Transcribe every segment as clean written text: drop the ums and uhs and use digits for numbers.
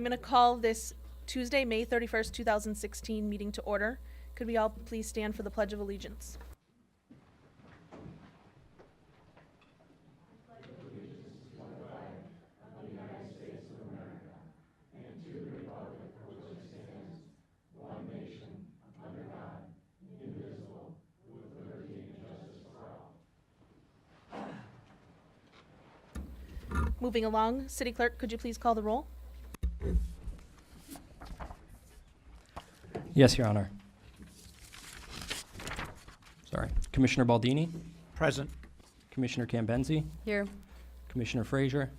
going to call this Tuesday, May 31st, 2016 meeting to order. Could we all please stand for the Pledge of Allegiance? Moving along, City Clerk, could you please call the roll? Yes, Your Honor. Sorry. Commissioner Baldini, Present. Commissioner Cambenzi, Here. Commissioner Frazier,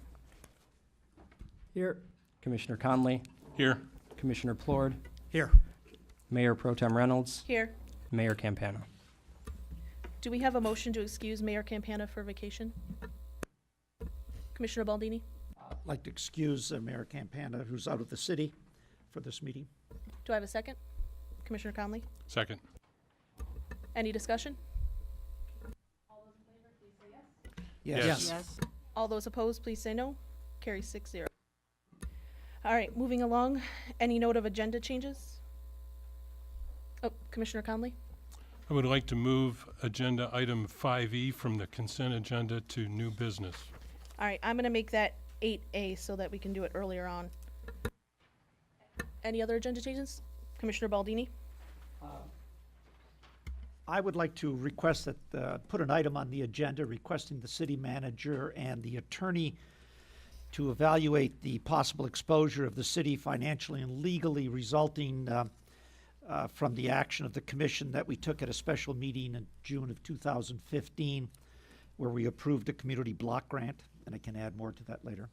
Here. Commissioner Conley, Here. Commissioner Plord, Here. Mayor Pro Tem Reynolds, Here. Mayor Campana. Do we have a motion to excuse Mayor Campana for vacation? Commissioner Baldini? I'd like to excuse Mayor Campana, who's out of the city, for this meeting. Do I have a second? Commissioner Conley? Second. Any discussion? Yes. All those opposed, please say no. Carry 6-0. All right, moving along. Any note of agenda changes? Oh, Commissioner Conley? I would like to move agenda item 5E from the consent agenda to new business. All right, I'm going to make that 8A so that we can do it earlier on. Any other agenda changes? Commissioner Baldini? I would like to request that, put an item on the agenda requesting the city manager and the attorney to evaluate the possible exposure of the city financially and legally resulting from the action of the commission that we took at a special meeting in June of 2015 where we approved a community block grant, and I can add more to that later.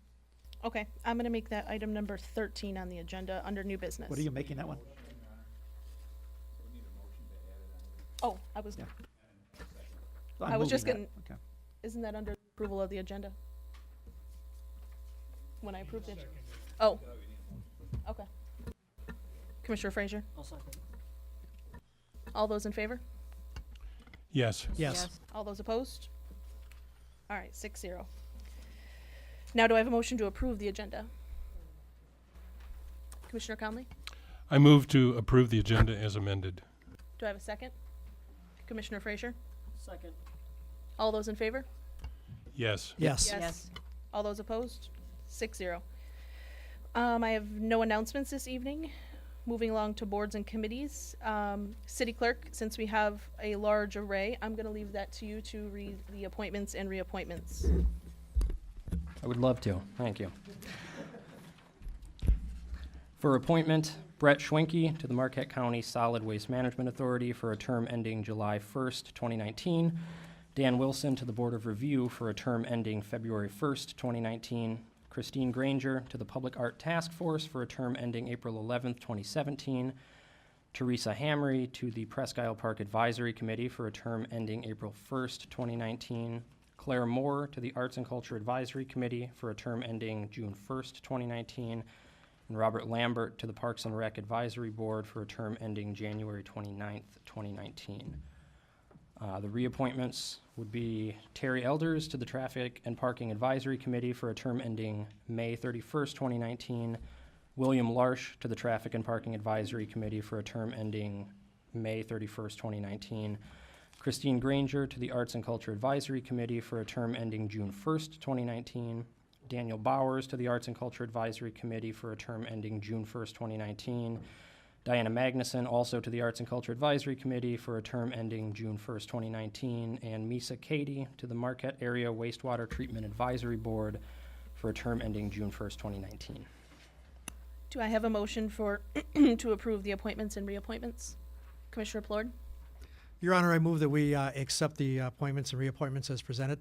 Okay, I'm going to make that item number 13 on the agenda under new business. What are you making that one? Oh, I was, Yeah. I was just moving gonna- that. Okay. isn't that under approval of the agenda? When I approved it? Oh, okay. Commissioner Frazier? All those in favor? Yes. Yes. All those opposed? All right, 6-0. Now do I have a motion to approve the agenda? Commissioner Conley? I move to approve the agenda as amended. Do I have a second? Commissioner Frazier? Second. All those in favor? Yes. Yes. All those opposed? 6-0. I have no announcements this evening. Moving along to boards and committees. City Clerk, since we have a large array, I'm going to leave that to you to read the appointments and reappointments. I would love to. Thank you. For appointment, Brett Schwenke to the Marquette County Solid Waste Management Authority for a term ending July 1st, 2019. Dan Wilson to the Board of Review for a term ending February 1st, 2019. Christine Granger to the Public Art Task Force for a term ending April 11th, 2017. Teresa Hamry to the Presque Isle Park Advisory Committee for a term ending April 1st, 2019. Claire Moore to the Arts and Culture Advisory Committee for a term ending June 1st, 2019. And Robert Lambert to the Parks and Rec Advisory Board for a term ending January 29th, 2019. The reappointments would be Terry Elders to the Traffic and Parking Advisory Committee for a term ending May 31st, 2019. William Larsh to the Traffic and Parking Advisory Committee for a term ending May 31st, 2019. Christine Granger to the Arts and Culture Advisory Committee for a term ending June 1st, 2019. Daniel Bowers to the Arts and Culture Advisory Committee for a term ending June 1st, 2019. Diana Magnuson also to the Arts and Culture Advisory Committee for a term ending June 1st, 2019. And Misa Cady to the Marquette Area Wastewater Treatment Advisory Board for a term ending June 1st, 2019. Do I have a motion for to approve the appointments and reappointments? Commissioner Plord? Your Honor, I move that we accept the appointments and reappointments as presented.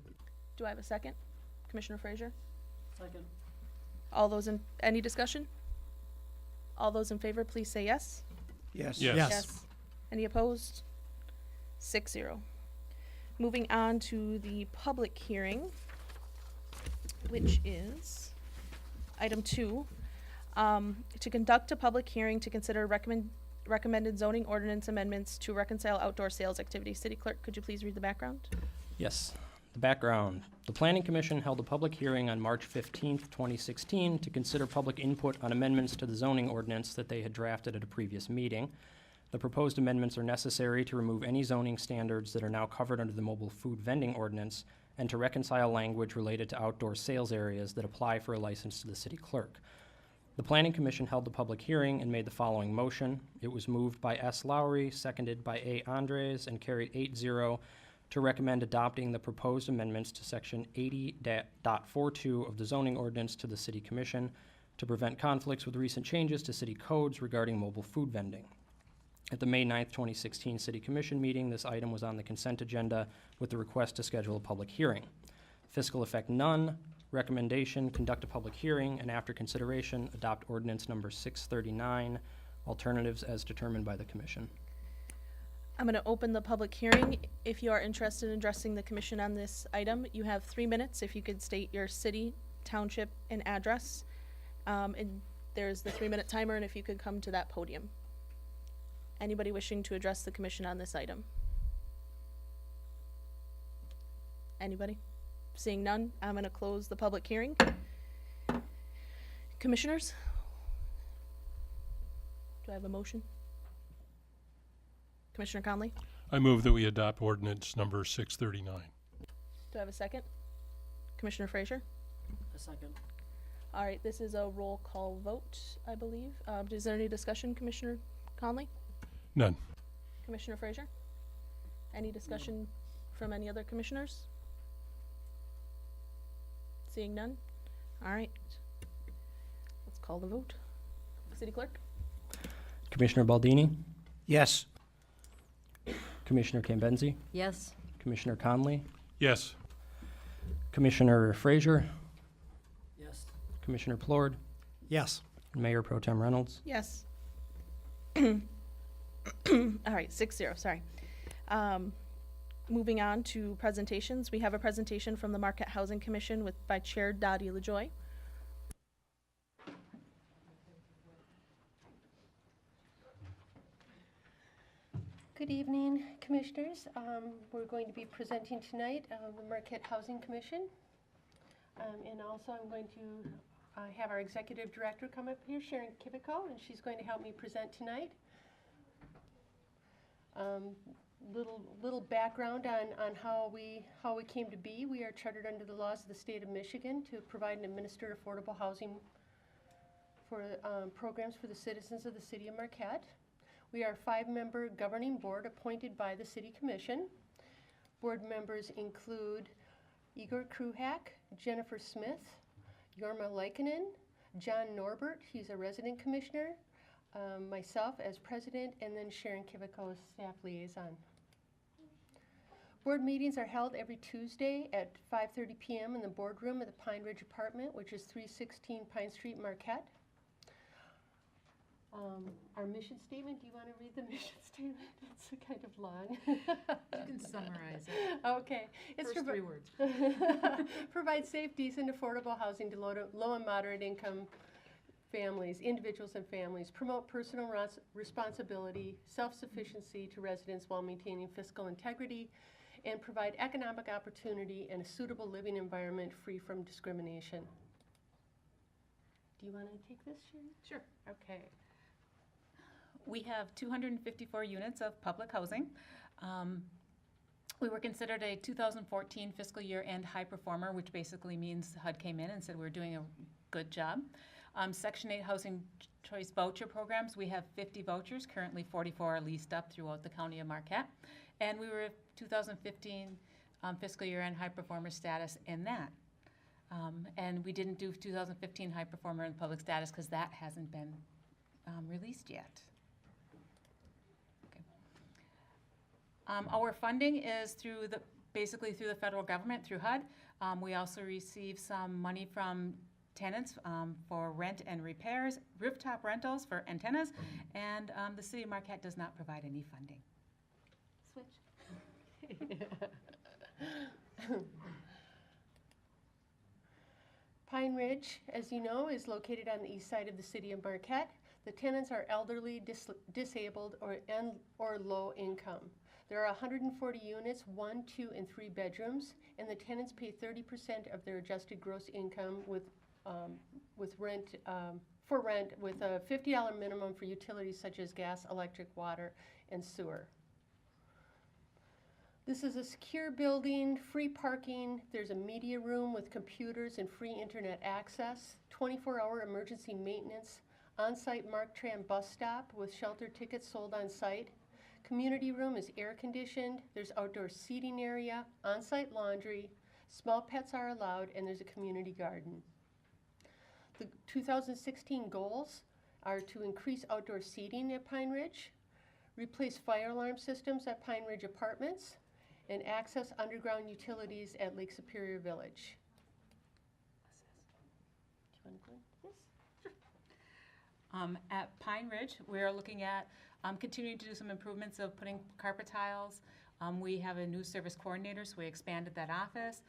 Do I have a second? Commissioner Frazier? Second. All those in, any discussion? All those in favor, please say yes. Yes. Yes. Yes. Any opposed? 6-0. Moving on to the public hearing, which is item 2. To conduct a public hearing to consider recommended zoning ordinance amendments to reconcile outdoor sales activities. City Clerk, could you please read the background? Yes. The background. The Planning Commission held a public hearing on March 15th, 2016 to consider public input on amendments to the zoning ordinance that they had drafted at a previous meeting. The proposed amendments are necessary to remove any zoning standards that are now covered under the mobile food vending ordinance and to reconcile language related to outdoor sales areas that apply for a license to the city clerk. The Planning Commission held the public hearing and made the following motion. It was moved by S. Lowry, seconded by A. Andres, and carried 8-0 to recommend adopting the proposed amendments to Section 80.42 of the zoning ordinance to the City Commission to prevent conflicts with recent changes to city codes regarding mobile food vending. At the May 9th, 2016 City Commission meeting, this item was on the consent agenda with the request to schedule a public hearing. Fiscal effect none. Recommendation, conduct a public hearing, and after consideration, adopt ordinance number 639, alternatives as determined by the commission. I'm going to open the public hearing. If you are interested in addressing the commission on this item, you have 3 minutes. If you could state your city, township, and address. And there's the 3-minute timer, and if you could come to that podium. Anybody wishing to address the commission on this item? Anybody? Seeing none, I'm going to close the public hearing. Commissioners? Do I have a motion? Commissioner Conley? I move that we adopt ordinance number 639. Do I have a second? Commissioner Frazier? A second. All right, this is a roll call vote, I believe. Is there any discussion, Commissioner Conley? None. Commissioner Frazier? Any discussion from any other commissioners? Seeing none? All right. Let's call the vote. City Clerk? Commissioner Baldini, Yes. Commissioner Cambenzi, Yes. Commissioner Conley, Yes. Commissioner Frazier, Yes. Commissioner Plord, Yes. and Mayor Pro Tem Reynolds. Yes. All right, 6-0, sorry. Moving on to presentations. We have a presentation from the Marquette Housing Commission by Chair Dottie LaJoy. Good evening, Commissioners. We're going to be presenting tonight the Marquette Housing Commission. And also I'm going to have our Executive Director come up here, Sharon Kivico, and she's going to help me present tonight. Little background on how we came to be. We are chartered under the laws of the state of Michigan to provide and administer affordable housing for programs for the citizens of the city of Marquette. We are a 5-member governing board appointed by the City Commission. Board members include Igor Kruhak, Jennifer Smith, Jorma Leikinen, John Norbert, he's a resident commissioner, myself as president, and then Sharon Kivico as staff liaison. Board meetings are held every Tuesday at 5:30 p.m. in the boardroom of the Pine Ridge Apartment, which is 316 Pine Street, Marquette. Our mission statement, do you want to read the mission statement? It's kind of long. You can summarize it. Okay. It's First 3 words. provide safe, decent, affordable housing to low and moderate income families, individuals and families, promote personal responsibility, self-sufficiency to residents while maintaining fiscal integrity, and provide economic opportunity and a suitable living environment free from discrimination. Do you want to take this, Sharon? Sure. Okay. We have 254 units of public housing. We were considered a 2014 fiscal year end high performer, which basically means HUD came in and said we're doing a good job. Section 8 housing choice voucher programs, we have 50 vouchers. Currently 44 are leased up throughout the county of Marquette. And we were 2015 fiscal year end high performer status in that. And we didn't do 2015 high performer in public status because that hasn't been released yet. Okay. Our funding is basically through the federal government, through HUD. We also receive some money from tenants for rent and repairs, rooftop rentals for antennas, and the city of Marquette does not provide any funding. Switch. Pine Ridge, as you know, is located on the east side of the city of Marquette. The tenants are elderly, disabled, or low income. There are 140 units, 1, 2, and 3 bedrooms, and the tenants pay 30% of their adjusted gross income with rent, for rent with a $50 minimum for utilities such as gas, electric, water, and sewer. This is a secure building, free parking. There's a media room with computers and free internet access, 24-hour emergency maintenance, on-site MarkTram bus stop with shelter tickets sold on site. Community room is air conditioned. There's outdoor seating area, on-site laundry, small pets are allowed, and there's a community garden. The 2016 goals are to increase outdoor seating at Pine Ridge, replace fire alarm systems at Pine Ridge Apartments, and access underground utilities at Lake Superior Village. Do you want to go into this? At Pine Ridge, we are looking at continuing to do some improvements of putting carpet tiles. We have a new service coordinator, so we expanded that office,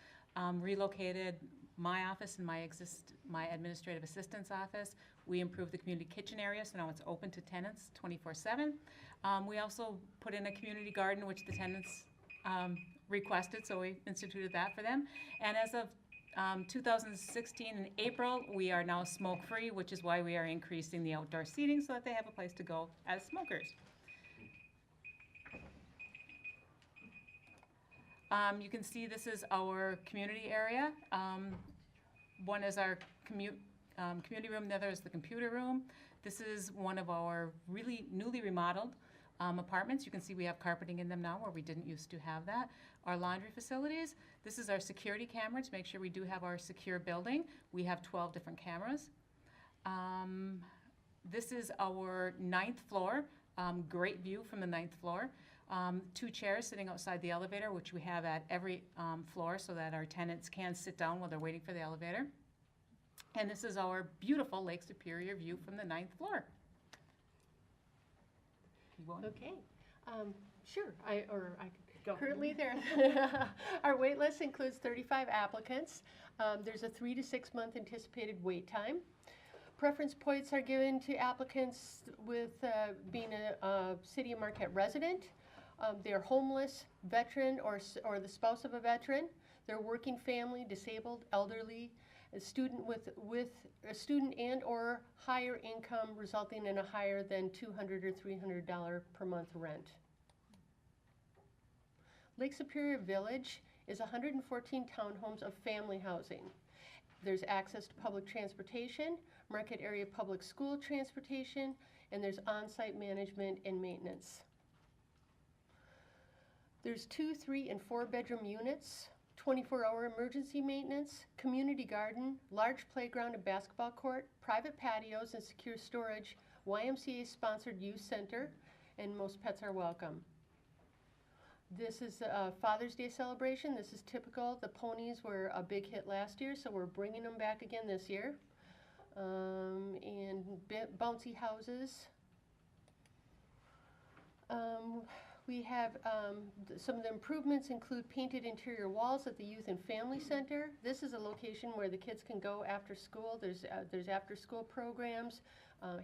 relocated my office and my administrative assistant's office. We improved the community kitchen area, so now it's open to tenants 24/7. We also put in a community garden, which the tenants requested, so we instituted that for them. And as of 2016 in April, we are now smoke-free, which is why we are increasing the outdoor seating so that they have a place to go as smokers. You can see this is our community area. One is our community room, the other is the computer room. This is one of our really newly remodeled apartments. You can see we have carpeting in them now where we didn't used to have that. Our laundry facilities. This is our security camera to make sure we do have our secure building. We have 12 different cameras. This is our 9th floor. Great view from the 9th floor. 2 chairs sitting outside the elevator, which we have at every floor so that our tenants can sit down while they're waiting for the elevator. And this is our beautiful Lake Superior view from the 9th floor. Okay, sure, I could Go. Currently, our wait list includes 35 applicants. There's a 3 to 6 month anticipated wait time. Preference points are given to applicants with being a City of Marquette resident. They're homeless, veteran, or the spouse of a veteran. They're working family, disabled, elderly, a student with a student and or higher income resulting in a higher than $200 or $300 per month rent. Lake Superior Village is 114 townhomes of family housing. There's access to public transportation, Marquette area public school transportation, and there's on-site management and maintenance. There's 2, 3, and 4 bedroom units, 24-hour emergency maintenance, community garden, large playground and basketball court, private patios and secure storage, YMCA-sponsored youth center, and most pets are welcome. This is a Father's Day celebration. This is typical. The ponies were a big hit last year, so we're bringing them back again this year. And bouncy houses. We have some of the improvements include painted interior walls at the Youth and Family Center. This is a location where the kids can go after school. There's after school programs,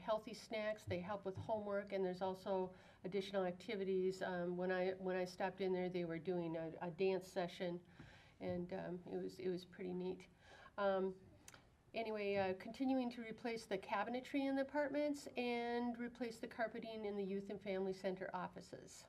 healthy snacks. They help with homework, and there's also additional activities. When I stopped in there, they were doing a dance session, and it was pretty neat. Anyway, continuing to replace the cabinetry in the apartments and replace the carpeting in the Youth and Family Center offices.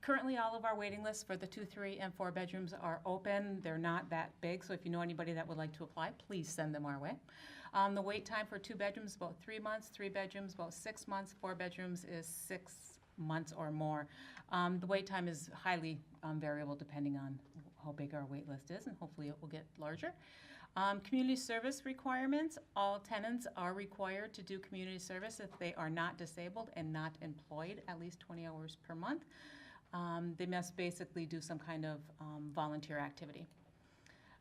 Currently, all of our waiting lists for the 2, 3, and 4 bedrooms are open. They're not that big, so if you know anybody that would like to apply, please send them our way. The wait time for 2 bedrooms is about 3 months, 3 bedrooms about 6 months, 4 bedrooms is 6 months or more. The wait time is highly variable depending on how big our wait list is, and hopefully it will get larger. Community service requirements. All tenants are required to do community service if they are not disabled and not employed at least 20 hours per month. They must basically do some kind of volunteer activity.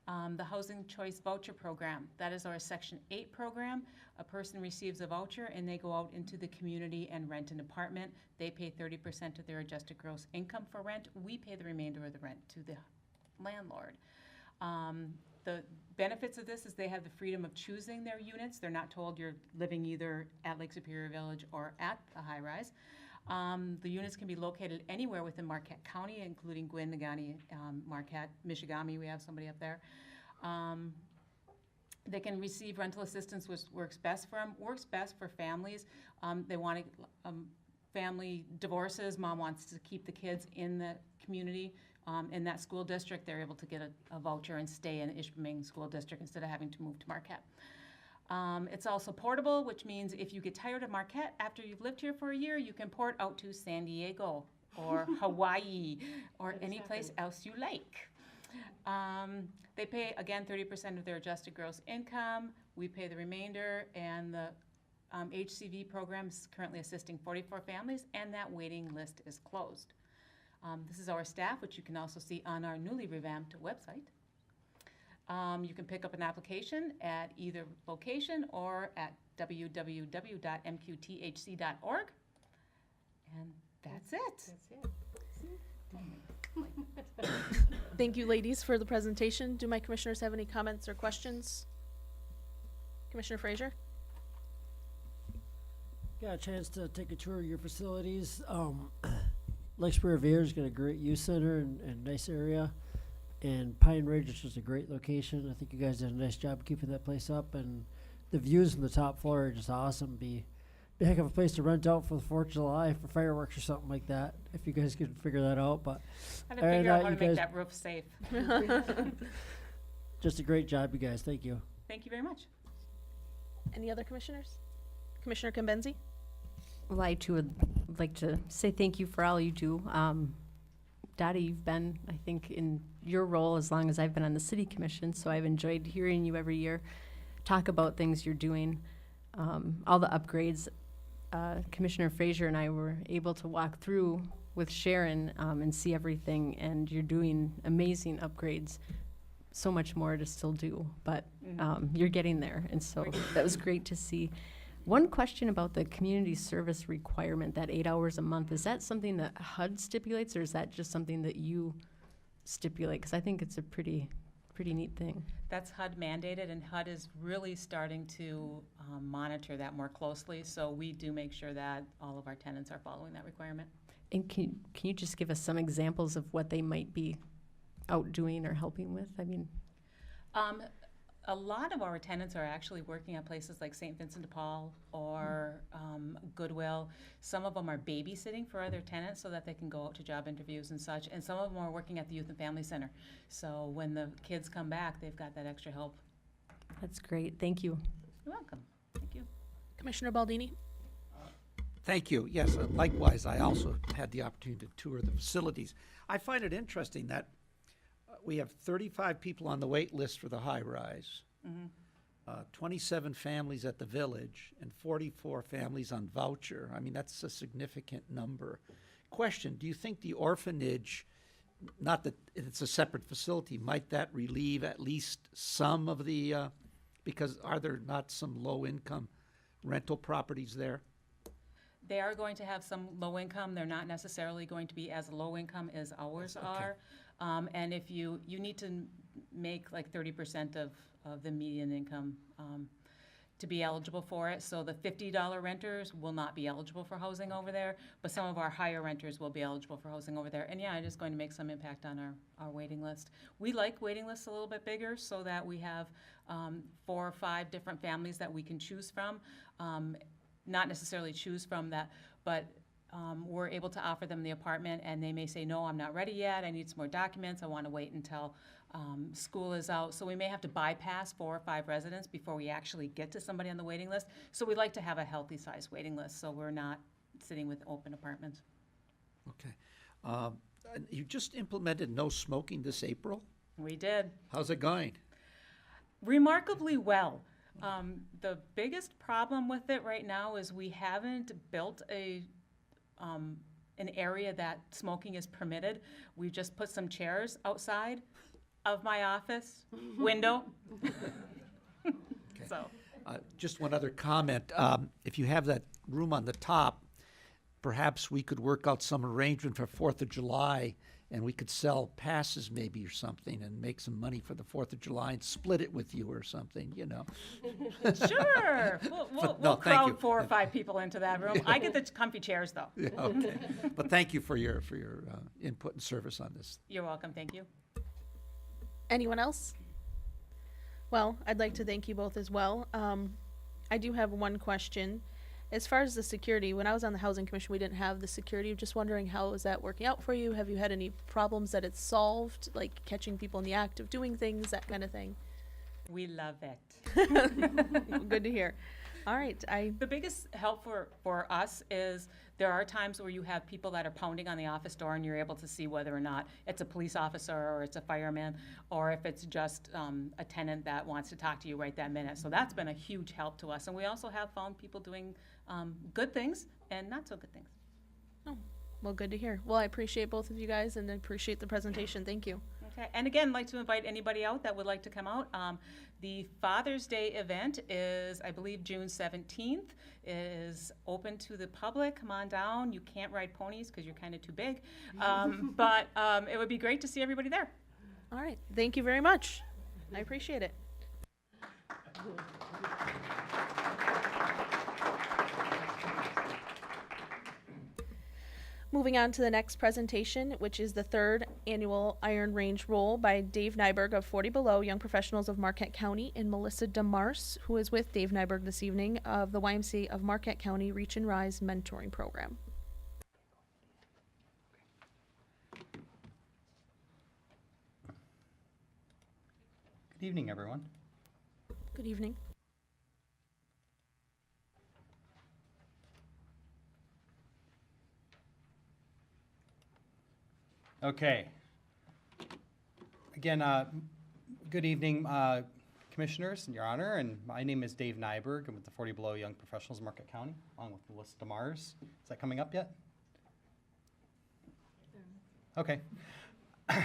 The Housing Choice Voucher Program, that is our Section 8 program. A person receives a voucher and they go out into the community and rent an apartment. They pay 30% of their adjusted gross income for rent. We pay the remainder of the rent to the landlord. benefits of this is they have the freedom of choosing their units. They're not told you're living either at Lake Superior Village or at the high-rise. The units can be located anywhere within Marquette County, including Gwin, Nagani, Marquette, Michigami, we have somebody up there. They can receive rental assistance, which works best for them, works best for families. They want to, family divorces, mom wants to keep the kids in the community. In that school district, they're able to get a voucher and stay in the Ishpeming School District instead of having to move to Marquette. It's also portable, which means if you get tired of Marquette after you've lived here for a year, you can port out to San Diego or Hawaii or any place else you like. They pay, again, 30% of their adjusted gross income. We pay the remainder, and the HCV program is currently assisting 44 families, and that waiting list is closed. This is our staff, which you can also see on our newly revamped website. You can pick up an application at either location or at www.mqthc.org. And that's it. Thank you, ladies, for the presentation. Do my commissioners have any comments or questions? Commissioner Frazier? Got a chance to take a tour of your facilities. Lake Superior Village got a great youth center and nice area. And Pine Ridge is just a great location. I think you guys did a nice job keeping that place up. And the views from the top floor are just awesome. Be a heck of a place to rent out for the 4th of July for fireworks or something like that, if you guys could figure that out. But How to figure out how to make that roof safe. just a great job, you guys. Thank you. Thank you very much. Any other commissioners? Commissioner Kimbenzi? Well, I too would like to say thank you for all you do. Dottie, you've been, I think, in your role as long as I've been on the city commission, so I've enjoyed hearing you every year talk about things you're doing. All the upgrades, Commissioner Frazier and I were able to walk through with Sharon and see everything, and you're doing amazing upgrades. So much more to still do, but you're getting there, and so that was great to see. One question about the community service requirement, that 8 hours a month, is that something that HUD stipulates, or is that just something that you stipulate? Because I think it's a pretty neat thing. That's HUD mandated, and HUD is really starting to monitor that more closely. So we do make sure that all of our tenants are following that requirement. And can you just give us some examples of what they might be out doing or helping with? I mean, a lot of our tenants are actually working at places like St. Vincent de Paul or Goodwill. Some of them are babysitting for other tenants so that they can go out to job interviews and such. And some of them are working at the Youth and Family Center. So when the kids come back, they've got that extra help. that's great. Thank you. You're welcome. Thank you. Commissioner Baldini? Thank you. Yes, likewise, I also had the opportunity to tour the facilities. I find it interesting that we have 35 people on the wait list for the high-rise, 27 families at the village, and 44 families on voucher. I mean, that's a significant number. Question, do you think the orphanage, not that it's a separate facility, might that relieve at least some of the, because are there not some low-income rental properties there? They are going to have some low income. They're not necessarily going to be as low income as ours are. And if you need to make like 30% of the median income to be eligible for it. So the $50 renters will not be eligible for housing over there, but some of our higher renters will be eligible for housing over there. And yeah, it is going to make some impact on our waiting list. We like waiting lists a little bit bigger so that we have 4 or 5 different families that we can choose from. Not necessarily choose from that, but we're able to offer them the apartment, and they may say, no, I'm not ready yet, I need some more documents, I want to wait until school is out. So we may have to bypass 4 or 5 residents before we actually get to somebody on the waiting list. So we like to have a healthy size waiting list, so we're not sitting with open apartments. Okay. You just implemented no smoking this April? We did. How's it going? Remarkably well. The biggest problem with it right now is we haven't built an area that smoking is permitted. We just put some chairs outside of my office window. Okay. So Just one other comment. If you have that room on the top, perhaps we could work out some arrangement for 4th of July and we could sell passes maybe or something and make some money for the 4th of July and split it with you or something, you know. Sure. We'll no, thank you. crowd 4 or 5 people into that room. I get the comfy chairs, though. Yeah, okay. But thank you for your input and service on this. You're welcome. Thank you. Anyone else? Well, I'd like to thank you both as well. I do have one question. As far as the security, when I was on the Housing Commission, we didn't have the security. Just wondering, how is that working out for you? Have you had any problems that it's solved, like catching people in the act of doing things, that kind of thing? We love it. Good to hear. All right, The biggest help for us is there are times where you have people that are pounding on the office door and you're able to see whether or not it's a police officer or it's a fireman, or if it's just a tenant that wants to talk to you right that minute. So that's been a huge help to us. And we also have found people doing good things and not so good things. well, good to hear. Well, I appreciate both of you guys and I appreciate the presentation. Thank you. Okay, and again, I'd like to invite anybody out that would like to come out. The Father's Day event is, I believe, June 17th. It is open to the public. Come on down. You can't ride ponies because you're kind of too big. But it would be great to see everybody there. All right, thank you very much. I appreciate it. Moving on to the next presentation, which is the third annual Iron Range Roll by Dave Nyberg of 40 Below Young Professionals of Marquette County, and Melissa DeMars, who is with Dave Nyberg this evening, of the YMCA of Marquette County Reach and Rise Mentoring Program. Good evening, everyone. Good evening. Okay. Again, good evening, Commissioners, and Your Honor, and my name is Dave Nyberg. I'm with the 40 Below Young Professionals of Marquette County, along with Melissa DeMars. Is that coming up yet? Okay.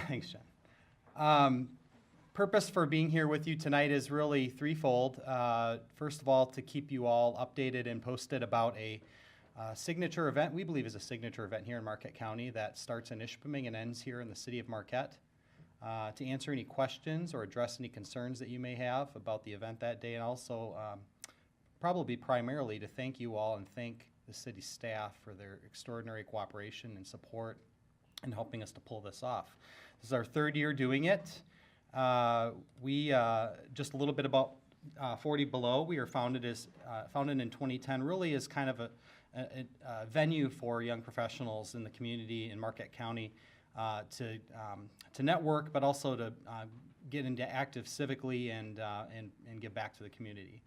Thanks, Jen. Purpose for being here with you tonight is really threefold. First of all, to keep you all updated and posted about a signature event, we believe is a signature event here in Marquette County that starts in Ishpeming and ends here in the city of Marquette. To answer any questions or address any concerns that you may have about the event that day, and also probably primarily to thank you all and thank the city staff for their extraordinary cooperation and support in helping us to pull this off. This is our third year doing it. Just a little bit about 40 Below. We are founded in 2010, really as kind of a venue for young professionals in the community in Marquette County to network, but also to get into active civically and give back to the community.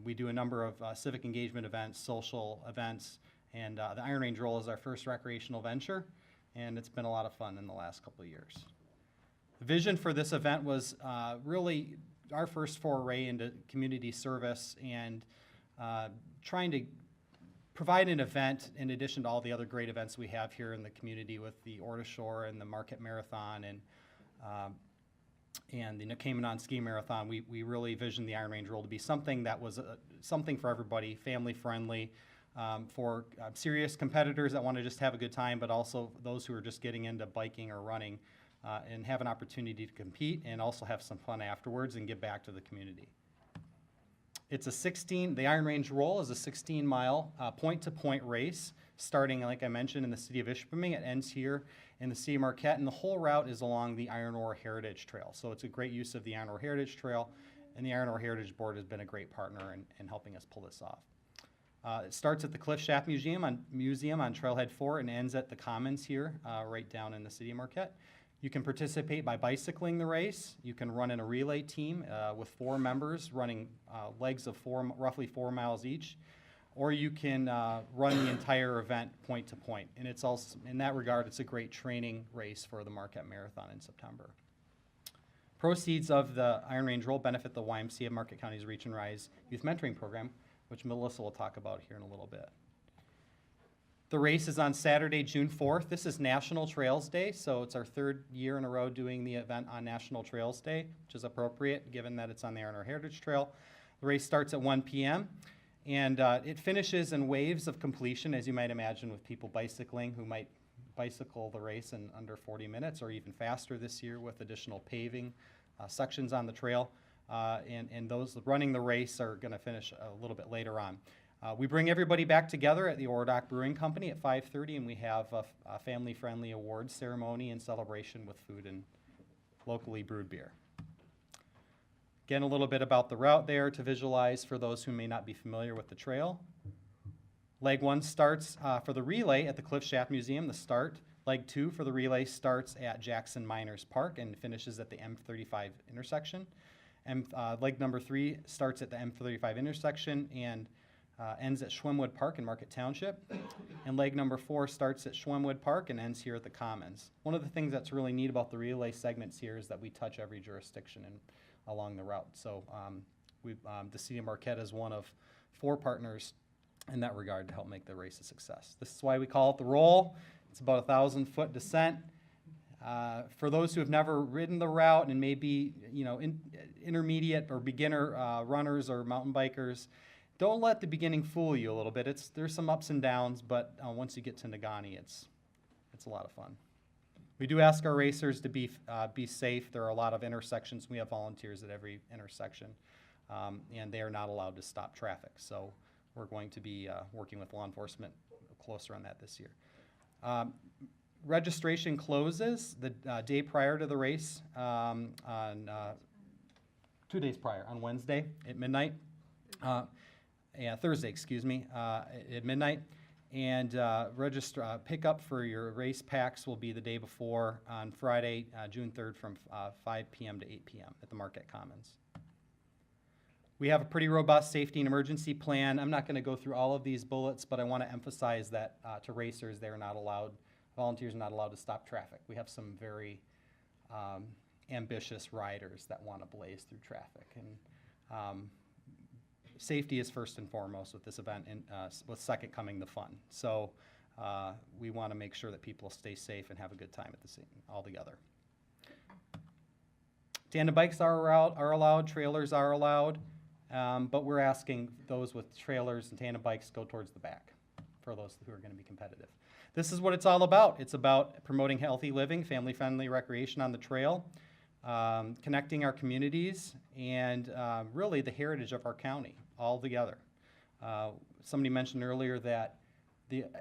We do a number of civic engagement events, social events, and the Iron Range Roll is our first recreational venture, and it's been a lot of fun in the last couple of years. The vision for this event was really our first foray into community service and trying to provide an event in addition to all the other great events we have here in the community with the Orta Shore and the Marquette Marathon and the Nakamanon Ski Marathon. We really visioned the Iron Range Roll to be something that was something for everybody, family friendly, for serious competitors that want to just have a good time, but also those who are just getting into biking or running and have an opportunity to compete and also have some fun afterwards and give back to the community. It's the Iron Range Roll is a 16-mile point-to-point race, starting, like I mentioned, in the city of Ishpeming. It ends here in the city of Marquette, and the whole route is along the Iron Ore Heritage Trail. So it's a great use of the Iron Ore Heritage Trail, and the Iron Ore Heritage Board has been a great partner in helping us pull this off. It starts at the Cliff Shaft Museum on Trailhead 4 and ends at the Commons here, right down in the city of Marquette. You can participate by bicycling the race. You can run in a relay team with 4 members running legs of roughly 4 miles each, or you can run the entire event point to point. And it's also, in that regard, it's a great training race for the Marquette Marathon in September. Proceeds of the Iron Range Roll benefit the YMCA of Marquette County's Reach and Rise Youth Mentoring Program, which Melissa will talk about here in a little bit. The race is on Saturday, June 4th. This is National Trails Day, so it's our third year in a row doing the event on National Trails Day, which is appropriate given that it's on the Iron Ore Heritage Trail. The race starts at 1 p.m. and it finishes in waves of completion, as you might imagine, with people bicycling who might bicycle the race in under 40 minutes or even faster this year with additional paving sections on the trail. And those running the race are going to finish a little bit later on. We bring everybody back together at the Oradoc Brewing Company at 5:30, and we have a family-friendly awards ceremony and celebration with food and locally brewed beer. Again, a little bit about the route there to visualize for those who may not be familiar with the trail. Leg 1 starts for the relay at the Cliff Shaft Museum, the start. Leg 2 for the relay starts at Jackson Miners Park and finishes at the M35 intersection. And leg number 3 starts at the M35 intersection and ends at Schwemmwood Park in Marquette Township. And leg number 4 starts at Schwemmwood Park and ends here at the Commons. One of the things that's really neat about the relay segments here is that we touch every jurisdiction along the route. So the city of Marquette is one of 4 partners in that regard to help make the race a success. This is why we call it the roll. It's about a 1,000-foot descent. For those who have never ridden the route and maybe intermediate or beginner runners or mountain bikers, don't let the beginning fool you a little bit. There's some ups and downs, but once you get to Negaunee, it's a lot of fun. We do ask our racers to be safe. There are a lot of intersections. We have volunteers at every intersection, and they are not allowed to stop traffic. So we're going to be working with law enforcement closer on that this year. Registration closes the day prior to the race on 2 days prior, on Wednesday at midnight. Thursday, excuse me, at midnight. And pickup for your race packs will be the day before on Friday, June 3rd from 5 p.m. to 8 p.m. at the Marquette Commons. We have a pretty robust safety and emergency plan. I'm not going to go through all of these bullets, but I want to emphasize that to racers, volunteers are not allowed to stop traffic. We have some very ambitious riders that want to blaze through traffic. And safety is first and foremost with this event, and with second coming the fun. So we want to make sure that people stay safe and have a good time at the scene all together. Tandem bikes are allowed, trailers are allowed, but we're asking those with trailers and tandem bikes go towards the back for those who are going to be competitive. This is what it's all about. It's about promoting healthy living, family-friendly recreation on the trail, connecting our communities, and really the heritage of our county all together. Somebody mentioned earlier that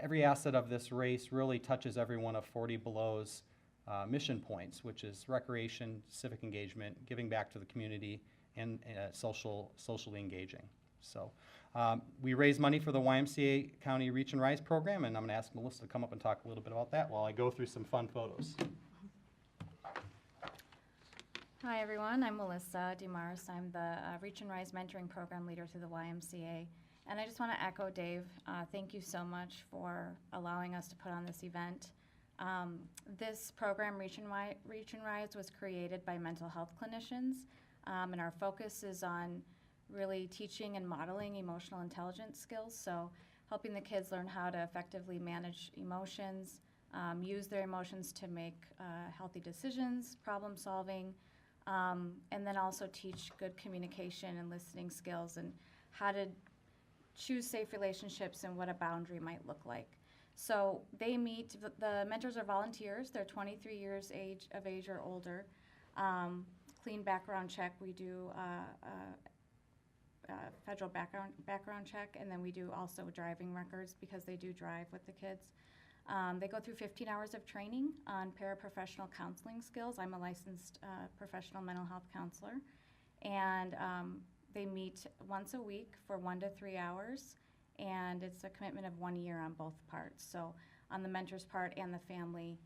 every asset of this race really touches every one of 40 Below's mission points, which is recreation, civic engagement, giving back to the community, and socially engaging. So we raise money for the YMCA County Reach and Rise program, and I'm going to ask Melissa to come up and talk a little bit about that while I go through some fun photos. Hi everyone, I'm Melissa DeMars. I'm the Reach and Rise mentoring program leader through the YMCA. And I just want to echo Dave, thank you so much for allowing us to put on this event. This program, Reach and Rise, was created by mental health clinicians, and our focus is on really teaching and modeling emotional intelligence skills, so helping the kids learn how to effectively manage emotions, use their emotions to make healthy decisions, problem solving, and then also teach good communication and listening skills and how to choose safe relationships and what a boundary might look like. So they meet, the mentors are volunteers, they're 23 years of age or older. Clean background check, we do federal background check, and then we do also driving records because they do drive with the kids. They go through 15 hours of training on paraprofessional counseling skills. I'm a licensed professional mental health counselor. And they meet once a week for 1 to 3 hours, and it's a commitment of 1 year on both parts. So on the mentor's part and the family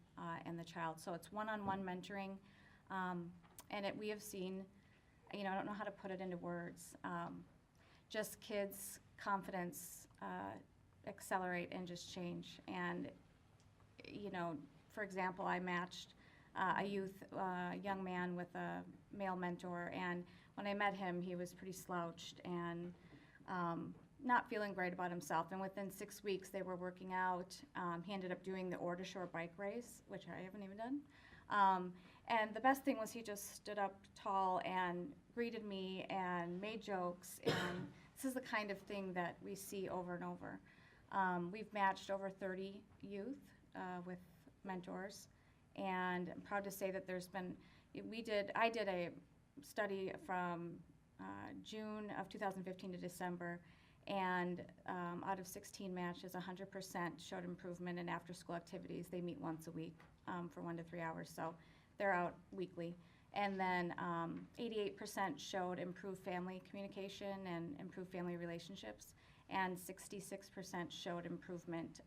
and the child. So it's one-on-one mentoring. And we have seen, I don't know how to put it into words, just kids' confidence accelerate and just change. And for example, I matched a young man with a male mentor, and when I met him, he was pretty slouched and not feeling great about himself. And within 6 weeks, they were working out. He ended up doing the Order Shore bike race, which I haven't even done. And the best thing was he just stood up tall and greeted me and made jokes. And this is the kind of thing that we see over and over. We've matched over 30 youth with mentors. And I'm proud to say that I did a study from June of 2015 to December, and out of 16 matches, 100% showed improvement in after-school activities. They meet once a week for 1 to 3 hours, so they're out weekly. And then 88% showed improved family communication and improved family relationships, and 66% showed improvement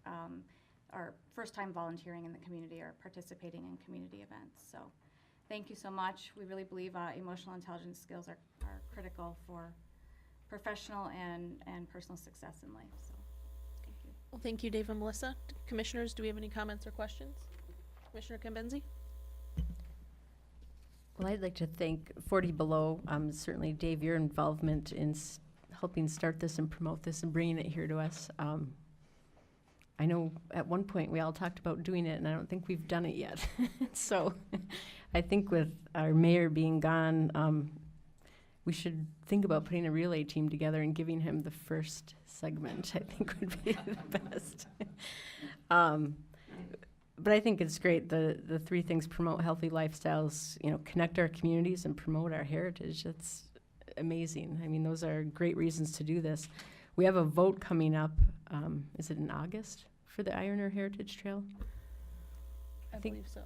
or first-time volunteering in the community or participating in community events. So thank you so much. We really believe emotional intelligence skills are critical for professional and personal success in life. So thank you. Well, thank you, Dave and Melissa. Commissioners, do we have any comments or questions? Commissioner Kimbenzi? Well, I'd like to thank 40 Below, certainly Dave, your involvement in helping start this and promote this and bringing it here to us. I know at one point we all talked about doing it, and I don't think we've done it yet. So I think with our mayor being gone, we should think about putting a relay team together and giving him the first segment. I think would be the best. But I think it's great. The three things: promote healthy lifestyles, connect our communities, and promote our heritage. That's amazing. I mean, those are great reasons to do this. We have a vote coming up. Is it in August for the Ironer Heritage Trail? I believe so.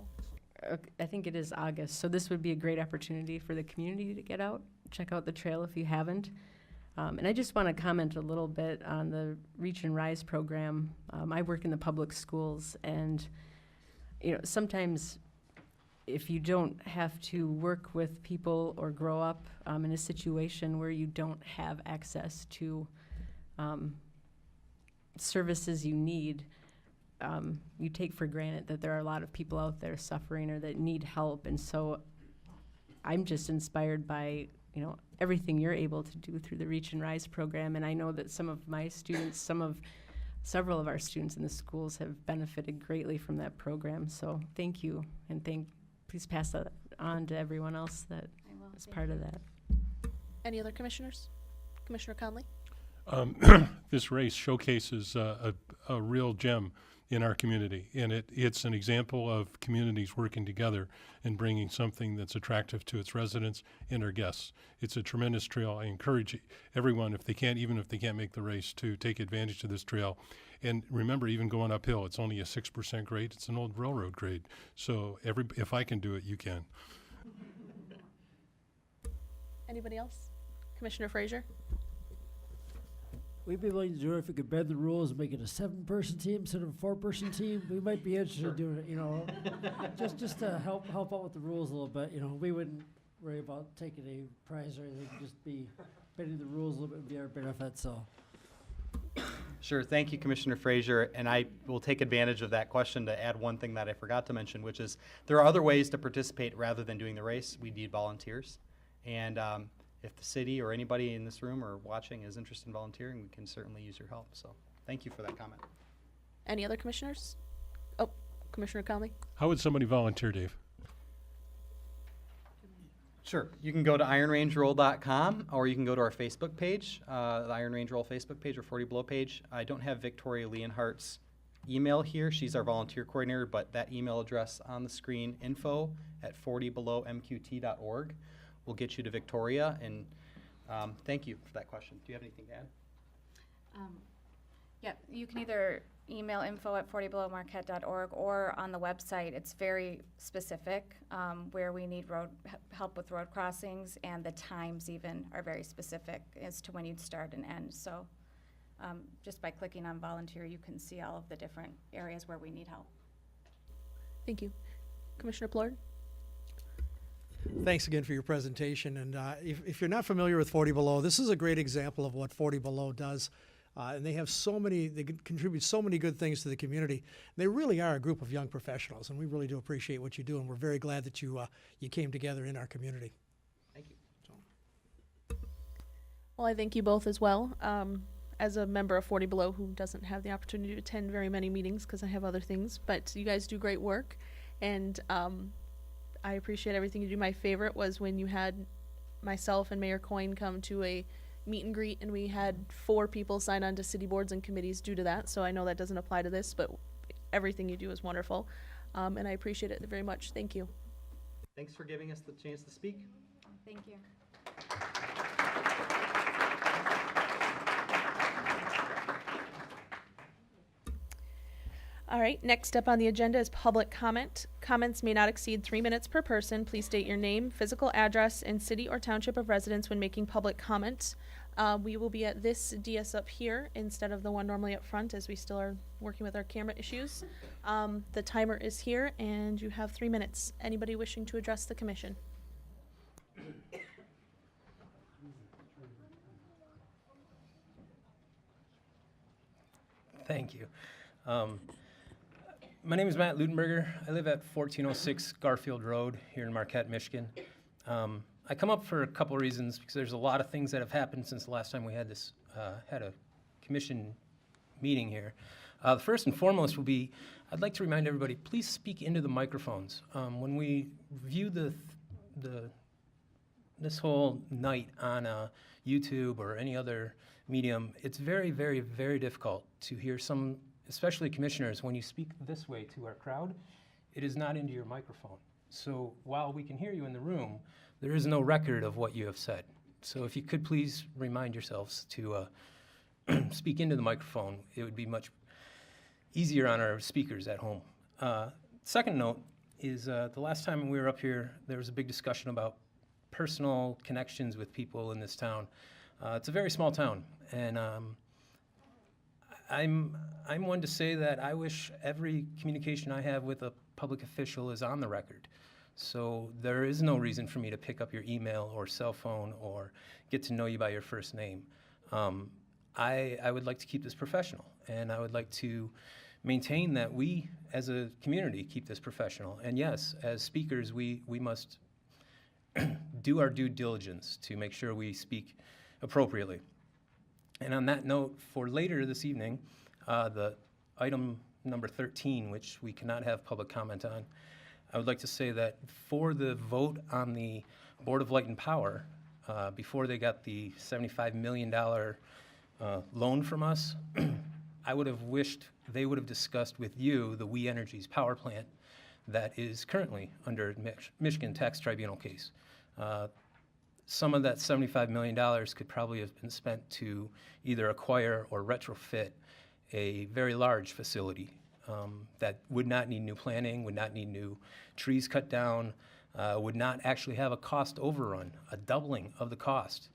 I think it is August. So this would be a great opportunity for the community to get out, check out the trail if you haven't. And I just want to comment a little bit on the Reach and Rise program. I work in the public schools, and sometimes if you don't have to work with people or grow up in a situation where you don't have access to services you need, you take for granted that there are a lot of people out there suffering or that need help. And so I'm just inspired by everything you're able to do through the Reach and Rise program. And I know that some of my students, several of our students in the schools have benefited greatly from that program. So thank you, and please pass that on to everyone else that is part of that. Any other commissioners? Commissioner Conley? This race showcases a real gem in our community, and it's an example of communities working together and bringing something that's attractive to its residents and our guests. It's a tremendous trail. I encourage everyone, even if they can't make the race, to take advantage of this trail. And remember, even going uphill, it's only a 6% grade. It's an old railroad grade. So if I can do it, you can. Anybody else? Commissioner Frazier? We'd be willing to do it if we could bend the rules and make it a 7-person team instead of a 4-person team. We might be interested in doing it, just to help out with the rules a little bit. We wouldn't worry about taking a prize or anything. Just be bending the rules a little bit would be our benefit. So. Sure. Thank you, Commissioner Frazier. And I will take advantage of that question to add one thing that I forgot to mention, which is there are other ways to participate rather than doing the race. We need volunteers. And if the city or anybody in this room or watching is interested in volunteering, we can certainly use your help. So thank you for that comment. Any other commissioners? Oh, Commissioner Conley? How would somebody volunteer, Dave? Sure. You can go to ironrangeroll.com, or you can go to our Facebook page, the Iron Range Roll Facebook page or 40 Below page. I don't have Victoria Leonhardt's email here. She's our volunteer coordinator, but that email address on the screen, info@40belowmqt.org, will get you to Victoria. And thank you for that question. Do you have anything to add? Yeah, you can either email info@40belowmarquette.org, or on the website, it's very specific where we need help with road crossings, and the times even are very specific as to when you'd start and end. So just by clicking on volunteer, you can see all of the different areas where we need help. Thank you. Commissioner Plord? Thanks again for your presentation. And if you're not familiar with 40 Below, this is a great example of what 40 Below does. And they contribute so many good things to the community. They really are a group of young professionals, and we really do appreciate what you do, and we're very glad that you came together in our community. Thank you. Well, I thank you both as well. As a member of 40 Below who doesn't have the opportunity to attend very many meetings because I have other things, but you guys do great work, and I appreciate everything you do. My favorite was when you had myself and Mayor Coyne come to a meet and greet, and we had 4 people sign on to city boards and committees due to that. So I know that doesn't apply to this, but everything you do is wonderful. And I appreciate it very much. Thank you. Thanks for giving us the chance to speak. Thank you. All right, next up on the agenda is public comment. Comments may not exceed 3 minutes per person. Please state your name, physical address, and city or township of residence when making public comment. We will be at this DS up here instead of the one normally up front, as we still are working with our camera issues. The timer is here, and you have 3 minutes. Anybody wishing to address the commission? Thank you. My name is Matt Ludenberger. I live at 1406 Garfield Road here in Marquette, Michigan. I come up for a couple reasons because there's a lot of things that have happened since the last time we had this had a commission meeting here. The first and foremost will be, I'd like to remind everybody, please speak into the microphones. When we view this whole night on YouTube or any other medium, it's very, very, very difficult to hear some, especially commissioners, when you speak this way to our crowd, it is not into your microphone. So while we can hear you in the room, there is no record of what you have said. So if you could please remind yourselves to speak into the microphone, it would be much easier on our speakers at home. Second note is the last time we were up here, there was a big discussion about personal connections with people in this town. It's a very small town, and I'm one to say that I wish every communication I have with a public official is on the record. So there is no reason for me to pick up your email or cell phone or get to know you by your first name. I would like to keep this professional, and I would like to maintain that we, as a community, keep this professional. And yes, as speakers, we must do our due diligence to make sure we speak appropriately. And on that note, for later this evening, the item number 13, which we cannot have public comment on, I would like to say that for the vote on the Board of Light and Power, before they got the $75 million loan from us, I would have wished they would have discussed with you the We Energies power plant that is currently under Michigan Tax Tribunal case. Some of that $75 million could probably have been spent to either acquire or retrofit a very large facility that would not need new planning, would not need new trees cut down, would not actually have a cost overrun, a doubling of the cost,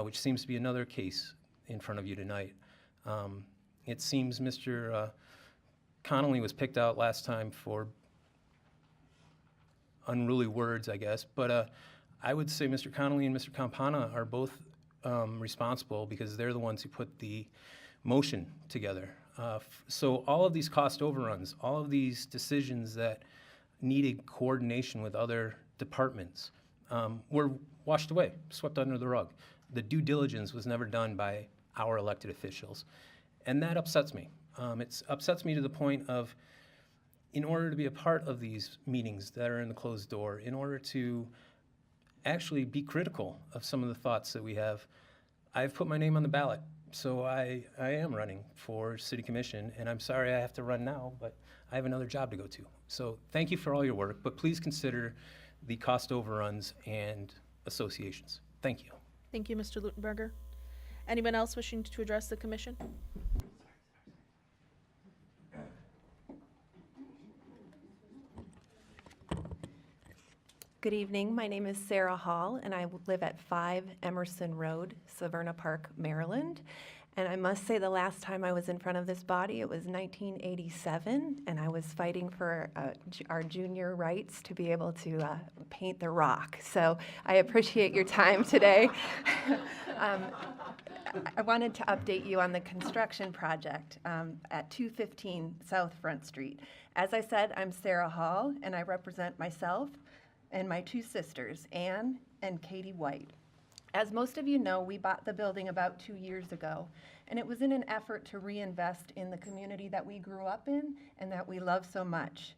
which seems to be another case in front of you tonight. It seems Mr. Connolly was picked out last time for unruly words, I guess, but I would say Mr. Connolly and Mr. Campana are both responsible because they're the ones who put the motion together. So all of these cost overruns, all of these decisions that needed coordination with other departments were washed away, swept under the rug. The due diligence was never done by our elected officials. And that upsets me. It upsets me to the point of, in order to be a part of these meetings that are in the closed door, in order to actually be critical of some of the thoughts that we have, I've put my name on the ballot. So I am running for city commission, and I'm sorry I have to run now, but I have another job to go to. So thank you for all your work, but please consider the cost overruns and associations. Thank you. Thank you, Mr. Lutenberger. Anyone else wishing to address the commission? Good evening. My name is Sarah Hall, and I live at 5 Emerson Road, Severna Park, Maryland. And I must say the last time I was in front of this body, it was 1987, and I was fighting for our junior rights to be able to paint the rock. So I appreciate your time today. I wanted to update you on the construction project at 215 South Front Street. As I said, I'm Sarah Hall, and I represent myself and my two sisters, Anne and Katie White. As most of you know, we bought the building about 2 years ago, and it was in an effort to reinvest in the community that we grew up in and that we love so much.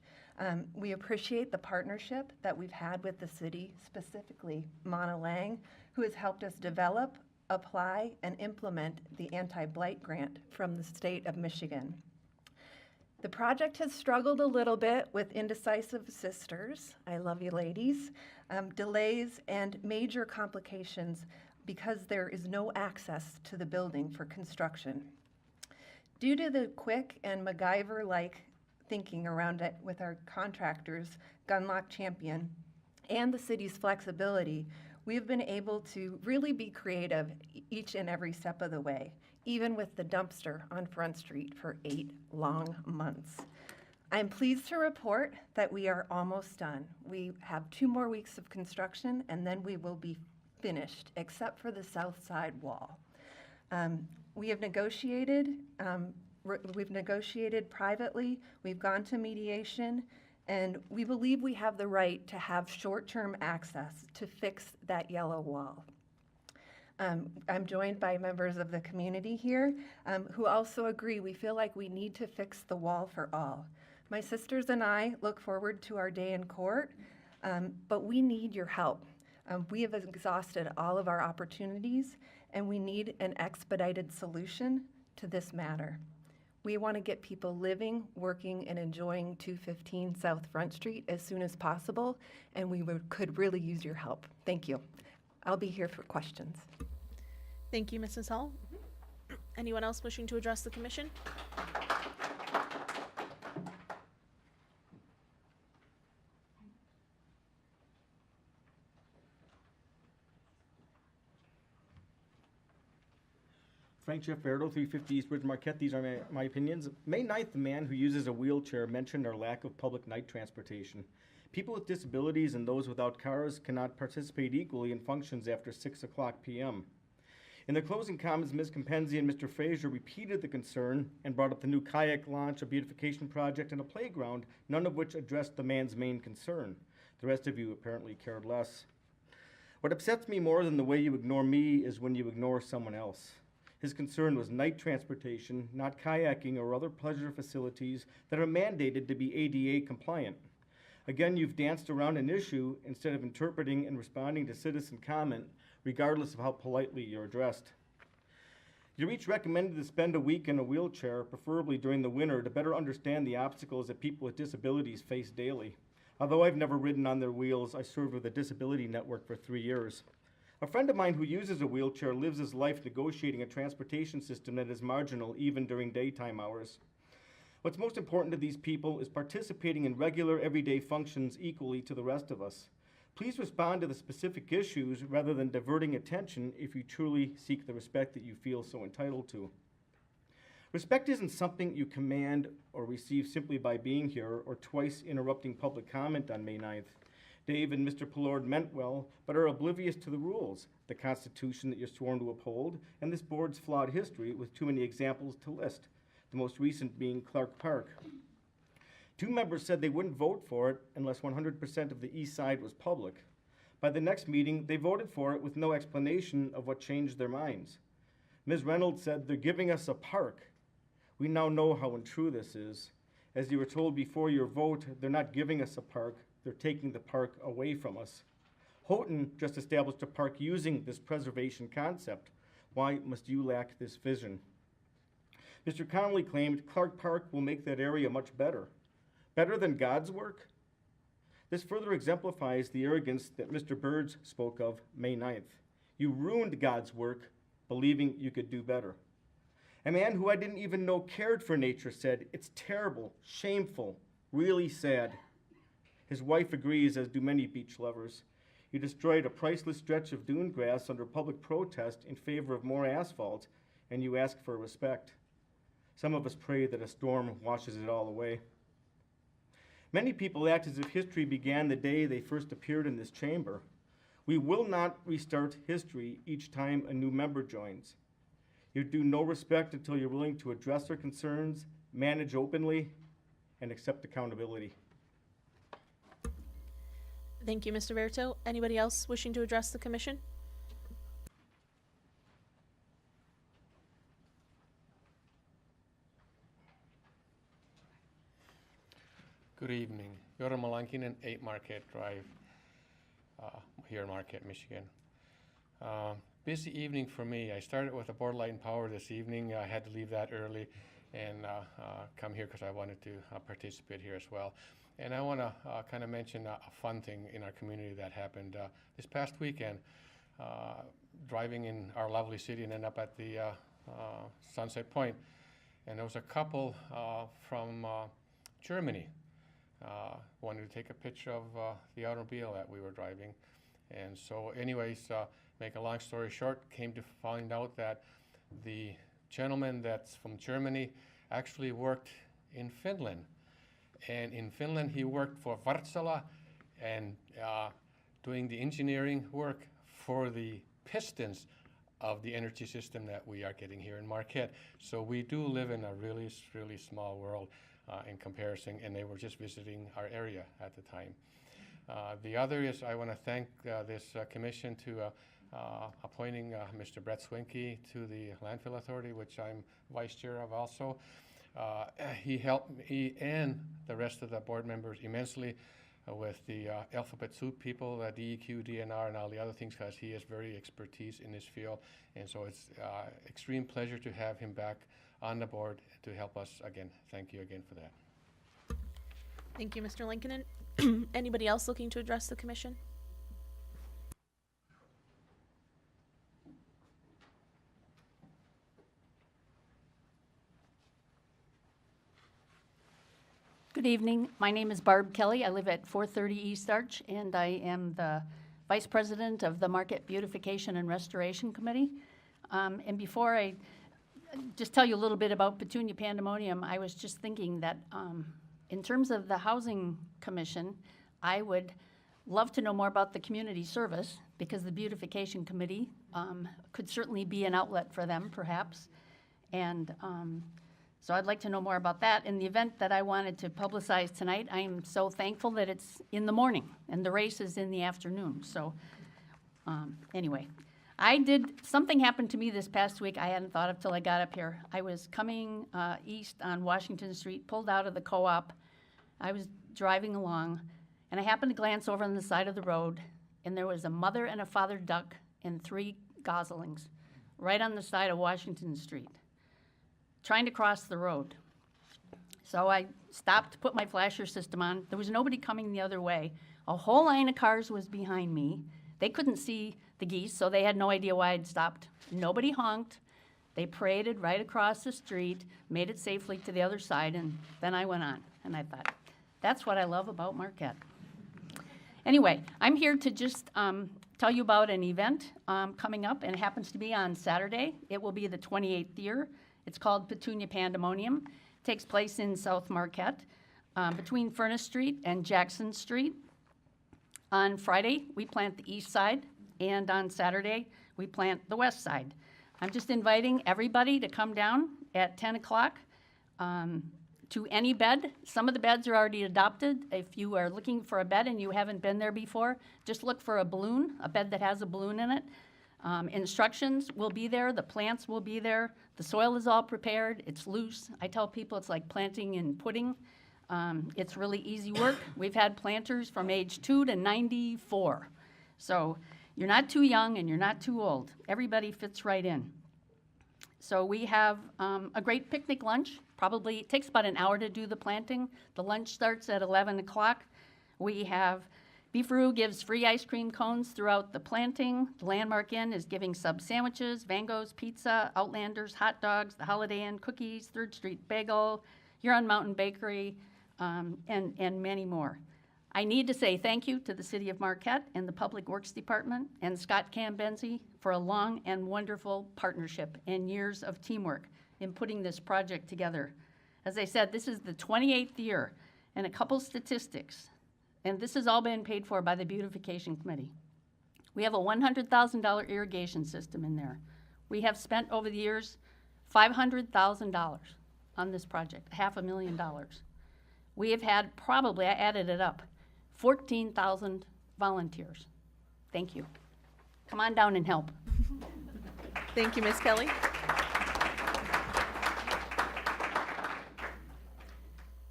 We appreciate the partnership that we've had with the city, specifically Mona Lang, who has helped us develop, apply, and implement the anti-blight grant from the state of Michigan. The project has struggled a little bit with indecisive sisters, I love you ladies, delays and major complications because there is no access to the building for construction. Due to the quick and MacGyver-like thinking around it with our contractors, Gunlock Champion, and the city's flexibility, we've been able to really be creative each and every step of the way, even with the dumpster on Front Street for 8 long months. I'm pleased to report that we are almost done. We have 2 more weeks of construction, and then we will be finished, except for the south side wall. We have negotiated, we've negotiated privately, we've gone to mediation, and we believe we have the right to have short-term access to fix that yellow wall. I'm joined by members of the community here who also agree we feel like we need to fix the wall for all. My sisters and I look forward to our day in court, but we need your help. We have exhausted all of our opportunities, and we need an expedited solution to this matter. We want to get people living, working, and enjoying 215 South Front Street as soon as possible, and we could really use your help. Thank you. I'll be here for questions. Thank you, Mrs. Hall. Anyone else wishing to address the commission? Frank Jeff Berto, 350 East Bridge, Marquette. These are my opinions. May 9th, the man who uses a wheelchair mentioned our lack of public night transportation. People with disabilities and those without cars cannot participate equally in functions after 6 o'clock p.m. In their closing comments, Ms. Compenzi and Mr. Frazier repeated the concern and brought up the new kayak launch, a beautification project, and a playground, none of which addressed the man's main concern. The rest of you apparently cared less. What upsets me more than the way you ignore me is when you ignore someone else. His concern was night transportation, not kayaking or other pleasure facilities that are mandated to be ADA compliant. Again, you've danced around an issue instead of interpreting and responding to citizen comment, regardless of how politely you're addressed. You're each recommended to spend a week in a wheelchair, preferably during the winter, to better understand the obstacles that people with disabilities face daily. Although I've never ridden on their wheels, I served with a disability network for 3 years. A friend of mine who uses a wheelchair lives his life negotiating a transportation system that is marginal even during daytime hours. What's most important to these people is participating in regular everyday functions equally to the rest of us. Please respond to the specific issues rather than diverting attention if you truly seek the respect that you feel so entitled to. Respect isn't something you command or receive simply by being here or twice interrupting public comment on May 9th. Dave and Mr. Pillard meant well, but are oblivious to the rules, the Constitution that you're sworn to uphold, and this board's flawed history with too many examples to list, the most recent being Clark Park. 2 members said they wouldn't vote for it unless 100% of the east side was public. By the next meeting, they voted for it with no explanation of what changed their minds. Ms. Reynolds said, "They're giving us a park." We now know how untrue this is. As you were told before your vote, they're not giving us a park, they're taking the park away from us. Houghton just established a park using this preservation concept. Why must you lack this vision? Mr. Connolly claimed Clark Park will make that area much better. Better than God's work? This further exemplifies the arrogance that Mr. Birds spoke of May 9th. You ruined God's work, believing you could do better. A man who I didn't even know cared for nature said, "It's terrible, shameful, really sad." His wife agrees, as do many beach lovers. You destroyed a priceless stretch of dune grass under public protest in favor of more asphalt, and you ask for respect. Some of us pray that a storm washes it all away. Many people act as if history began the day they first appeared in this chamber. We will not restart history each time a new member joins. You're due no respect until you're willing to address our concerns, manage openly, and accept accountability. Thank you, Mr. Verto. Anybody else wishing to address the commission? Good evening. Yoro Malankinen, 8 Marquette Drive, here in Marquette, Michigan. Busy evening for me. I started with a board light and power this evening. I had to leave that early. and come here because I wanted to participate here as well. And I want to kind of mention a fun thing in our community that happened this past weekend. Driving in our lovely city and end up at the Sunset Point, and there was a couple from Germany wanted to take a picture of the automobile that we were driving. And so anyways, make a long story short, came to find out that the gentleman that's from Germany actually worked in Finland. And in Finland, he worked for Wärtsilä and doing the engineering work for the pistons of the energy system that we are getting here in Marquette. So we do live in a really, really small world in comparison, and they were just visiting our area at the time. The other is I want to thank this commission to appointing Mr. Brett Swinke to the Landfill Authority, which I'm vice chair of also. He helped me and the rest of the board members immensely with the alphabet soup people, DEQ, DNR, and all the other things, because he has very expertise in this field. And so it's extreme pleasure to have him back on the board to help us again. Thank you again for that. Thank you, Mr. Lincoln. Anybody else looking to address the commission? Good evening. My name is Barb Kelly. I live at 430 East Arch, and I am the Vice President of the Market Beautification and Restoration Committee. And before I just tell you a little bit about Petunia Pandemonium, I was just thinking that in terms of the Housing Commission, I would love to know more about the community service, because the Beautification Committee could certainly be an outlet for them, perhaps. And so I'd like to know more about that. In the event that I wanted to publicize tonight, I am so thankful that it's in the morning and the race is in the afternoon. So anyway, something happened to me this past week I hadn't thought of till I got up here. I was coming east on Washington Street, pulled out of the co-op. I was driving along, and I happened to glance over on the side of the road, and there was a mother and a father duck and 3 goslings right on the side of Washington Street, trying to cross the road. So I stopped, put my flasher system on. There was nobody coming the other way. A whole line of cars was behind me. They couldn't see the geese, so they had no idea why I'd stopped. Nobody honked. They paraded right across the street, made it safely to the other side, and then I went on. And I thought, that's what I love about Marquette. Anyway, I'm here to just tell you about an event coming up, and it happens to be on Saturday. It will be the 28th year. It's called Petunia Pandemonium. It takes place in South Marquette, between Furnace Street and Jackson Street. On Friday, we plant the east side, and on Saturday, we plant the west side. I'm just inviting everybody to come down at 10 o'clock to any bed. Some of the beds are already adopted. If you are looking for a bed and you haven't been there before, just look for a balloon, a bed that has a balloon in it. Instructions will be there, the plants will be there, the soil is all prepared, it's loose. I tell people it's like planting in pudding. It's really easy work. We've had planters from age 2 to 94. So you're not too young and you're not too old. Everybody fits right in. So we have a great picnic lunch. Probably it takes about an hour to do the planting. The lunch starts at 11 o'clock. We have Beefaroo gives free ice cream cones throughout the planting. The Landmark Inn is giving sub sandwiches, Vango's Pizza, Outlanders hot dogs, the Holiday Inn cookies, 3rd Street Bagel, Huron Mountain Bakery, and many more. I need to say thank you to the City of Marquette and the Public Works Department and Scott Cambenzi for a long and wonderful partnership and years of teamwork in putting this project together. As I said, this is the 28th year, and a couple statistics. And this has all been paid for by the Beautification Committee. We have a $100,000 irrigation system in there. We have spent over the years $500,000 on this project, $500,000. We have had probably, I added it up, 14,000 volunteers. Thank you. Come on down and help. Thank you, Ms. Kelly.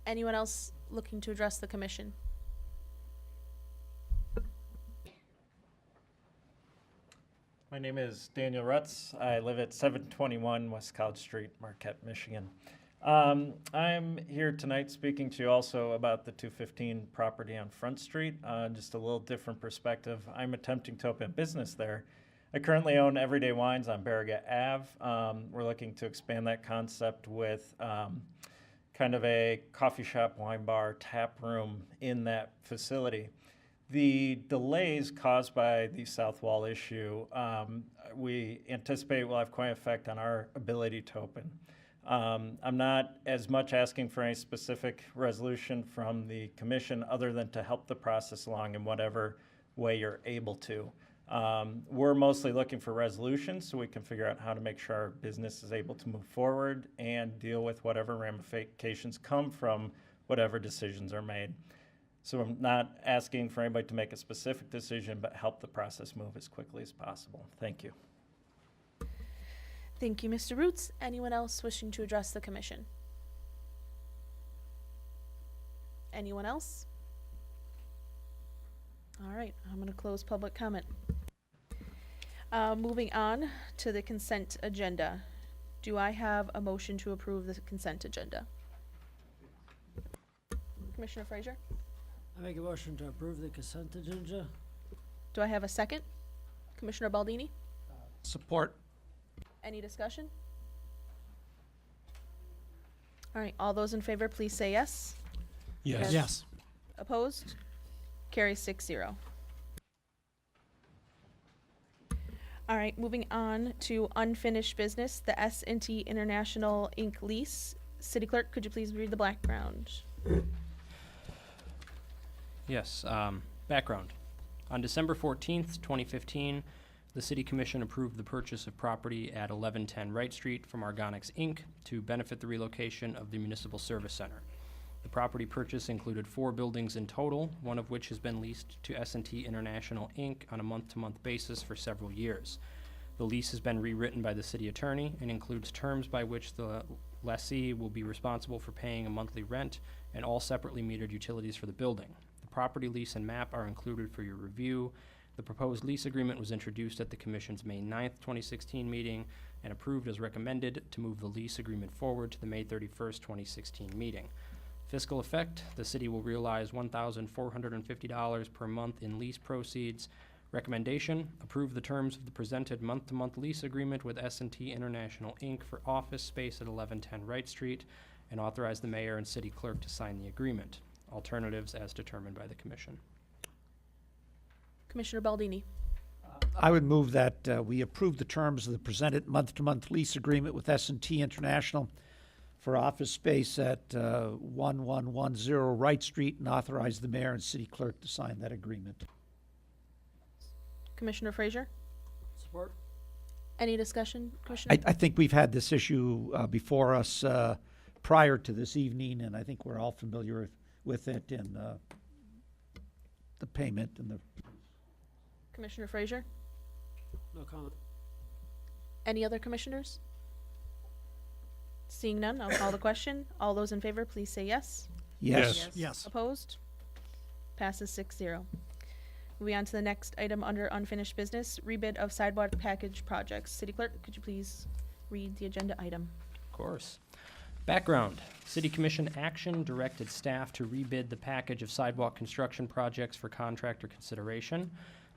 Anyone else looking to address the commission? My name is Daniel Rutz. I live at 721 West College Street, Marquette, Michigan. I'm here tonight speaking to you also about the 215 property on Front Street. Just a little different perspective. I'm attempting to open a business there. I currently own Everyday Wines on Barragate Ave. We're looking to expand that concept with kind of a coffee shop, wine bar, tap room in that facility. The delays caused by the South Wall issue, we anticipate will have quite an effect on our ability to open. I'm not as much asking for any specific resolution from the commission other than to help the process along in whatever way you're able to. We're mostly looking for resolutions so we can figure out how to make sure our business is able to move forward and deal with whatever ramifications come from whatever decisions are made. So I'm not asking for anybody to make a specific decision, but help the process move as quickly as possible. Thank you. Thank you, Mr. Roots. Anyone else wishing to address the commission? Anyone else? All right, I'm going to close public comment. Moving on to the consent agenda. Do I have a motion to approve the consent agenda? Commissioner Frazier? I make a motion to approve the consent agenda. Do I have a second? Commissioner Baldini? Support. Any discussion? All right, all those in favor, please say yes. Yes. Yes. Opposed? Carries 6-0. All right, moving on to unfinished business, the S&T International Inc. lease. City Clerk, could you please read the background? Yes, background. On December 14th, 2015, the City Commission approved the purchase of property at 1110 Wright Street from Argonix Inc. to benefit the relocation of the Municipal Service Center. The property purchase included 4 buildings in total, one of which has been leased to S&T International Inc. on a month-to-month basis for several years. The lease has been rewritten by the city attorney and includes terms by which the lessee will be responsible for paying a monthly rent and all separately metered utilities for the building. The property lease and map are included for your review. The proposed lease agreement was introduced at the Commission's May 9th, 2016 meeting and approved as recommended to move the lease agreement forward to the May 31st, 2016 meeting. Fiscal effect, the city will realize $1,450 per month in lease proceeds. Recommendation, approve the terms of the presented month-to-month lease agreement with S&T International Inc. for office space at 1110 Wright Street and authorize the mayor and city clerk to sign the agreement. Alternatives as determined by the commission. Commissioner Baldini? I would move that we approve the terms of the presented month-to-month lease agreement with S&T International for office space at 1110 Wright Street and authorize the mayor and city clerk to sign that agreement. Commissioner Frazier? Support. Any discussion, Commissioner? I think we've had this issue before us prior to this evening, and I think we're all familiar with it and the payment and the... Commissioner Frazier? No comment. Any other commissioners? Seeing none, I'll call the question. All those in favor, please say yes. Yes. Yes. Opposed? Passes 6-0. Moving on to the next item under unfinished business, rebid of sidewalk package projects. City Clerk, could you please read the agenda item? Of course. Background. City Commission action directed staff to rebid the package of sidewalk construction projects for contractor consideration.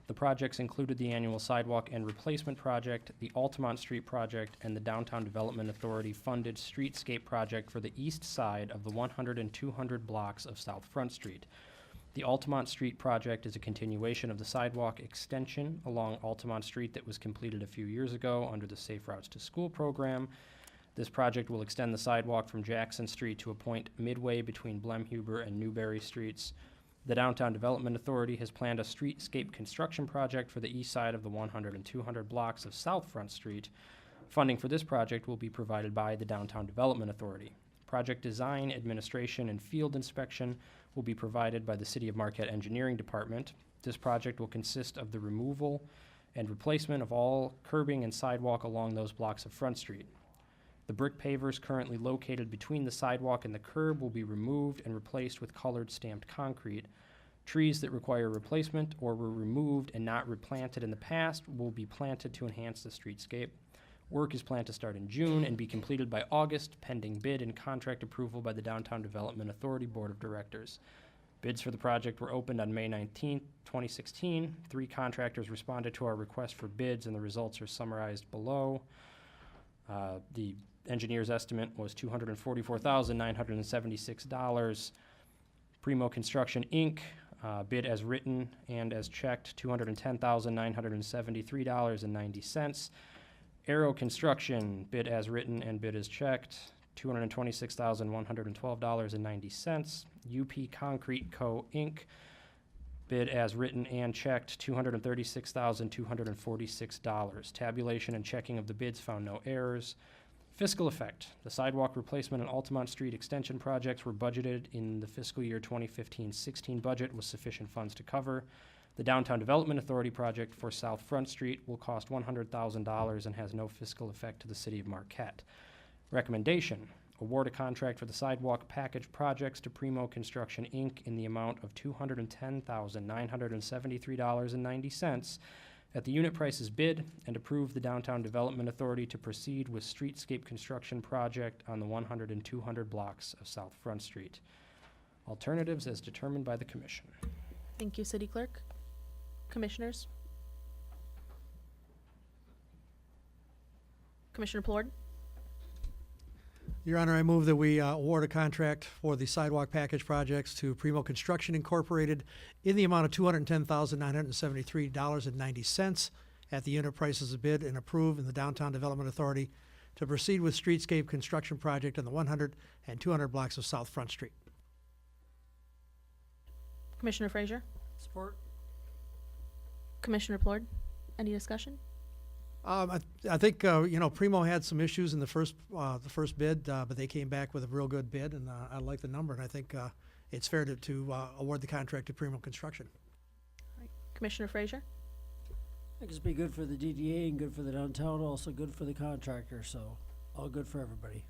The projects included the annual sidewalk and replacement project, the Altamont Street project, and the Downtown Development Authority funded streetscape project for the east side of the 100 and 200 blocks of South Front Street. The Altamont Street project is a continuation of the sidewalk extension along Altamont Street that was completed a few years ago under the Safe Routes to School program. This project will extend the sidewalk from Jackson Street to a point midway between Blemhuber and Newberry Streets. The Downtown Development Authority has planned a streetscape construction project for the east side of the 100 and 200 blocks of South Front Street. Funding for this project will be provided by the Downtown Development Authority. Project design, administration, and field inspection will be provided by the City of Marquette Engineering Department. This project will consist of the removal and replacement of all curbing and sidewalk along those blocks of Front Street. The brick pavers currently located between the sidewalk and the curb will be removed and replaced with colored stamped concrete. Trees that require replacement or were removed and not replanted in the past will be planted to enhance the streetscape. Work is planned to start in June and be completed by August, pending bid and contract approval by the Downtown Development Authority Board of Directors. Bids for the project were opened on May 19, 2016. 3 contractors responded to our request for bids, and the results are summarized below. The engineer's estimate was $244,976. Primo Construction, Inc., bid as written and as checked, $210,973.90. Aero Construction, bid as written and bid as checked, $226,112.90. UP Concrete Co., Inc., bid as written and checked, $236,246. Tabulation and checking of the bids found no errors. Fiscal effect. The sidewalk replacement and Altamont Street extension projects were budgeted in the fiscal year 2015-16 budget with sufficient funds to cover. The Downtown Development Authority project for South Front Street will cost $100,000 and has no fiscal effect to the city of Marquette. Recommendation. Award a contract for the sidewalk package projects to Primo Construction, Inc. in the amount of $210,973.90 at the unit prices bid, and approve the Downtown Development Authority to proceed with streetscape construction project on the 100 and 200 blocks of South Front Street. Alternatives as determined by the commission. Thank you, City Clerk. Commissioners? Commissioner Plord? Your Honor, I move that we award a contract for the sidewalk package projects to Primo Construction Incorporated in the amount of $210,973.90 at the unit prices of bid, and approve in the Downtown Development Authority to proceed with streetscape construction project on the 100 and 200 blocks of South Front Street. Commissioner Frazier? Support. Commissioner Plord? Any discussion? I think Primo had some issues in the first bid, but they came back with a real good bid, and I like the number, and I think it's fair to award the contract to Primo Construction. Commissioner Frazier? I think it's be good for the DDA and good for the downtown, also good for the contractor, so all good for everybody.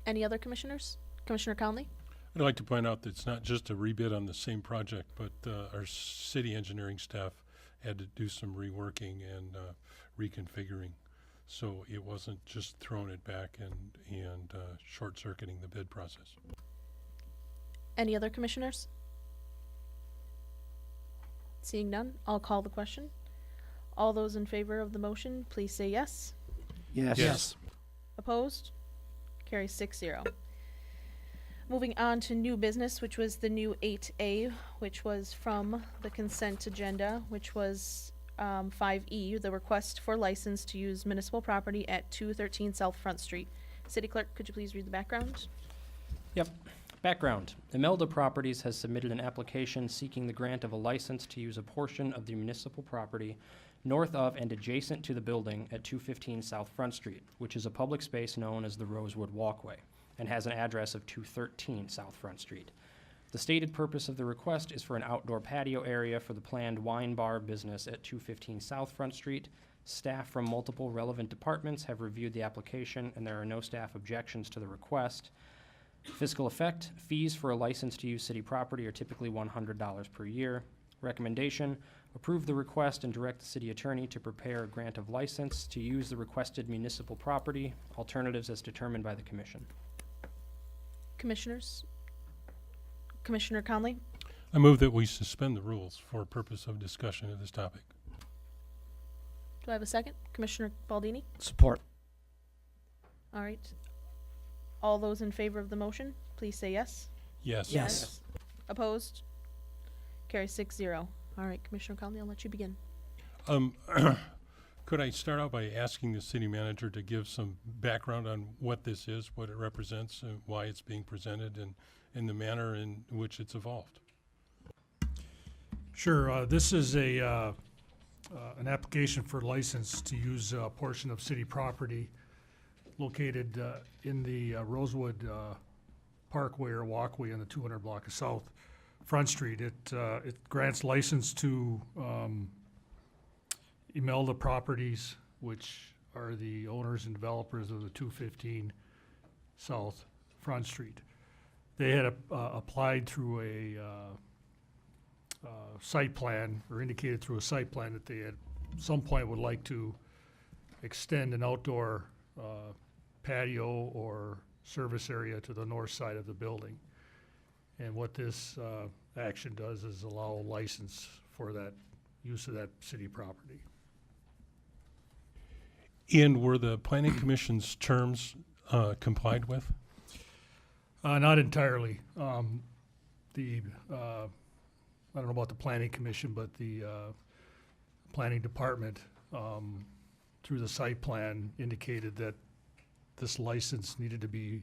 Any other commissioners? Commissioner Conley? I'd like to point out that it's not just a rebid on the same project, but our city engineering staff had to do some reworking and reconfiguring. So it wasn't just throwing it back and short-circuiting the bid process. Any other commissioners? Seeing none, I'll call the question. All those in favor of the motion, please say yes. Yes. Yes. Opposed? Carries 6-0. Moving on to new business, which was the new 8A, which was from the consent agenda, which was 5E, the request for license to use municipal property at 213 South Front Street. City Clerk, could you please read the background? Yep. Background. Imelda Properties has submitted an application seeking the grant of a license to use a portion of the municipal property north of and adjacent to the building at 215 South Front Street, which is a public space known as the Rosewood Walkway, and has an address of 213 South Front Street. The stated purpose of the request is for an outdoor patio area for the planned wine bar business at 215 South Front Street. Staff from multiple relevant departments have reviewed the application, and there are no staff objections to the request. Fiscal effect, fees for a license to use city property are typically $100 per year. Recommendation, approve the request and direct the city attorney to prepare a grant of license to use the requested municipal property. Alternatives as determined by the commission. Commissioners? Commissioner Conley? I move that we suspend the rules for purpose of discussion of this topic. Do I have a second? Commissioner Baldini? Support. All right. All those in favor of the motion, please say yes. Yes. Yes. Opposed? Carries 6-0. All right, Commissioner Conley, I'll let you begin. Could I start out by asking the city manager to give some background on what this is, what it represents, and why it's being presented, and the manner in which it's evolved? Sure. This is an application for license to use a portion of city property located in the Rosewood Parkway or Walkway on the 200 block of South Front Street. It grants license to Imelda Properties, which are the owners and developers of the 215 South Front Street. They had applied through a site plan, or indicated through a site plan, that they at some point would like to extend an outdoor patio or service area to the north side of the building. And what this action does is allow a license for that use of that city property. And were the planning commission's terms complied with? Not entirely. I don't know about the planning commission, but the planning department, through the site plan, indicated that this license needed to be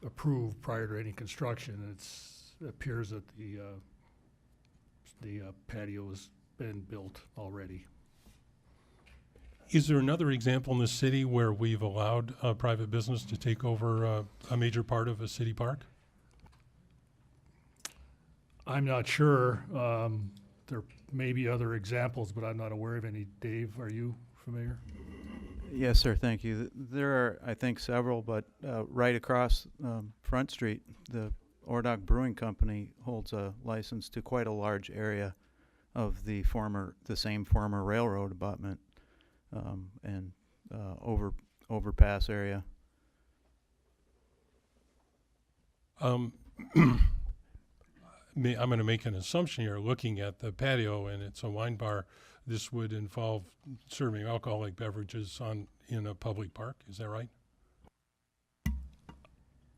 approved prior to any construction. It appears that the patio has been built already. Is there another example in the city where we've allowed a private business to take over a major part of a city park? I'm not sure. There may be other examples, but I'm not aware of any. Dave, are you familiar? Yes, sir, thank you. There are, I think, several, but right across Front Street, the Ordock Brewing Company holds a license to quite a large area of the same former railroad abutment and overpass area. I'm going to make an assumption here, looking at the patio, and it's a wine bar. This would involve serving alcoholic beverages in a public park. Is that right?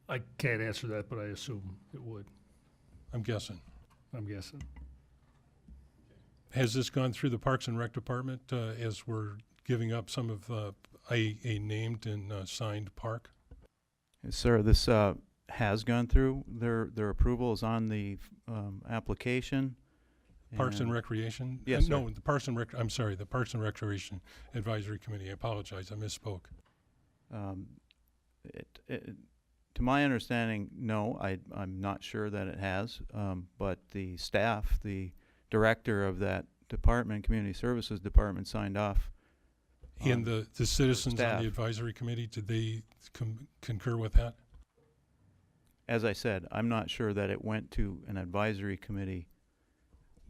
I can't answer that, but I assume it would. I'm guessing. Has this gone through the Parks and Rec Department as we're giving up some of a named and signed park? Yes, sir, this has gone through. Their approval is on the application. Parks and Recreation? Yes, sir. No, the Parks and Recreation Advisory Committee. I apologize, I misspoke. To my understanding, no, I'm not sure that it has, but the staff, the director of that department, Community Services Department, signed off. And the citizens on staff. the advisory committee, did they concur with that? As I said, I'm not sure that it went to an advisory committee.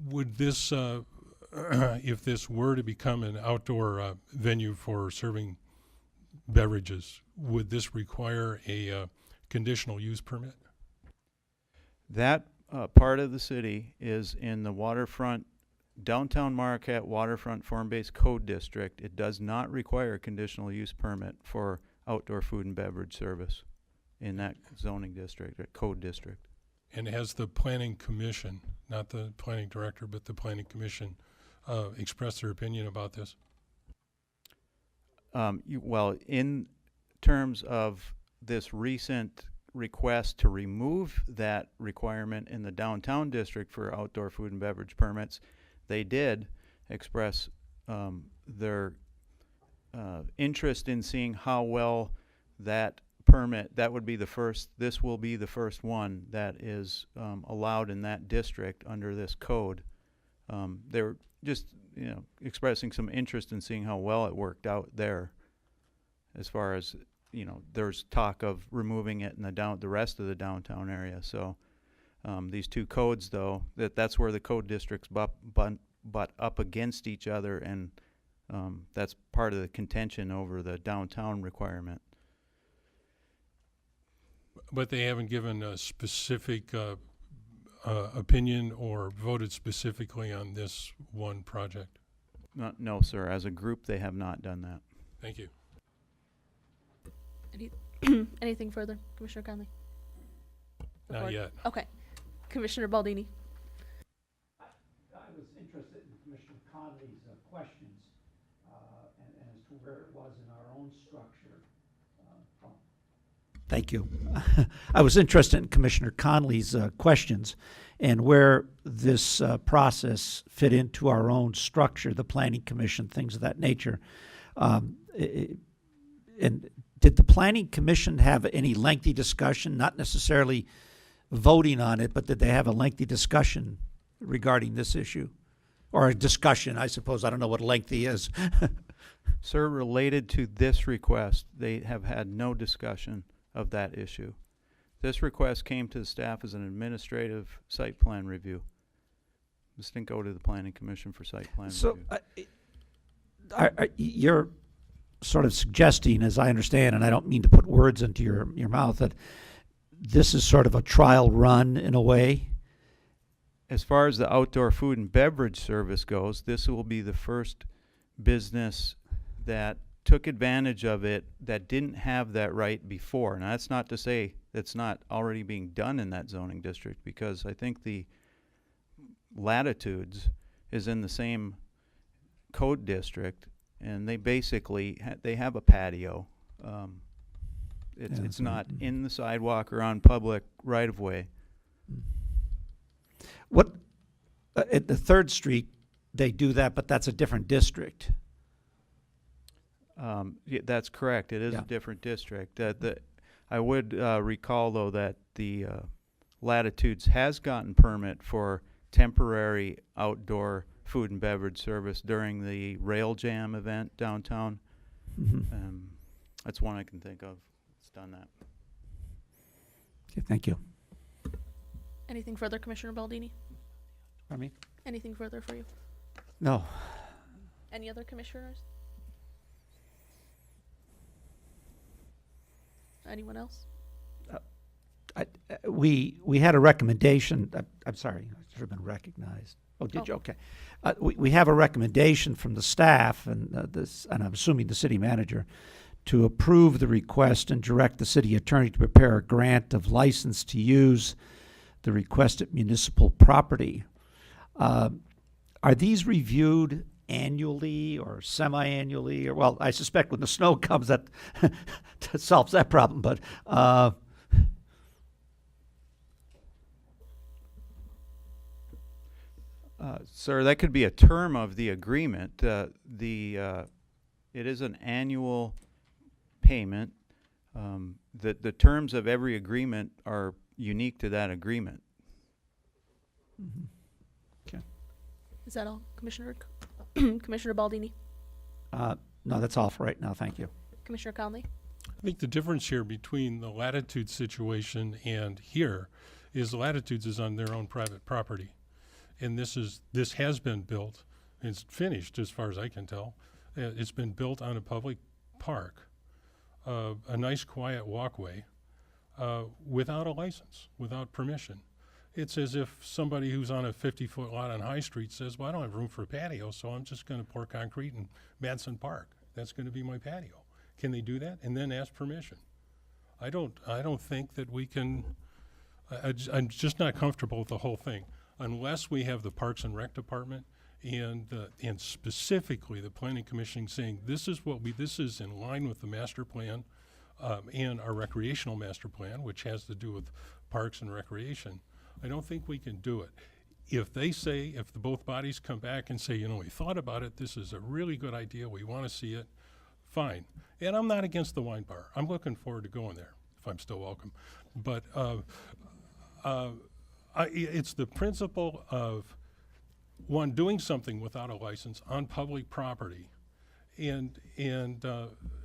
Would this, if this were to become an outdoor venue for serving beverages, would this require a conditional use permit? That part of the city is in the waterfront, downtown Marquette waterfront form-based code district. It does not require a conditional use permit for outdoor food and beverage service in that zoning district, code district. And has the planning commission, not the planning director, but the planning commission, expressed their opinion about this? Well, in terms of this recent request to remove that requirement in the downtown district for outdoor food and beverage permits, they did express their interest in seeing how well that permit, this will be the first one that is allowed in that district under this code. They were just, expressing some interest in seeing how well it worked out there. As far as, there's talk of removing it in the rest of the downtown area. So these two codes, though, that's where the code districts butt up against each other, and that's part of the contention over the downtown requirement. But they haven't given a specific opinion or voted specifically on this one project? No, sir. As a group, they have not done that. Thank you. Anything further, Commissioner Conley? Not yet. Okay. Commissioner Baldini. I was interested in Commissioner Conley's questions and as to where it was in our own structure. Thank you. I was interested in Commissioner Conley's questions and where this process fit into our own structure, the Planning Commission, things of that nature. And did the Planning Commission have any lengthy discussion, not necessarily voting on it, but did they have a lengthy discussion regarding this issue? Or a discussion, I suppose. I don't know what lengthy is. Sir, related to this request, they have had no discussion of that issue. This request came to the staff as an administrative site plan review. This didn't go to the Planning Commission for site plan review. you're sort of suggesting, as I understand, and I don't mean to put words into your mouth, that this is sort of a trial run in a way? As far as the outdoor food and beverage service goes, this will be the first business that took advantage of it that didn't have that right before. Now, that's not to say that's not already being done in that zoning district, because I think the Latitudes is in the same code district, and they basically they have a patio. It's not in the sidewalk or on public right of way. What at the 3rd Street they do that, but that's a different district. Yeah, that's correct. It is a different district. I would recall, though, that the Latitudes has gotten permit for temporary outdoor food and beverage service during the Rail Jam event downtown. That's one I can think of. It's done that. Okay, thank you. Anything further, Commissioner Baldini? Pardon me? Anything further for you? No. Any other commissioners? Anyone else? We had a recommendation. I'm sorry, I should have been recognized. Oh, did you? Okay. We have a recommendation from the staff and and I'm assuming the city manager, to approve the request and direct the city attorney to prepare a grant of license to use the requested municipal property. Are these reviewed annually or semi-annually? Or, well, I suspect when the snow comes that solves that problem, but sir, that could be a term of the agreement. It is an annual payment. The terms of every agreement are unique to that agreement. Okay. Is that all, Commissioner Baldini? No, that's all for right now. Thank you. Commissioner Conley? I think the difference here between the Latitude situation and here is Latitudes is on their own private property. And this has been built, it's finished as far as I can tell. It's been built on a public park, a nice quiet walkway, without a license, without permission. It's as if somebody who's on a 50-foot lot on High Street says, well, I don't have room for a patio, so I'm just going to pour concrete in Madison Park. That's going to be my patio. Can they do that? And then ask permission? I don't think that we can, I'm just not comfortable with the whole thing. Unless we have the Parks and Rec Department and specifically the Planning Commission saying this is in line with the master plan and our recreational master plan, which has to do with parks and recreation. I don't think we can do it. If the both bodies come back and say, we thought about it, this is a really good idea, we want to see it, fine. And I'm not against the wine bar. I'm looking forward to going there if I'm still welcome. But it's the principle of one doing something without a license on public property and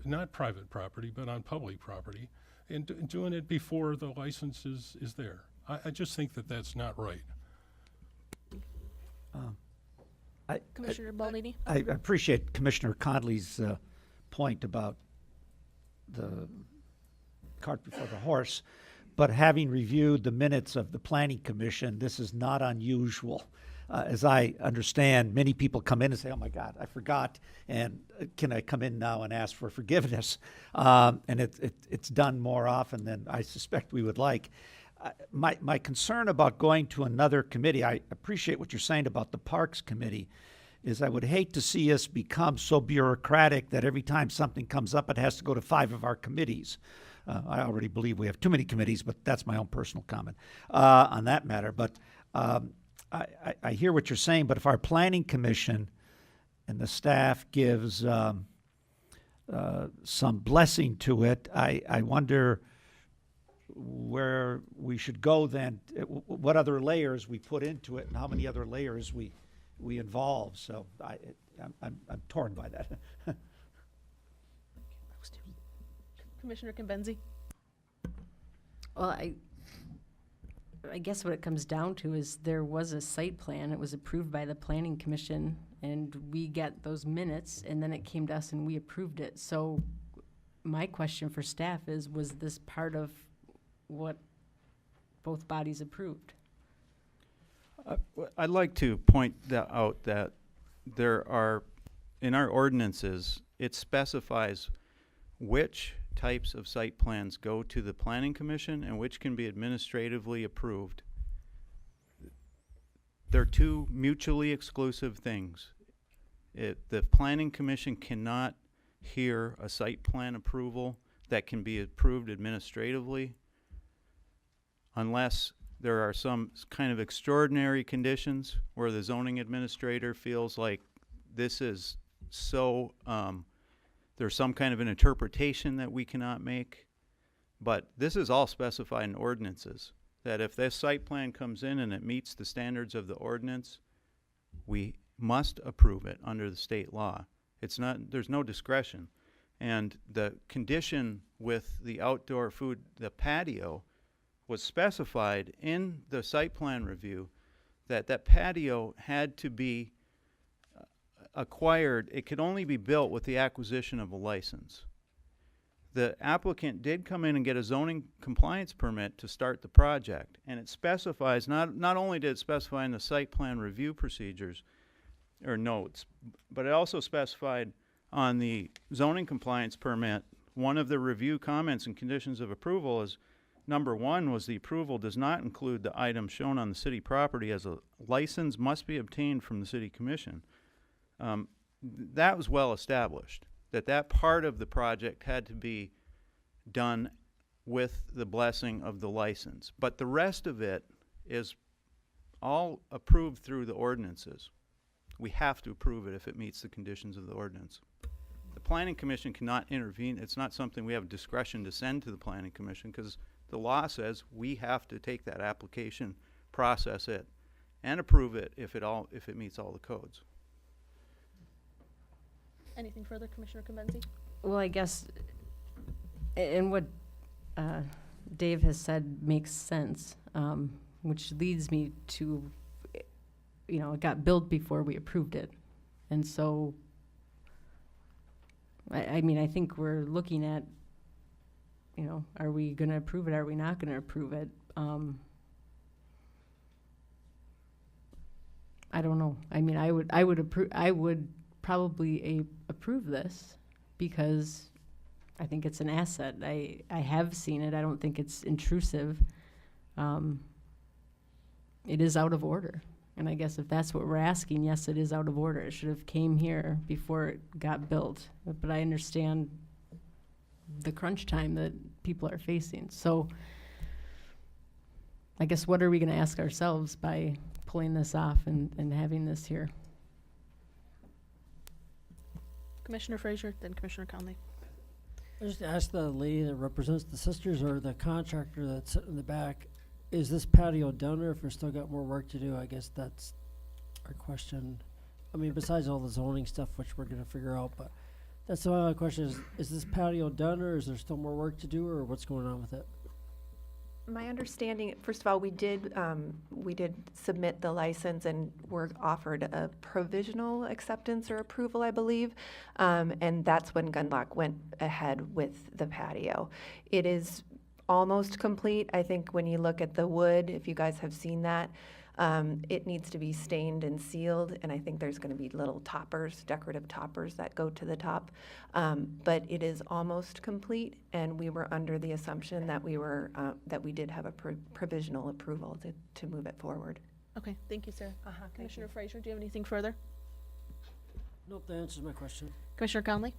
not private property, but on public property, and doing it before the license is there. I just think that that's not right. Commissioner Baldini? I appreciate Commissioner Conley's point about the cart before the horse, but having reviewed the minutes of the Planning Commission, this is not unusual. As I understand, many people come in and say, oh my God, I forgot, and can I come in now and ask for forgiveness? And it's done more often than I suspect we would like. My concern about going to another committee, I appreciate what you're saying about the Parks Committee, is I would hate to see us become so bureaucratic that every time something comes up, it has to go to 5 of our committees. I already believe we have too many committees, but that's my own personal comment on that matter. But I hear what you're saying, but if our Planning Commission and the staff gives some blessing to it, I wonder where we should go then, what other layers we put into it and how many other layers we involve. So I'm torn by that. Commissioner Conbenzi? Well, I guess what it comes down to is there was a site plan. It was approved by the Planning Commission, and we get those minutes, and then it came to us and we approved it. So my question for staff is, was this part of what both bodies approved? I'd like to point out that there are, in our ordinances, it specifies which types of site plans go to the planning commission and which can be administratively approved. They're two mutually exclusive things. The planning commission cannot hear a site plan approval that can be approved administratively unless there are some kind of extraordinary conditions where the zoning administrator feels like this is so, there's some kind of an interpretation that we cannot make. But this is all specified in ordinances, that if this site plan comes in and it meets the standards of the ordinance, we must approve it under the state law. It's not, there's no discretion. And the condition with the outdoor food, the patio, was specified in the site plan review that that patio had to be acquired. It could only be built with the acquisition of a license. The applicant did come in and get a zoning compliance permit to start the project, and it specifies, not only did it specify in the site plan review procedures or notes, but it also specified on the zoning compliance permit, one of the review comments and conditions of approval is, number one was the approval does not include the item shown on the city property as a license must be obtained from the city commission. That was well established, that part of the project had to be done with the blessing of the license. But the rest of it is all approved through the ordinances. We have to approve it if it meets the conditions of the ordinance. The planning commission cannot intervene. It's not something we have discretion to send to the planning commission because the law says we have to take that application, process it, and approve it if it meets all the codes. Anything further, Commissioner Convenzi? Well, I guess, and what Dave has said makes sense, which leads me to, it got built before we approved it. And so, I mean, I think we're looking at, are we going to approve it? Are we not going to approve it? I don't know. I mean, I would probably approve this because I think it's an asset. I have seen it. I don't think it's intrusive. It is out of order. And I guess if that's what we're asking, yes, it is out of order. It should have came here before it got built. But I understand the crunch time that people are facing. So I guess what are we going to ask ourselves by pulling this off and having this here? Commissioner Frazier, then Commissioner Conley. I just asked the lady that represents the sisters or the contractor that's sitting in the back, is this patio done or if we're still got more work to do? I guess that's our question. I mean, besides all the zoning stuff, which we're going to figure out, but that's my only question is this patio done or is there still more work to do or what's going on with it? My understanding, first of all, we did submit the license and were offered a provisional acceptance or approval, I believe, and that's when Gunlock went ahead with the patio. It is almost complete. I think when you look at the wood, if you guys have seen that, it needs to be stained and sealed, and I think there's going to be little toppers, decorative toppers that go to the top. But it is almost complete, and we were under the assumption that we did have a provisional approval to move it forward. Okay, thank you, Sarah. Commissioner Frazier, do you have anything further? Nope, that answers my question. Commissioner Conley?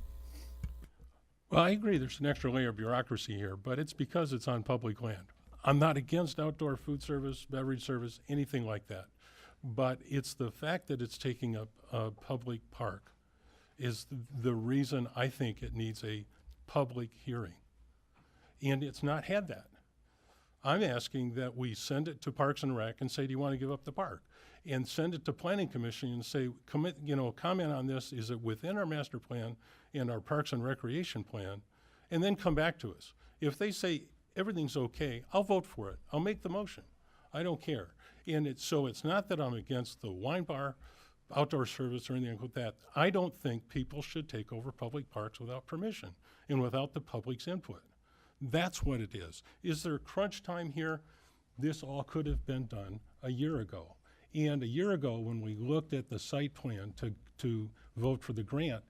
Well, I agree there's an extra layer of bureaucracy here, but it's because it's on public land. I'm not against outdoor food service, beverage service, anything like that. But it's the fact that it's taking up a public park is the reason I think it needs a public hearing. And it's not had that. I'm asking that we send it to Parks and Rec and say, do you want to give up the park? And send it to Planning Commission and say, comment on this. Is it within our master plan and our Parks and Recreation plan? And then come back to us. If they say everything's okay, I'll vote for it. I'll make the motion. I don't care. And it's not that I'm against the wine bar, outdoor service or anything like that. I don't think people should take over public parks without permission and without the public's input. That's what it is. Is there crunch time here? This all could have been done a year ago. And a year ago, when we looked at the site plan to vote for the grant,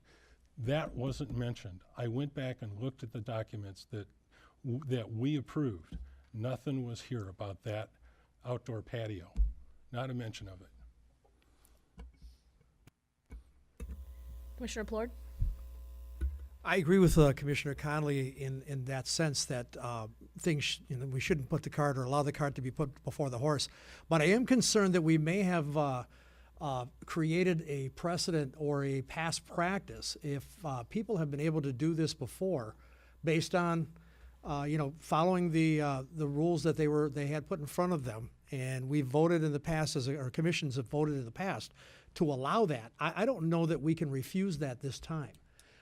that wasn't mentioned. I went back and looked at the documents that we approved. Nothing was here about that outdoor patio. Not a mention of it. Commissioner Plord? I agree with Commissioner Connolly in that sense that we shouldn't put the cart or allow the cart to be put before the horse. But I am concerned that we may have created a precedent or a past practice if people have been able to do this before, based on following the rules that they had put in front of them, and we voted in the past or commissions have voted in the past to allow that. I don't know that we can refuse that this time.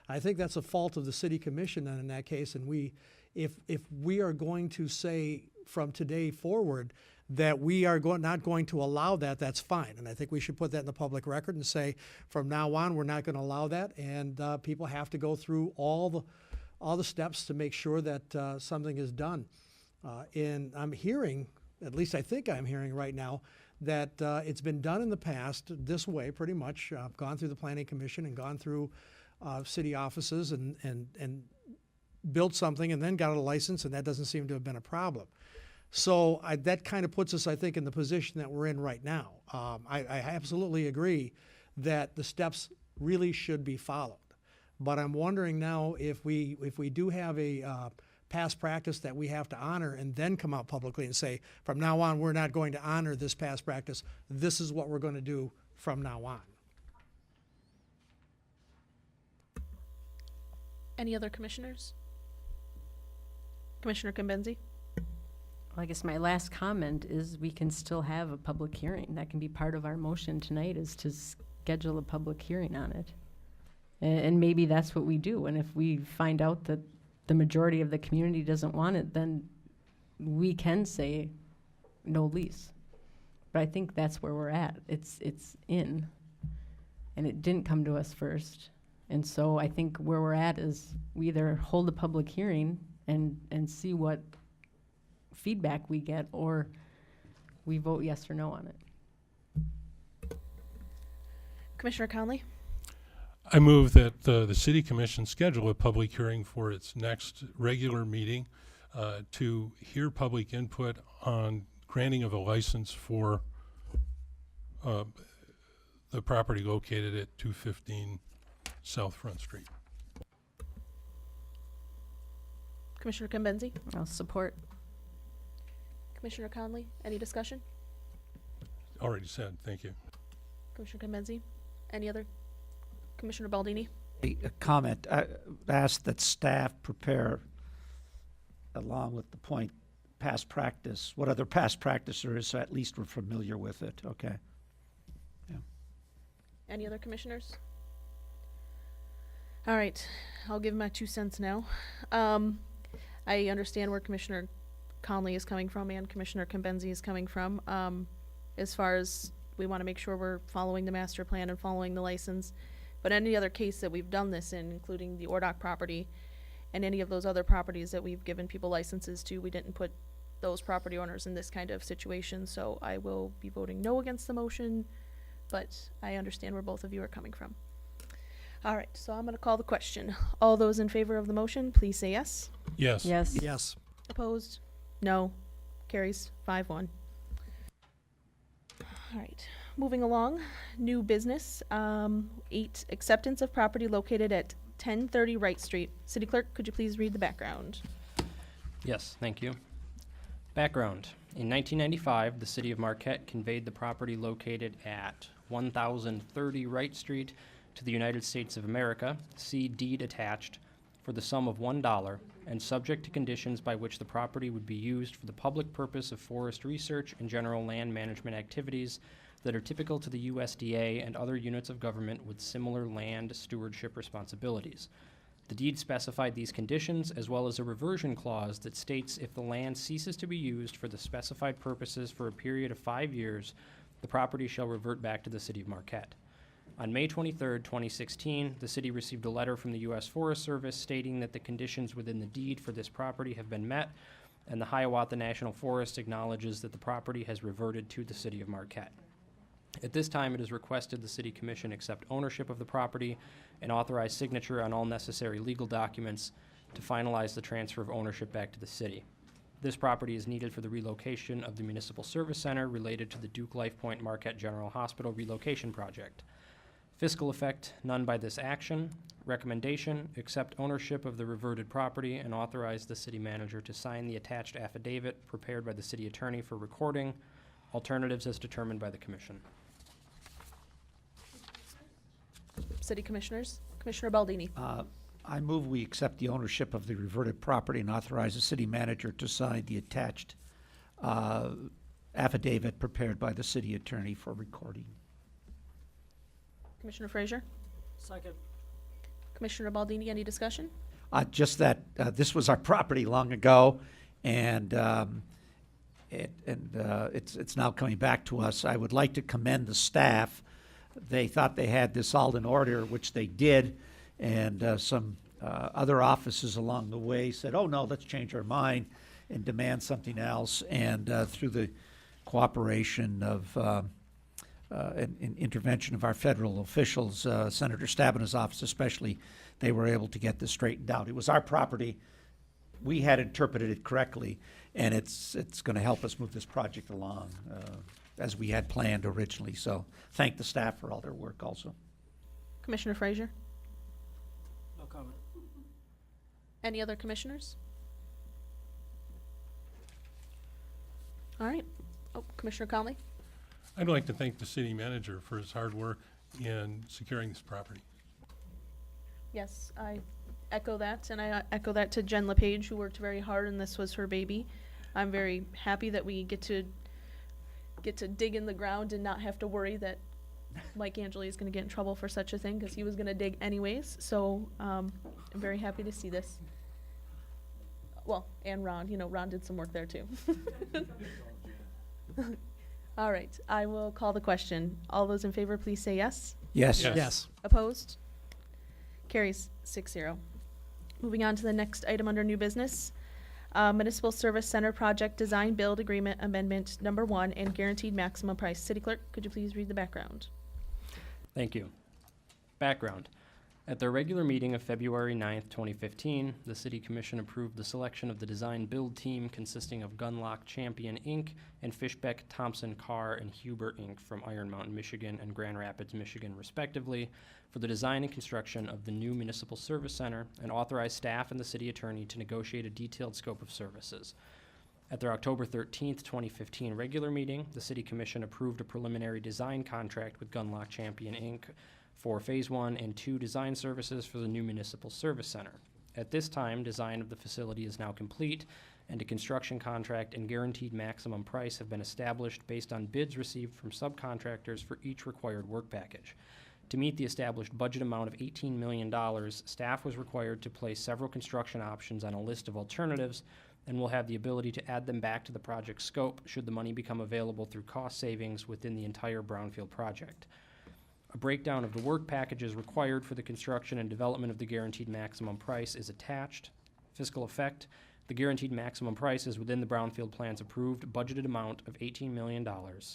I think that's a fault of the city commission in that case, and if we are going to say from today forward that we are not going to allow that, that's fine. And I think we should put that in the public record and say from now on we're not going to allow that, and people have to go through all the steps to make sure that something is done. And I'm hearing, at least I think I'm hearing right now, that it's been done in the past this way pretty much. I've gone through the Planning Commission and gone through city offices and built something and then got a license, and that doesn't seem to have been a problem. So that kind of puts us, I think, in the position that we're in right now. I absolutely agree that the steps really should be followed. But I'm wondering now if we do have a past practice that we have to honor and then come out publicly and say, from now on, we're not going to honor this past practice. This is what we're going to do from now on. Any other commissioners? Commissioner Kimbenzi? Well, I guess my last comment is we can still have a public hearing. That can be part of our motion tonight, is to schedule a public hearing on it. And maybe that's what we do. And if we find out that the majority of the community doesn't want it, then we can say no lease. But I think that's where we're at. It's in. And it didn't come to us first. And so I think where we're at is we either hold a public hearing and see what feedback we get, or we vote yes or no on it. Commissioner Conley? I move that the City Commission schedule a public hearing for its next regular meeting to hear public input on granting of a license for the property located at 215 South Front Street. Commissioner Kimbenzi? I'll support. Commissioner Conley, any discussion? Already said, thank you. Commissioner Kimbenzi? Any other? Commissioner Baldini? A comment. I ask that staff prepare, along with the point, past practice, what other past practice there is, so at least we're familiar with it, okay? Yeah. Any other commissioners? All right, I'll give my 2 cents now. I understand where Commissioner Conley is coming from and Commissioner Kimbenzi is coming from. As far as we want to make sure we're following the master plan and following the license. But any other case that we've done this in, including the Ordock property and any of those other properties that we've given people licenses to, we didn't put those property owners in this kind of situation. So I will be voting no against the motion, but I understand where both of you are coming from. All right, so I'm going to call the question. All those in favor of the motion, please say yes. Yes. Yes. Yes. Opposed? No. Carries 5-1. All right. Moving along, new business. 8, acceptance of property located at 1030 Wright Street. City Clerk, could you please read the background? Yes, thank you. Background. In 1995, the city of Marquette conveyed the property located at 1030 Wright Street to the United States of America, see deed attached, for the sum of $1 and subject to conditions by which the property would be used for the public purpose of forest research and general land management activities that are typical to the USDA and other units of government with similar land stewardship responsibilities. The deed specified these conditions, as well as a reversion clause that states if the land ceases to be used for the specified purposes for a period of 5 years, the property shall revert back to the city of Marquette. On May 23, 2016, the city received a letter from the U.S. Forest Service stating that the conditions within the deed for this property have been met, and the Hiawatha National Forest acknowledges that the property has reverted to the city of Marquette. At this time, it is requested the City Commission accept ownership of the property and authorize signature on all necessary legal documents to finalize the transfer of ownership back to the city. This property is needed for the relocation of the Municipal Service Center related to the Duke Life Point Marquette General Hospital relocation project. Fiscal effect, none by this action. Recommendation, accept ownership of the reverted property and authorize the city manager to sign the attached affidavit prepared by the city attorney for recording. Alternatives as determined by the commission. City Commissioners, Commissioner Baldini. I move we accept the ownership of the reverted property and authorize the city manager to sign the attached affidavit prepared by the city attorney for recording. Commissioner Frazier. Second. Commissioner Baldini, any discussion? Just that this was our property long ago, and it's now coming back to us. I would like to commend the staff. They thought they had this all in order, which they did, and some other offices along the way said, oh no, let's change our mind and demand something else. And through the cooperation of and intervention of our federal officials, Senator Stabena's office especially, they were able to get this straightened out. It was our property. We had interpreted it correctly, and it's going to help us move this project along as we had planned originally. So thank the staff for all their work also. Commissioner Frazier. No comment. Any other commissioners? All right. Oh, Commissioner Conley. I'd like to thank the city manager for his hard work in securing this property. Yes, I echo that, and I echo that to Jen LePage, who worked very hard, and this was her baby. I'm very happy that we get to dig in the ground and not have to worry that Mike Angeli is going to get in trouble for such a thing, because he was going to dig anyways. So I'm very happy to see this. Well, and Ron, Ron did some work there too. All right, I will call the question. All those in favor, please say yes. Yes. Yes. Opposed? Carries 6-0. Moving on to the next item under new business. Municipal Service Center Project Design Build Agreement Amendment Number 1 and Guaranteed Maximum Price. City Clerk, could you please read the background? Thank you. Background. At their regular meeting of February 9th, 2015, the City Commission approved the selection of the design build team consisting of Gunlock Champion, Inc. and Fishbeck, Thompson, Carr, and Huber, Inc. from Iron Mountain, Michigan and Grand Rapids, Michigan, respectively, for the design and construction of the new Municipal Service Center, and authorized staff and the city attorney to negotiate a detailed scope of services. At their October 13th, 2015 regular meeting, the City Commission approved a preliminary design contract with Gunlock Champion, Inc. for Phase 1 and 2 design services for the new Municipal Service Center. At this time, design of the facility is now complete, and a construction contract and guaranteed maximum price have been established based on bids received from subcontractors for each required work package. To meet the established budget amount of $18 million, staff was required to place several construction options on a list of alternatives and will have the ability to add them back to the project scope should the money become available through cost savings within the entire brownfield project. A breakdown of the work packages required for the construction and development of the guaranteed maximum price is attached. Fiscal effect. The guaranteed maximum price is within the brownfield plan's approved budgeted amount of $18 million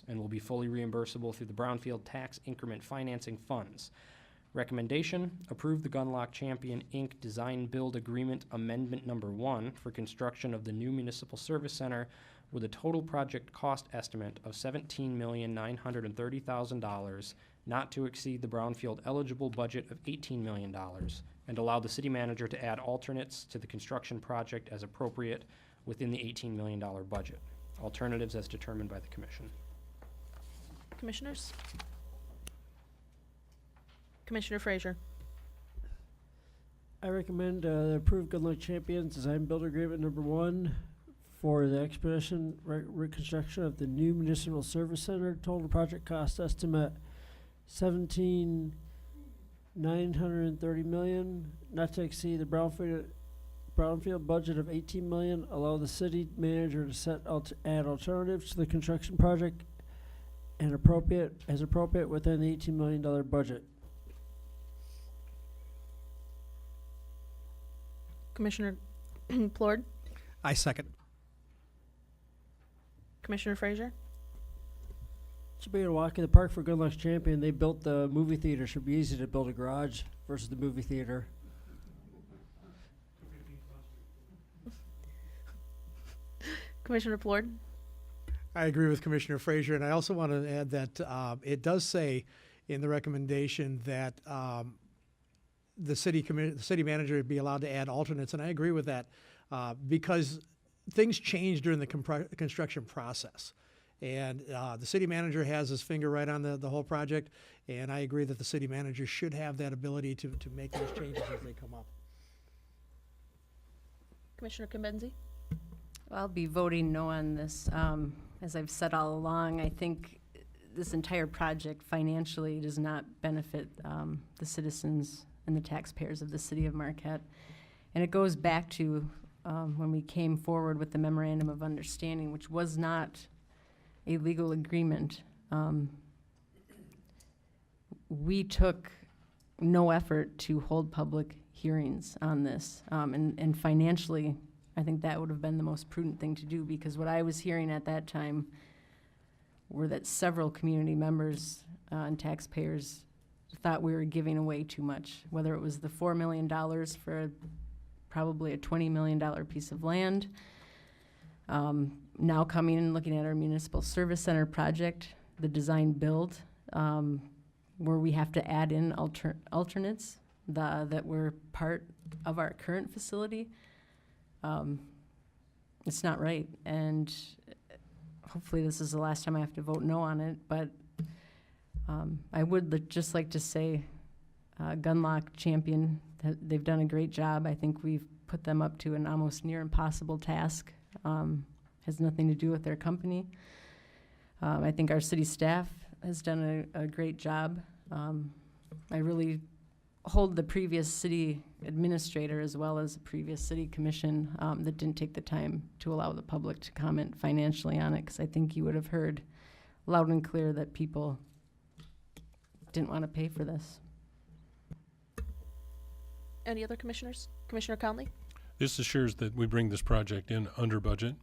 and will be fully reimbursable through the brownfield tax increment financing funds. Recommendation, approve the Gunlock Champion, Inc. Design Build Agreement Amendment Number 1 for construction of the new Municipal Service Center with a total project cost estimate of $17,930,000, not to exceed the brownfield eligible budget of $18 million, and allow the city manager to add alternates to the construction project as appropriate within the $18 million budget. Alternatives as determined by the commission. Commissioners? Commissioner Frazier. I recommend the approved Gunlock Champions Design Build Agreement Number 1 for the expedition reconstruction of the new Municipal Service Center. Total project cost estimate $17,930 million, not to exceed the brownfield budget of $18 million. Allow the city manager to add alternatives to the construction project and appropriate within the $18 million budget. Commissioner Plord, I second. Commissioner Frazier, Should be a walk in the park for Good Luck's Champion. They built the movie theater. Should be easy to build a garage versus the movie theater. Commissioner Plord, I agree with Commissioner Frazier, and I also want to add that it does say in the recommendation that the city manager would be allowed to add alternates, and I agree with that because things change during the construction process. And the city manager has his finger right on the whole project, and I agree that the city manager should have that ability to make those changes as they come up. Commissioner Kibenzi, I'll be voting no on this. As I've said all along, I think this entire project financially does not benefit the citizens and the taxpayers of the city of Marquette. And it goes back to when we came forward with the memorandum of understanding, which was not a legal agreement. We took no effort to hold public hearings on this. And financially, I think that would have been the most prudent thing to do, because what I was hearing at that time were that several community members and taxpayers thought we were giving away too much, whether it was the $4 million for probably a $20 million piece of land. Now coming and looking at our municipal service center project, the design build, where we have to add in alternates that were part of our current facility. It's not right, and hopefully this is the last time I have to vote no on it, but I would just like to say Gunlock Champion, they've done a great job. I think we've put them up to an almost near impossible task. Has nothing to do with their company. I think our city staff has done a great job. I really hold the previous city administrator as well as the previous city commission that didn't take the time to allow the public to comment financially on it, because I think you would have heard loud and clear that people didn't want to pay for this. any other commissioners? Commissioner Conley? This assures that we bring this project in under budget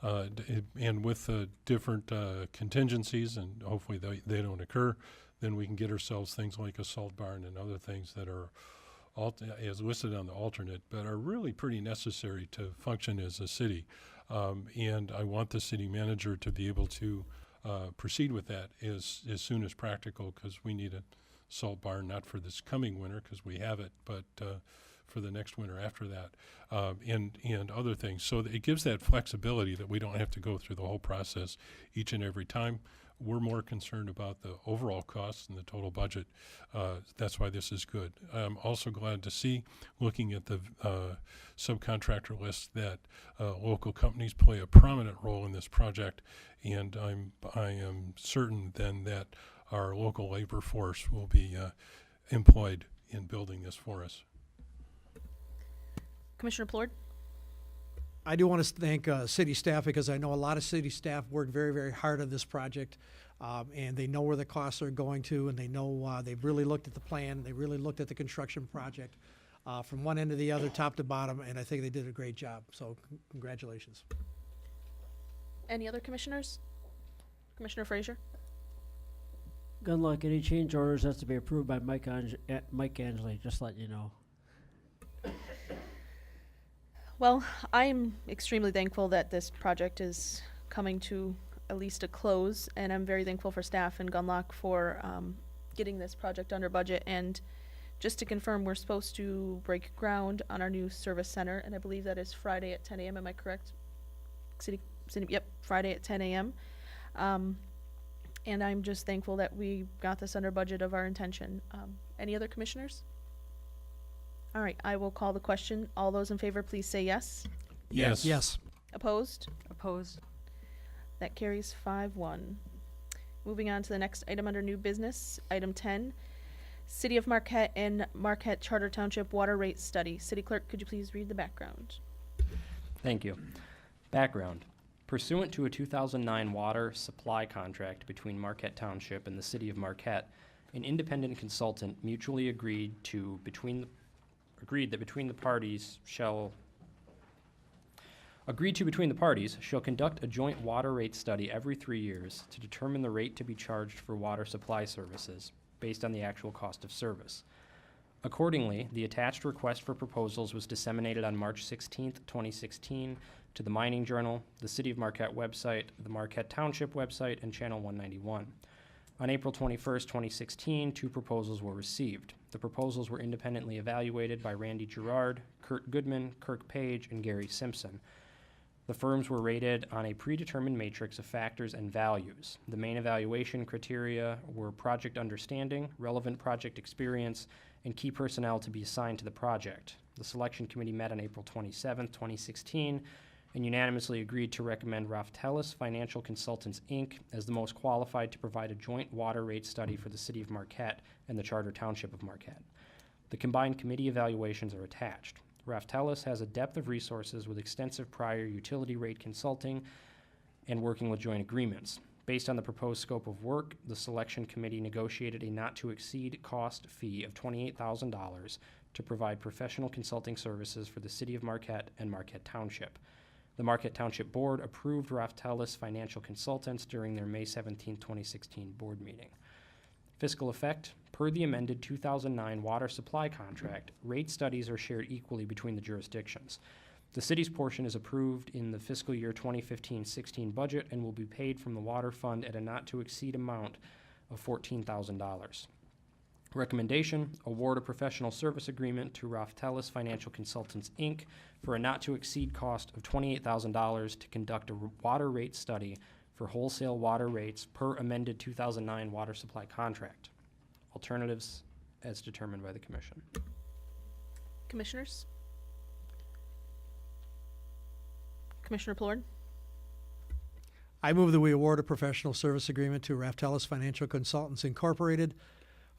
and with different contingencies, and hopefully they don't occur, then we can get ourselves things like a salt barn and other things that are as listed on the alternate, but are really pretty necessary to function as a city. And I want the city manager to be able to proceed with that as soon as practical, because we need a salt barn, not for this coming winter, because we have it, but for the next winter after that, and other things. So it gives that flexibility that we don't have to go through the whole process each and every time. We're more concerned about the overall costs and the total budget. That's why this is good. I'm also glad to see, looking at the subcontractor list, that local companies play a prominent role in this project, and I am certain then that our local labor force will be employed in building this for us. Commissioner Plord? I do want to thank city staff, because I know a lot of city staff work very, very hard on this project, and they know where the costs are going to, and they know they've really looked at the plan, they really looked at the construction project from one end to the other, top to bottom, and I think they did a great job. So congratulations. Any other commissioners? Commissioner Frazier? Good luck. Any change orders has to be approved by Mike Angeli, just letting you know. Well, I'm extremely thankful that this project is coming to at least a close, and I'm very thankful for staff and Gunlock for getting this project under budget. And just to confirm, we're supposed to break ground on our new service center, and I believe that is Friday at 10 a.m. Am I correct? City, yep, Friday at 10 a.m. And I'm just thankful that we got this under budget of our intention. Any other commissioners? All right, I will call the question. All those in favor, please say yes. Yes. Yes. Opposed? Opposed. That carries 5-1. Moving on to the next item under new business, item 10, City of Marquette and Marquette Charter Township Water Rate Study. City Clerk, could you please read the background? Thank you. Background. Pursuant to a 2009 water supply contract between Marquette Township and the City of Marquette, an independent consultant mutually agreed that between the parties shall Agreed to between the parties, shall conduct a joint water rate study every 3 years to determine the rate to be charged for water supply services based on the actual cost of service. Accordingly, the attached request for proposals was disseminated on March 16th, 2016 to the Mining Journal, the City of Marquette website, the Marquette Township website, and Channel 191. On April 21st, 2016, 2 proposals were received. The proposals were independently evaluated by Randy Gerard, Kurt Goodman, Kirk Page, and Gary Simpson. The firms were rated on a predetermined matrix of factors and values. The main evaluation criteria were project understanding, relevant project experience, and key personnel to be assigned to the project. The selection committee met on April 27, 2016, and unanimously agreed to recommend Raftelis Financial Consultants, Inc. as the most qualified to provide a joint water rate study for the City of Marquette and the Charter Township of Marquette. The combined committee evaluations are attached. Raftelis has a depth of resources with extensive prior utility rate consulting and working with joint agreements. Based on the proposed scope of work, the selection committee negotiated a not-to-exceed cost fee of $28,000 to provide professional consulting services for the City of Marquette and Marquette Township. The Marquette Township Board approved Raftelis Financial Consultants during their May 17, 2016 board meeting. Fiscal effect: per the amended 2009 water supply contract, rate studies are shared equally between the jurisdictions. The city's portion is approved in the fiscal year 2015-16 budget and will be paid from the water fund at a not-to-exceed amount of $14,000. Recommendation: award a professional service agreement to Raftelis Financial Consultants, Inc. for a not-to-exceed cost of $28,000 to conduct a water rate study for wholesale water rates per amended 2009 water supply contract. Alternatives as determined by the Commission. Commissioners? Commissioner Plord? I move that we award a professional service agreement to Raftelis Financial Consultants Incorporated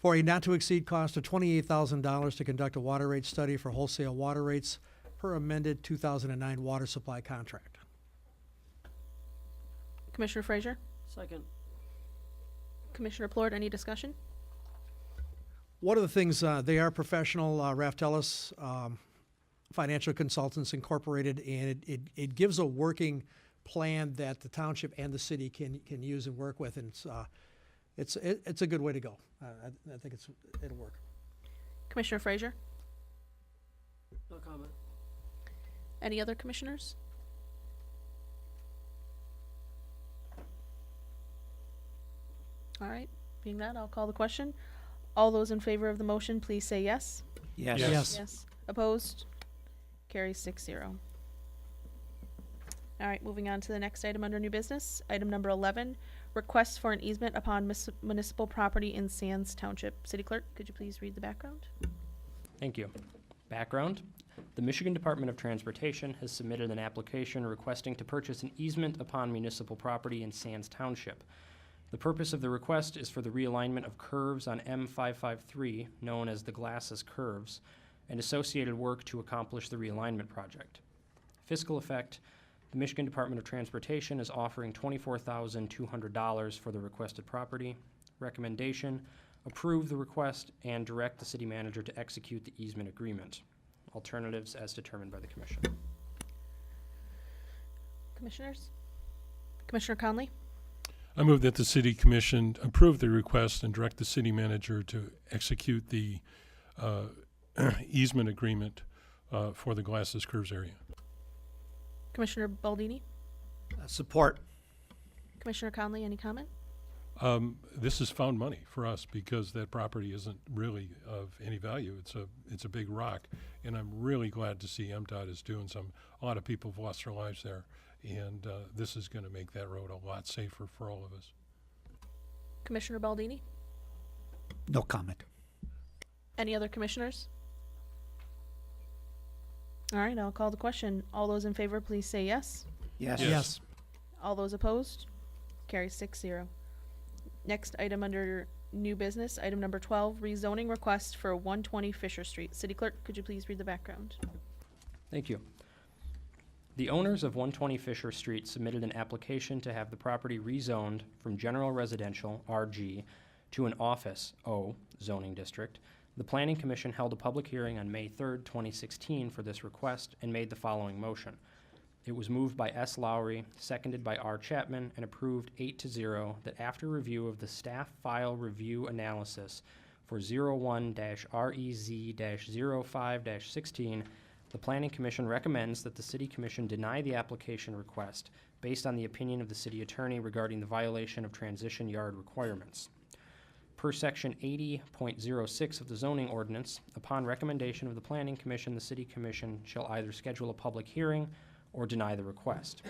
for a not-to-exceed cost of $28,000 to conduct a water rate study for wholesale water rates per amended 2009 water supply contract. Commissioner Frazier? Second. Commissioner Plord, any discussion? One of the things, they are professional, Raftelis Financial Consultants Incorporated, and it gives a working plan that the township and the city can use and work with, and it's a good way to go. I think it'll work. Commissioner Frazier? No comment. Any other commissioners? All right, being that, I'll call the question. All those in favor of the motion, please say yes. Yes. Yes. Yes. Opposed? Carries 6-0. All right, moving on to the next item under new business. Item number 11, request for an easement upon municipal property in Sands Township. City Clerk, could you please read the background? Thank you. Background: the Michigan Department of Transportation has submitted an application requesting to purchase an easement upon municipal property in Sands Township. The purpose of the request is for the realignment of curves on M553, known as the Glasses Curves, and associated work to accomplish the realignment project. Fiscal effect: the Michigan Department of Transportation is offering $24,200 for the requested property. Recommendation: approve the request and direct the city manager to execute the easement agreement. Alternatives as determined by the Commission. Commissioners? Commissioner Conley? I move that the City Commission approve the request and direct the city manager to execute the easement agreement for the Glasses Curves area. Commissioner Baldini? Support. Commissioner Conley, any comment? This is found money for us because that property isn't really of any value. It's a big rock, and I'm really glad to see MDOT is doing some. A lot of people have lost their lives there, and this is going to make that road a lot safer for all of us. Commissioner Baldini? No comment. Any other commissioners? All right, I'll call the question. All those in favor, please say yes. Yes. Yes. All those opposed? Carries 6-0. Next item under new business, item number 12, rezoning request for 120 Fisher Street. City Clerk, could you please read the background? Thank you. The owners of 120 Fisher Street submitted an application to have the property rezoned from general residential, RG, to an office, O, zoning district. The Planning Commission held a public hearing on May 3rd, 2016 for this request and made the following motion. It was moved by S. Lowry, seconded by R. Chapman, and approved 8-0 that after review of the staff file review analysis for 01-REZ-05-16, the Planning Commission recommends that the City Commission deny the application request based on the opinion of the City Attorney regarding the violation of transition yard requirements. Per Section 80.06 of the zoning ordinance, upon recommendation of the Planning Commission, the City Commission shall either schedule a public hearing or deny the request.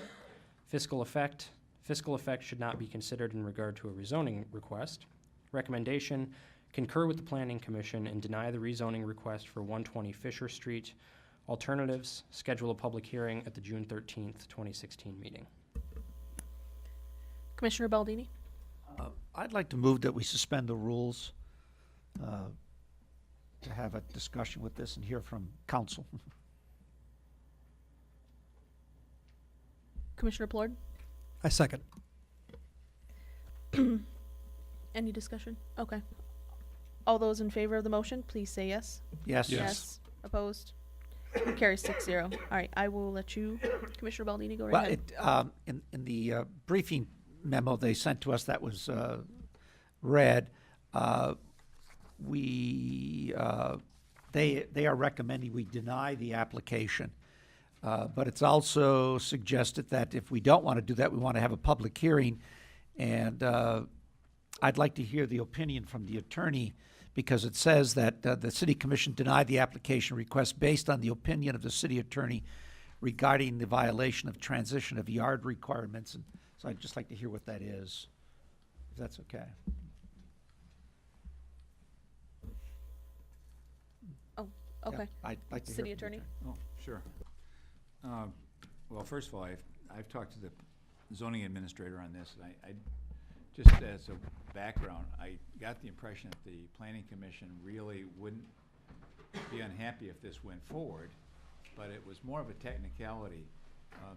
Fiscal effect should not be considered in regard to a rezoning request. Recommendation, concur with the Planning Commission and deny the rezoning request for 120 Fisher Street. Alternatives, schedule a public hearing at the June 13th, 2016 meeting. Commissioner Baldini? I'd like to move that we suspend the rules to have a discussion with this and hear from council. Commissioner Plord? I second. Any discussion? Okay. All those in favor of the motion, please say yes. Yes. Yes. Opposed? Carries 6-0. All right, I will let you, Commissioner Baldini, go right Well, ahead. in the briefing memo they sent to us that was read, they are recommending we deny the application. But it's also suggested that if we don't want to do that, we want to have a public hearing. And I'd like to hear the opinion from the attorney, because it says that the City Commission denied the application request based on the opinion of the city attorney regarding the violation of transition of yard requirements. And so I'd just like to hear what that is, if that's okay. Oh, okay. Yeah, I'd like to hear City from the attorney? Oh, sure. Well, first of all, I've talked to the zoning administrator on this, and I just as a background, I got the impression that the Planning Commission really wouldn't be unhappy if this went forward, but it was more of a technicality.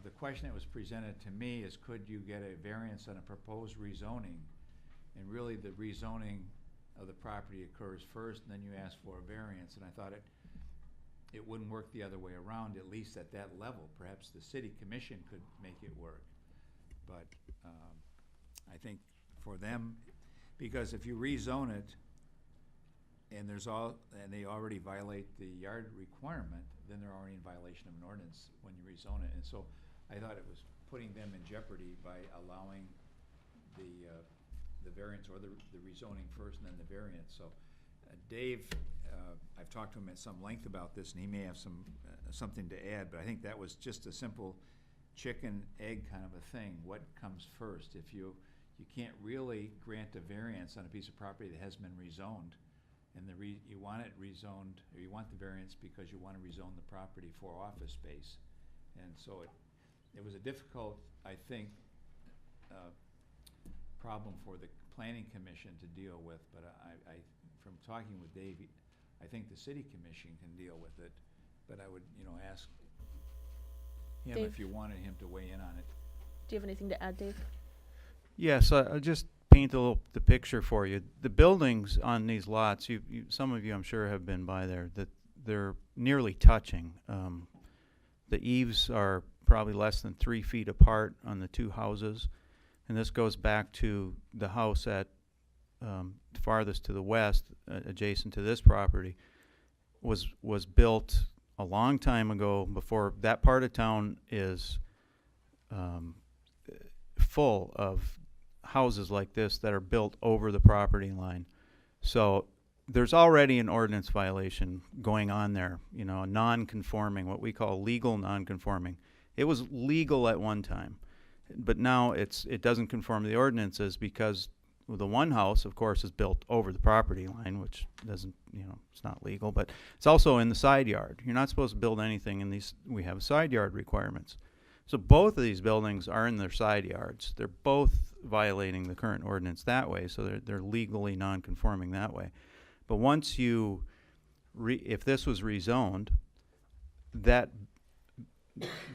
The question that was presented to me is, could you get a variance on a proposed rezoning? And really the rezoning of the property occurs first, and then you ask for a variance, and I thought it wouldn't work the other way around, at least at that level. Perhaps the City Commission could make it work. But I think for them, because if you rezone it and they already violate the yard requirement, then they're already in violation of an ordinance when you rezone it. And so I thought it was putting them in jeopardy by allowing the variance or the rezoning first and then the variance. So Dave, I've talked to him at some length about this, and he may have something to add, but I think that was just a simple chicken egg kind of a thing. What comes first? If you can't really grant a variance on a piece of property that has been rezoned, and you want it rezoned, or you want the variance because you want to rezone the property for office space. And so it was a difficult, I think, problem for the Planning Commission to deal with, but I from talking with Dave, I think the City Commission can deal with it, but I would, ask him Dave? if you wanted him to weigh in on it. Do you have anything to add, Dave? Yes, I'll just paint the picture for you. The buildings on these lots, some of you I'm sure have been by there, that they're nearly touching. The eaves are probably less than 3 feet apart on the two houses, and this goes back to the house at farthest to the west, adjacent to this property, was built a long time ago, before that part of town is full of houses like this that are built over the property line. So there's already an ordinance violation going on there, a non-conforming, what we call legal non-conforming. It was legal at one time, but now it doesn't conform to the ordinances because the one house, of course, is built over the property line, which doesn't, it's not legal, but it's also in the side yard. You're not supposed to build anything in these, we have side yard requirements. So both of these buildings are in their side yards. They're both violating the current ordinance that way, so they're legally non-conforming that way. But once if this was rezoned, that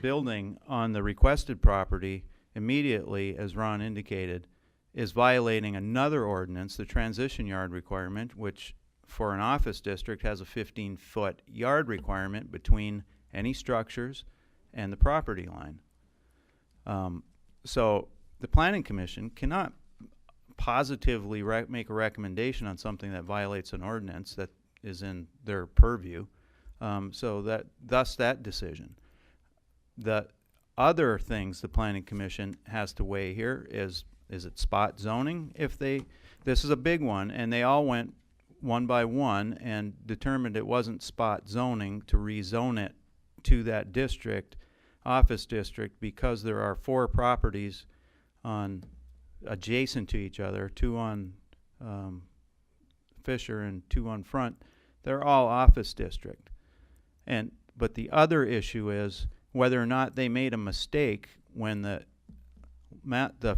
building on the requested property immediately, as Ron indicated, is violating another ordinance, the transition yard requirement, which for an office district has a 15-foot yard requirement between any structures and the property line. So the planning commission cannot positively make a recommendation on something that violates an ordinance that is in their purview. Thus that decision. The other things the planning commission has to weigh here is it spot zoning? This is a big one, and they all went one by one and determined it wasn't spot zoning to rezone it to that district, office district, because there are 4 properties adjacent to each other, 2 on Fisher and 2 on Front. They're all office district. But the other issue is whether or not they made a mistake when the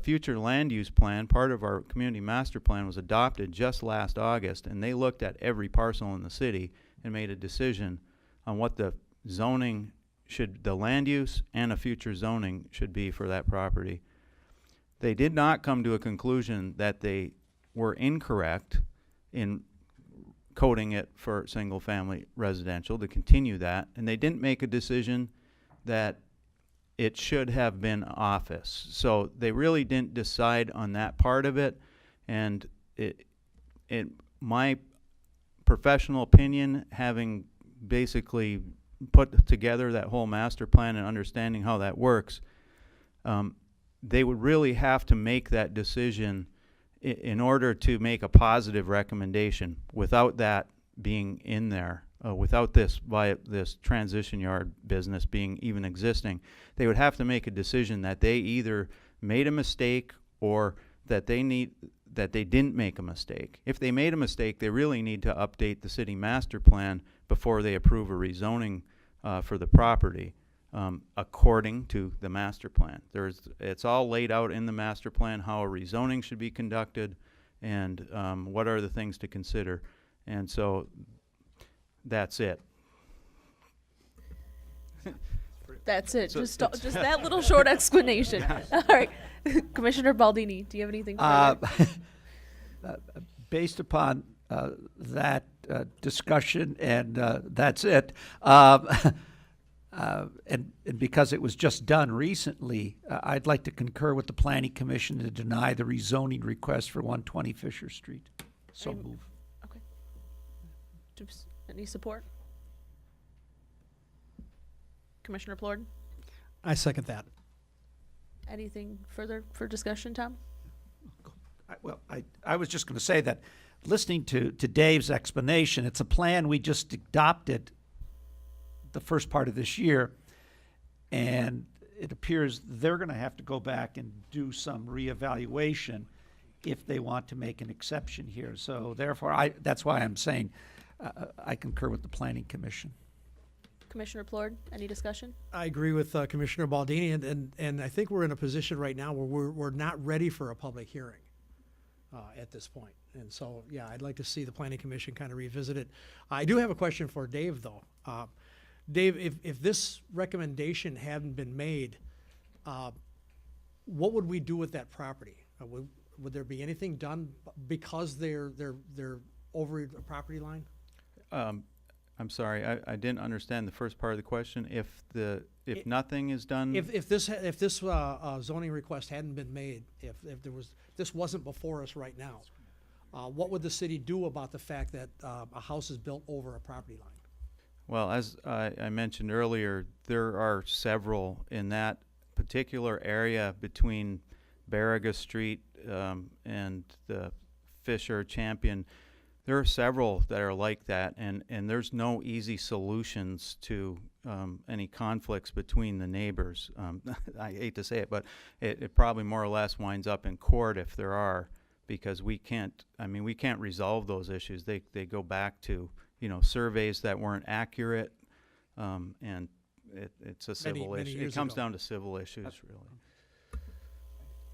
future land use plan, part of our community master plan, was adopted just last August, and they looked at every parcel in the city and made a decision on what the zoning the land use and a future zoning should be for that property. They did not come to a conclusion that they were incorrect in coding it for single family residential to continue that, and they didn't make a decision that it should have been office. So they really didn't decide on that part of it, and my professional opinion, having basically put together that whole master plan and understanding how that works, they would really have to make that decision in order to make a positive recommendation. Without that being in there, without this transition yard business being even existing, they would have to make a decision that they either made a mistake or that they didn't make a mistake. If they made a mistake, they really need to update the city master plan before they approve a rezoning for the property, according to the master plan. It's all laid out in the master plan how a rezoning should be conducted and what are the things to consider. And so that's it. That's it. So Just that little short explanation. All right. Commissioner Baldini, do you have anything further? Based upon that discussion, and that's it, and because it was just done recently, I'd like to concur with the Planning Commission to deny the rezoning request for 120 Fisher Street. So move. Okay. Any support? Commissioner Plorden? I second that. Anything further for discussion, Tom? I was just going to say that listening to Dave's explanation, it's a plan we just adopted the first part of this year, and it appears they're going to have to go back and do some reevaluation if they want to make an exception here. So therefore, that's why I'm saying I concur with the Planning Commission. Commissioner Plord, any discussion? I agree with Commissioner Baldini, and I think we're in a position right now where we're not ready for a public hearing at this point. And so, yeah, I'd like to see the Planning Commission kind of revisit it. I do have a question for Dave, though. Dave, if this recommendation hadn't been made, what would we do with that property? Would there be anything done because they're over the property line? I'm sorry, I didn't understand the first part of the question. If nothing is done, if this zoning request hadn't been made, if this wasn't before us right now, what would the city do about the fact that a house is built over a property line? Well, as I mentioned earlier, there are several in that particular area between Barriga Street and the Fisher Champion. There are several that are like that, and there's no easy solutions to any conflicts between the neighbors. I hate to say it, but it probably more or less winds up in court if there are, because we can't resolve those issues. They go back to surveys that weren't accurate, and it's a civil issue. It comes down to civil issues, really.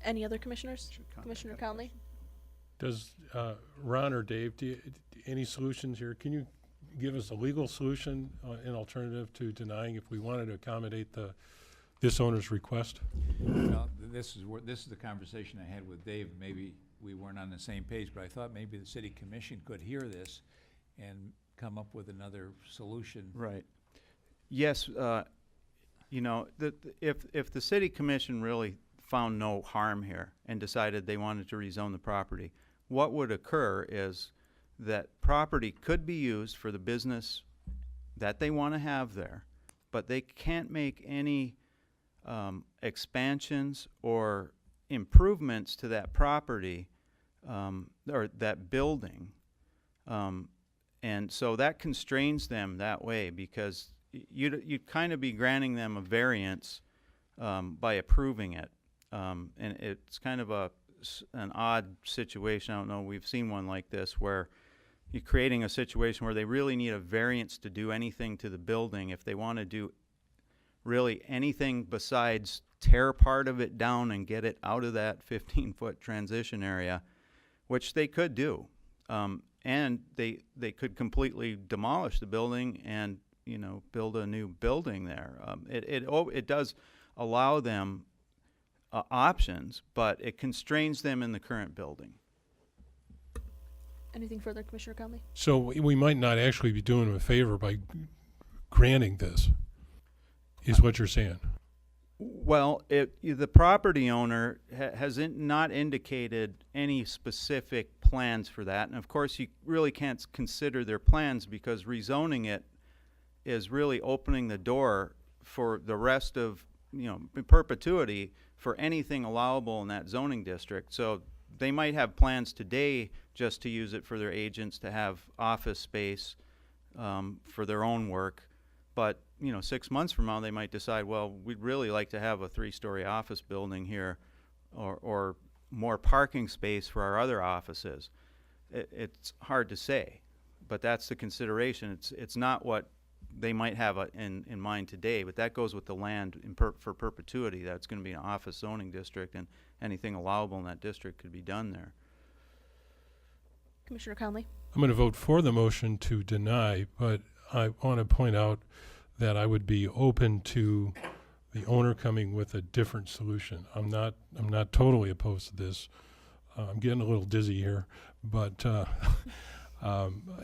Any other commissioners? Commissioner Conley? Does Ron or Dave, any solutions here? Can you give us a legal solution, an alternative to denying if we wanted to accommodate this owner's request? Well, this is the conversation I had with Dave. Maybe we weren't on the same page, but I thought maybe the city commission could hear this and come up with another solution. Right. Yes. you know, if the city commission really found no harm here and decided they wanted to rezone the property, what would occur is that property could be used for the business that they want to have there, but they can't make any expansions or improvements to that property or that building. And so that constrains them that way, because you'd kind of be granting them a variance by approving it. And it's kind of an odd situation. I don't know, we've seen one like this where you're creating a situation where they really need a variance to do anything to the building. If they want to do really anything besides tear part of it down and get it out of that 15-foot transition area, which they could do. And they could completely demolish the building and, you know, build a new building there. It does allow them options, but it constrains them in the current building. Anything further, Commissioner Conley? So we might not actually be doing them a favor by granting this, is what you're saying. Well, the property owner has not indicated any specific plans for that. And of course, you really can't consider their plans, because rezoning it is really opening the door for the rest of, you know, in perpetuity for anything allowable in that zoning district. So they might have plans today just to use it for their agents to have office space for their own work. But, you know, 6 months from now, they might decide, well, we'd really like to have a 3-story office building here, or more parking space for our other offices. It's hard to say, but that's the consideration. It's not what they might have in mind today, but that goes with the land for perpetuity. That's going to be an office zoning district, and anything allowable in that district could be done there. Commissioner Conley? I'm going to vote for the motion to deny, but I want to point out that I would be open to the owner coming with a different solution. I'm not totally opposed to this. I'm getting a little dizzy here, but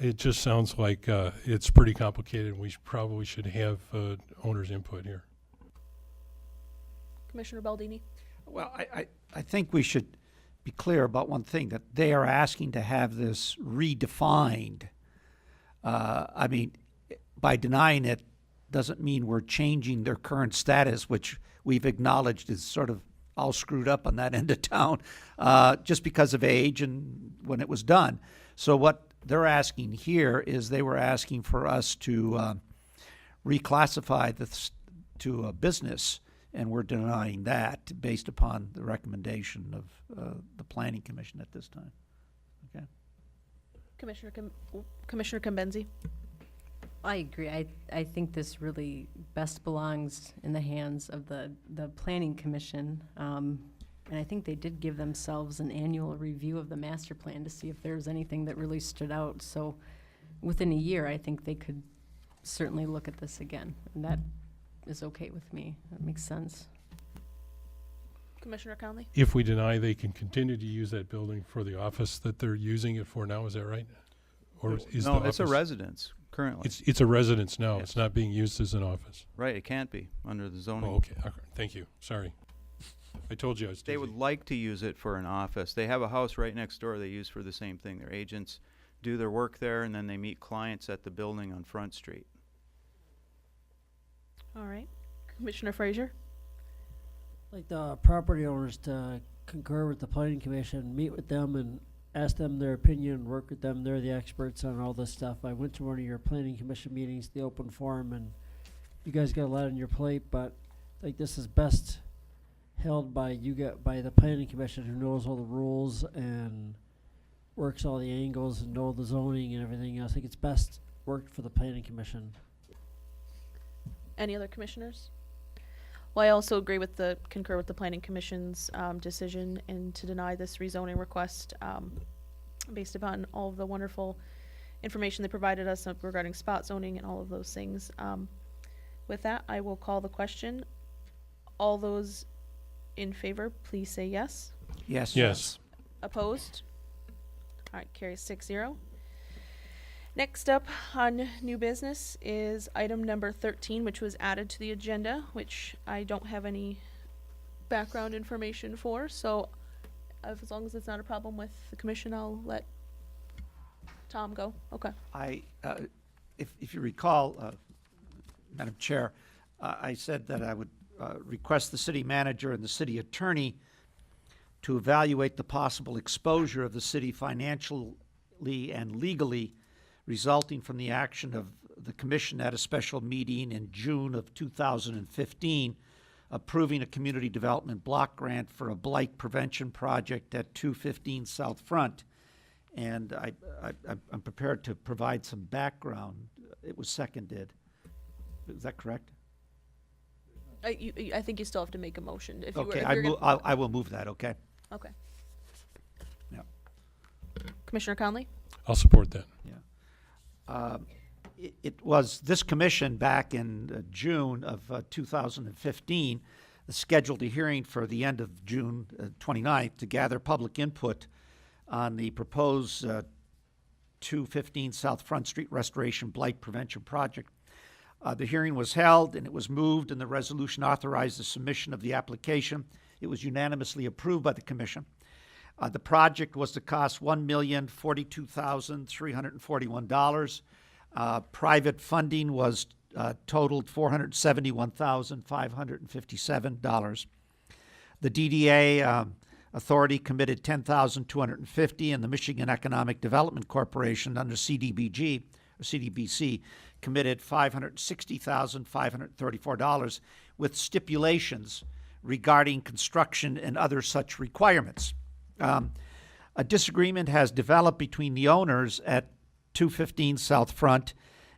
it just sounds like it's pretty complicated, and we probably should have owner's input here. Commissioner Baldini? Well, I think we should be clear about one thing, that they are asking to have this redefined. I mean, by denying it doesn't mean we're changing their current status, which we've acknowledged is sort of all screwed up on that end of town, just because of age and when it was done. So what they're asking here is they were asking for us to reclassify this to a business, and we're denying that based upon the recommendation of the Planning Commission at this time. Okay. Commissioner Kambenzi? I agree. I think this really best belongs in the hands of the Planning Commission. And I think they did give themselves an annual review of the master plan to see if there was anything that really stood out. So within a year, I think they could certainly look at this again. And that is okay with me. That makes sense. Commissioner Conley? If we deny, they can continue to use that building for the office that they're using it for now, is that right? Or is no, it's a office- residence currently. It's a residence now. Yes. It's not being used as an office. Right, it can't be under the zoning. Oh, okay. Thank you. Sorry. I told you I was They dizzy. would like to use it for an office. They have a house right next door they use for the same thing. Their agents do their work there, and then they meet clients at the building on Front Street. All right. Commissioner Frazier? Like the property owners to concur with the Planning Commission, meet with them and ask them their opinion, work with them. They're the experts on all this stuff. I went to one of your Planning Commission meetings, the open forum, and you guys got a lot on your plate, but like this is best held by by the Planning Commission, who knows all the rules and works all the angles and know the zoning and everything. I think it's best worked for the Planning Commission. Any other commissioners? Well, I also agree with concur with the Planning Commission's decision and to deny this rezoning request based upon all of the wonderful information they provided us regarding spot zoning and all of those things. With that, I will call the question. All those in favor, please say yes. Yes. Yes. Opposed? All right, carries 6-0. Next up on new business is item number 13, which was added to the agenda, which I don't have any background information for. So as long as it's not a problem with the commission, I'll let Tom go. Okay. If you recall, Madam Chair, I said that I would request the city manager and the city attorney to evaluate the possible exposure of the city financially and legally resulting from the action of the commission at a special meeting in June of 2015, approving a community development block grant for a blight prevention project at 215 South Front. And I'm prepared to provide some background. It was seconded. Is that correct? I think you still have to make a motion. If Okay, you were, I will move that, okay? Okay. Yeah. Commissioner Conley? I'll support that. It was this commission back in June of 2015 scheduled a hearing for the end of June 29th to gather public input on the proposed 215 South Front Street Restoration Blight Prevention Project. The hearing was held and it was moved and the resolution authorized the submission of the application. It was unanimously approved by the commission. The project was to cost $1,042,341. Private funding was totaled $471,557. The DDA authority committed $10,250, and the Michigan Economic Development Corporation under CDBG or CDBC committed $560,534 with stipulations regarding construction and other such requirements. A disagreement has developed between the owners at 215 South Front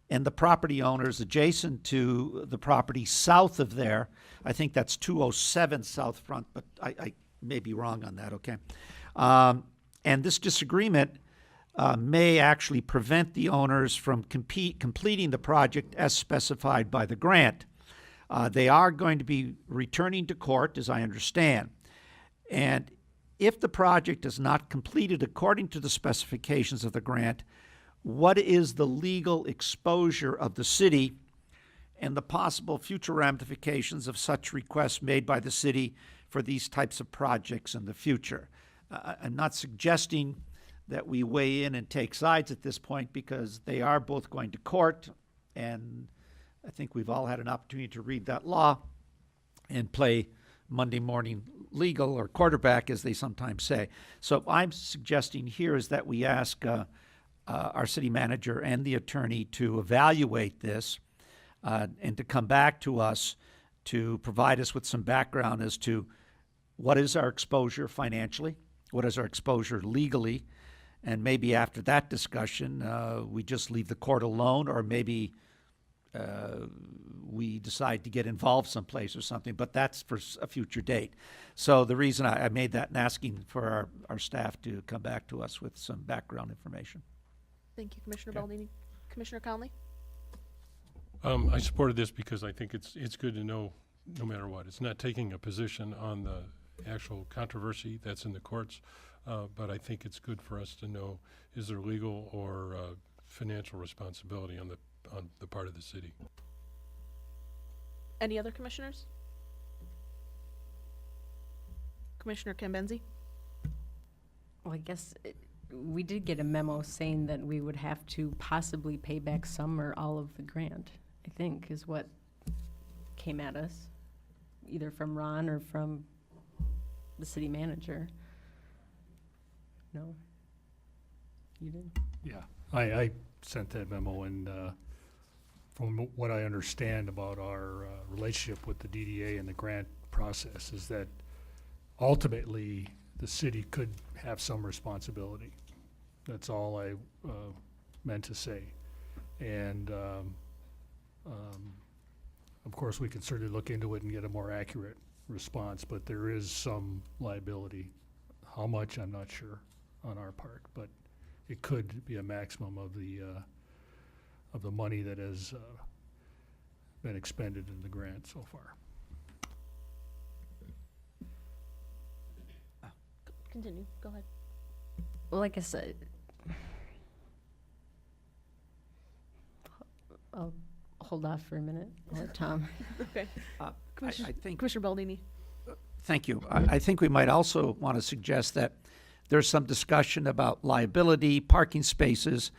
and the property owners adjacent to the property south of there. I think that's 207 South Front, but I may be wrong on that, okay? And this disagreement may actually prevent the owners from completing the project as specified by the grant. They are going to be returning to court, as I understand. And if the project is not completed according to the specifications of the grant, what is the legal exposure of the city and the possible future ramifications of such requests made by the city for these types of projects in the future? I'm not suggesting that we weigh in and take sides at this point because they are both going to court, and I think we've all had an opportunity to read that law and play Monday morning legal or quarterback, as they sometimes say. So I'm suggesting here is that we ask our city manager and the attorney to evaluate this and to come back to us to provide us with some background as to what is our exposure financially, what is our exposure legally, and maybe after that discussion, we just leave the court alone, or maybe we decide to get involved someplace or something, but that's for a future date. So the reason I made that and asking for our staff to come back to us with some background information. Thank you, Commissioner Baldini. Commissioner Conley? I supported this because I think it's good to know no matter what. It's not taking a position on the actual controversy that's in the courts, but I think it's good for us to know, is there legal or financial responsibility on the part of the city. Any other commissioners? Commissioner Cambenzi? Well, I guess we did get a memo saying that we would have to possibly pay back some or all of the grant, I think, is what came at us, either from Ron or from the city manager. No? You did? Yeah, I sent that memo, and from what I understand about our relationship with the DDA and the grant process is that ultimately the city could have some responsibility. That's all I meant to say. And of course, we can certainly look into it and get a more accurate response, but there is some liability. How much, I'm not sure on our part, but it could be a maximum of the money that has been expended in the grant so far. Continue. Go ahead. Well, like I said, I'll hold off for a minute. I'll let Tom. Okay. I think Commissioner Baldini. Thank you. I think we might also want to suggest that there's some discussion about liability, parking spaces,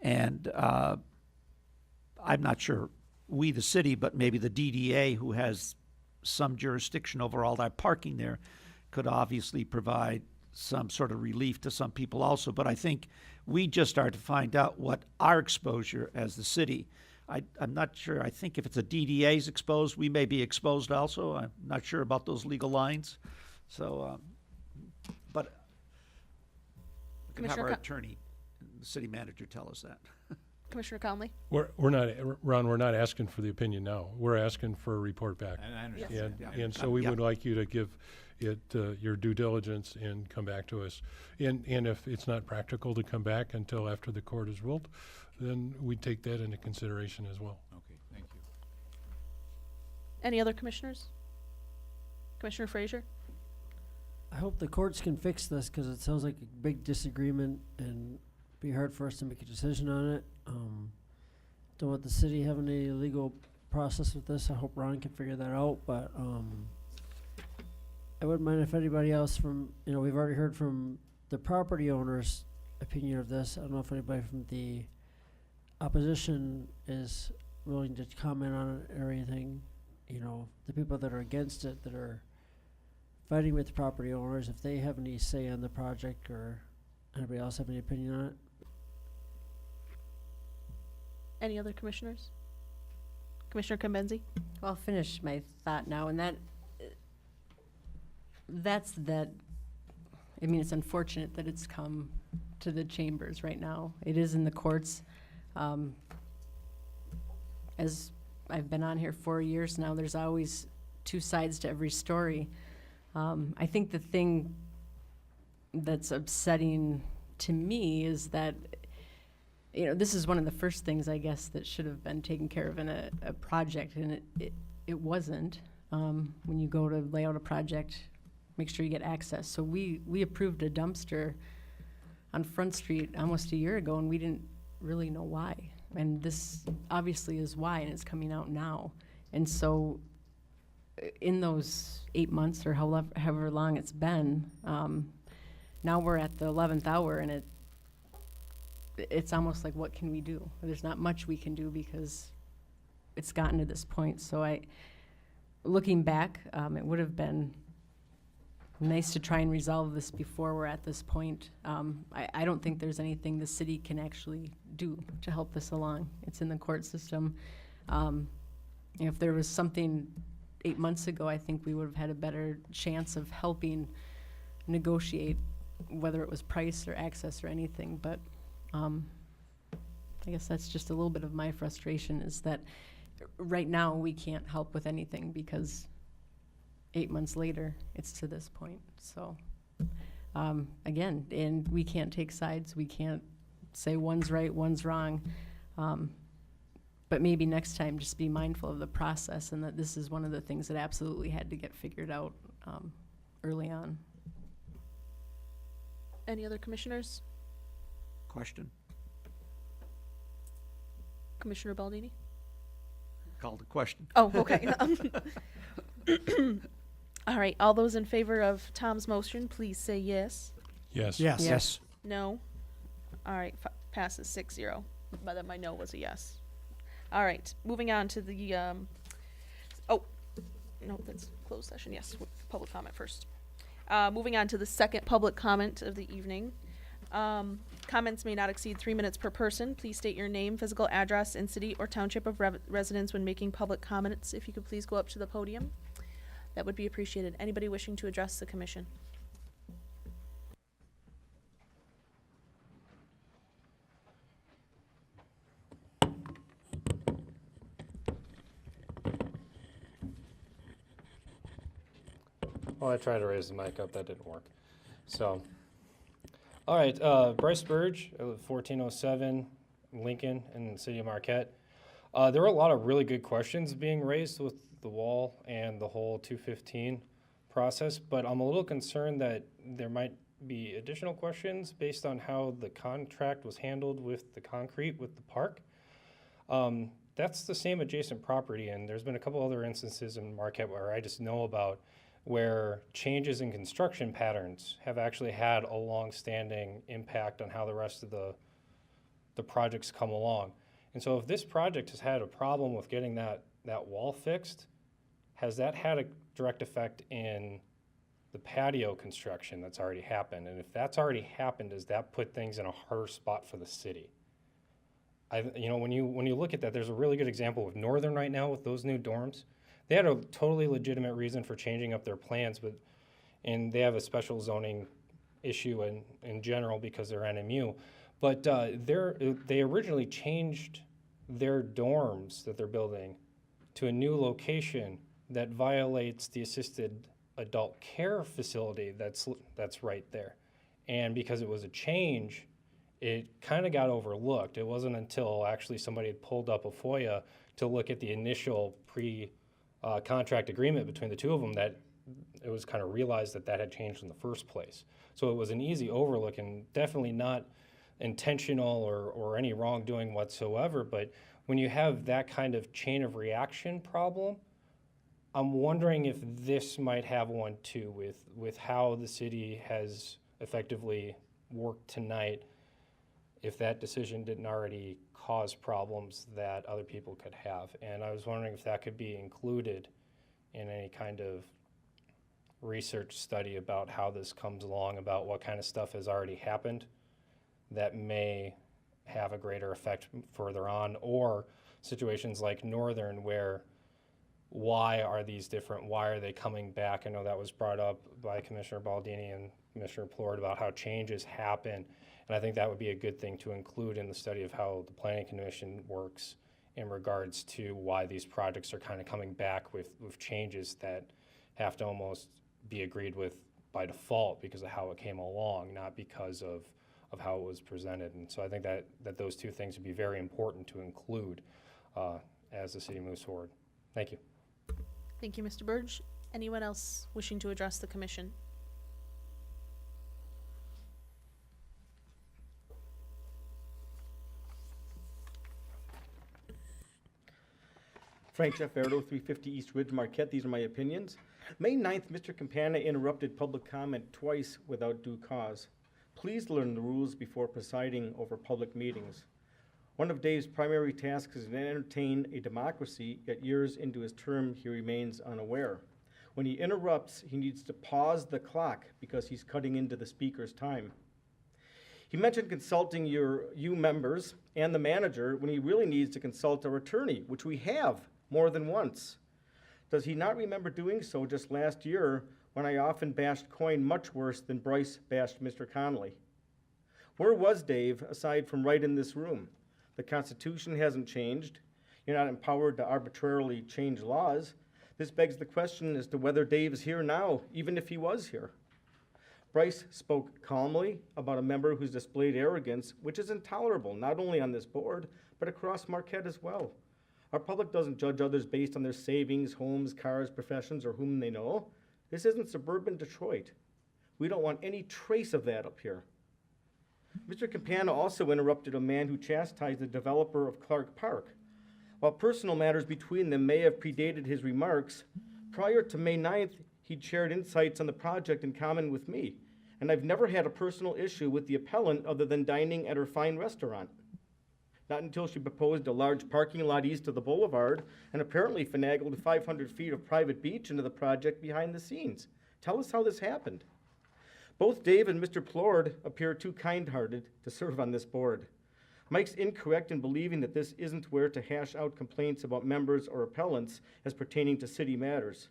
and I'm not sure we, the city, but maybe the DDA, who has some jurisdiction over all that parking there, could obviously provide some sort of relief to some people also. But I think we just start to find out what our exposure as the city. I'm not sure. I think if it's a DDA's exposed, we may be exposed also. I'm not sure about those legal lines. So, but we can have Commissioner our Co- attorney, the city manager, tell us that. Commissioner Conley. We're not, Ron, we're not asking for the opinion now. We're asking for a report back. And I understand. And, Yeah. and so we Yeah. would like you to give it your due diligence and come back to us. And if it's not practical to come back until after the court has ruled, then we take that into consideration as well. Okay, thank you. Any other commissioners? Commissioner Frazier? I hope the courts can fix this, because it sounds like a big disagreement and be hard for us to make a decision on it. Don't want the city having a legal process with this. I hope Ron can figure that out, but I wouldn't mind if anybody else from, we've already heard from the property owner's opinion of this. I don't know if anybody from the opposition is willing to comment on it or anything. The people that are against it, that are fighting with the property owners, if they have any say on the project, or anybody else have any opinion on it? Any other commissioners? Commissioner Kamenzi? Well, I'll finish my thought now, and that's that. I mean, it's unfortunate that it's come to the chambers right now. It is in the courts. As I've been on here 4 years now, there's always two sides to every story. I think the thing that's upsetting to me is that, this is one of the first things, I guess, that should have been taken care of in a project, and it wasn't. When you go to lay out a project, make sure you get access. So we approved a dumpster on Front Street almost a year ago, and we didn't really know why. And this obviously is why, and it's coming out now. And so in those 8 months or however long it's been, now we're at the 11th hour, and it's almost like, what can we do? There's not much we can do because it's gotten to this point. So looking back, it would have been nice to try and resolve this before we're at this point. I don't think there's anything the city can actually do to help this along. It's in the court system. If there was something 8 months ago, I think we would have had a better chance of helping negotiate, whether it was price or access or anything. But I guess that's just a little bit of my frustration, is that right now we can't help with anything because 8 months later it's to this point. So again, and we can't take sides. We can't say one's right, one's wrong. But maybe next time just be mindful of the process, and that this is one of the things that absolutely had to get figured out early on. Any other commissioners? Question? Commissioner Baldini? Call the question. Oh, okay. All right, all those in favor of Tom's motion, please say yes. Yes. Yes. Yes. No? All right, passes 6-0. But then my no was a yes. All right, moving on to the, oh, no, that's closed session, yes, public comment first. Moving on to the second public comment of the evening. Comments may not exceed 3 minutes per person. Please state your name, physical address, and city or township of residence when making public comments. If you could please go up to the podium, that would be appreciated. Anybody wishing to address the commission? Well, I tried to raise the mic up, that didn't work. So, all right, Bryce Burge, 1407 Lincoln in the city of Marquette. There were a lot of really good questions being raised with the wall and the whole 215 process, but I'm a little concerned that there might be additional questions based on how the contract was handled with the concrete with the park. that's the same adjacent property, and there's been a couple other instances in Marquette where I just know about where changes in construction patterns have actually had a long-standing impact on how the rest of the projects come along. And so if this project has had a problem with getting that wall fixed, has that had a direct effect in the patio construction that's already happened? And if that's already happened, does that put things in a harder spot for the city? When you look at that, there's a really good example with Northern right now with those new dorms. They had a totally legitimate reason for changing up their plans, and they have a special zoning issue in general because they're NMU. But they originally changed their dorms that they're building to a new location that violates the assisted adult care facility that's right there. And because it was a change, it kind of got overlooked. It wasn't until actually somebody had pulled up a FOIA to look at the initial contract agreement between the two of them that it was kind of realized that had changed in the first place. So it was an easy overlook and definitely not intentional or any wrongdoing whatsoever. But when you have that kind of chain of reaction problem, I'm wondering if this might have one too with how the city has effectively worked tonight, if that decision didn't already cause problems that other people could have. And I was wondering if that could be included in any kind of research study about how this comes along, about what kind of stuff has already happened that may have a greater effect further on, or situations like Northern where why are they coming back? I know that was brought up by Commissioner Baldini and Commissioner Plord about how changes happen. And I think that would be a good thing to include in the study of how the Planning Commission works in regards to why these projects are kind of coming back with changes that have to almost be agreed with by default because of how it came along, not because of how it was presented. And so I think that those two things would be very important to include as the city moves forward. Thank you. Thank you, Mr. Burge. Anyone else wishing to address the commission? Frank Jefferdo, 350 East Ridge, Marquette. These are my opinions. May 9th, Mr. Campana interrupted public comment twice without due cause. Please learn the rules before presiding over public meetings. One of Dave's primary tasks is to entertain a democracy, yet years into his term, he remains unaware. When he interrupts, he needs to pause the clock because he's cutting into the speaker's time. He mentioned consulting you members and the manager when he really needs to consult our attorney, which we have more than once. Does he not remember doing so just last year when I often bashed Coyne much worse than Bryce bashed Mr. Connolly? Where was Dave aside from right in this room? The Constitution hasn't changed. You're not empowered to arbitrarily change laws. This begs the question as to whether Dave is here now, even if he was here. Bryce spoke calmly about a member who's displayed arrogance, which is intolerable, not only on this board, but across Marquette as well. Our public doesn't judge others based on their savings, homes, cars, professions, or whom they know. This isn't suburban Detroit. We don't want any trace of that up here. Mr. Campana also interrupted a man who chastised the developer of Clark Park. While personal matters between them may have predated his remarks, prior to May 9th, he'd shared insights on the project in common with me, and I've never had a personal issue with the appellant other than dining at her fine restaurant. Not until she proposed a large parking lot east of the boulevard and apparently finagled 500 feet of private beach into the project behind the scenes. Tell us how this happened. Both Dave and Mr. Plord appear too kind-hearted to serve on this board. Mike's incorrect in believing that this isn't where to hash out complaints about members or appellants as pertaining to city matters.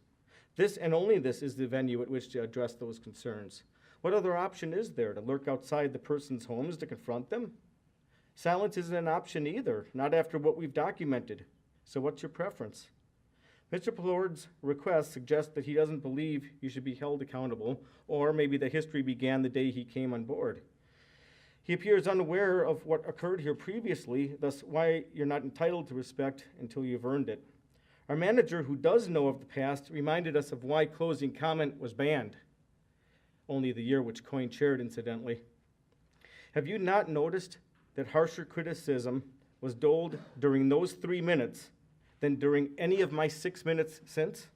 This and only this is the venue at which to address those concerns. What other option is there? To lurk outside the person's homes to confront them? Silence isn't an option either, not after what we've documented. So what's your preference? Mr. Plord's request suggests that he doesn't believe you should be held accountable, or maybe the history began the day he came on board. He appears unaware of what occurred here previously, thus why you're not entitled to respect until you've earned it. Our manager, who does know of the past, reminded us of why closing comment was banned, only the year which Coyne chaired, incidentally. Have you not noticed that harsher criticism was doled during those 3 minutes than during any of my 6 minutes since?